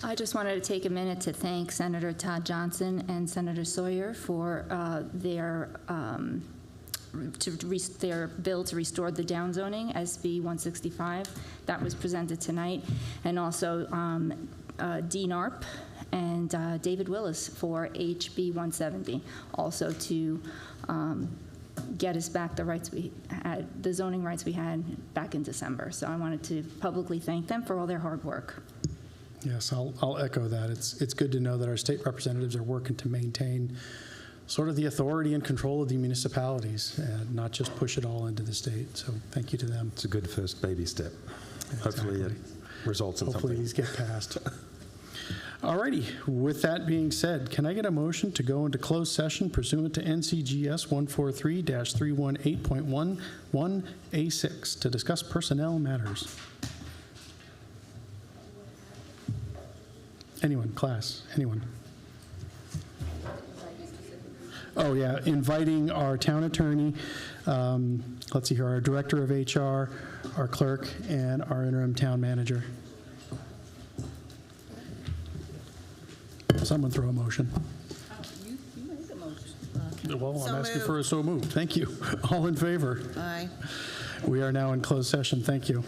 I just wanted to take a minute to thank Senator Todd Johnson and Senator Sawyer for their bill to restore the downzoning, SB 165, that was presented tonight, and also Dean Arp and David Willis for HB 170, also to get us back the rights we had, the zoning rights we had back in December. So I wanted to publicly thank them for all their hard work. Yes, I'll echo that. It's good to know that our state representatives are working to maintain sort of the authority and control of the municipalities and not just push it all into the state. So thank you to them. It's a good first baby step. Exactly. Hopefully it results in Hopefully something. these get passed. All righty. With that being said, can I get a motion to go into closed session pursuant to NCGS 143-318.11A6 to discuss personnel matters? Anyone? Class? Anyone? Oh, yeah. Inviting our town attorney, let's see here, our director of HR, our clerk, and our interim town manager. Someone throw a motion. You made the motion. Well, So I'm asking moved. for a so moved. Thank you. All in favor? Aye. We are now in closed session. Thank you.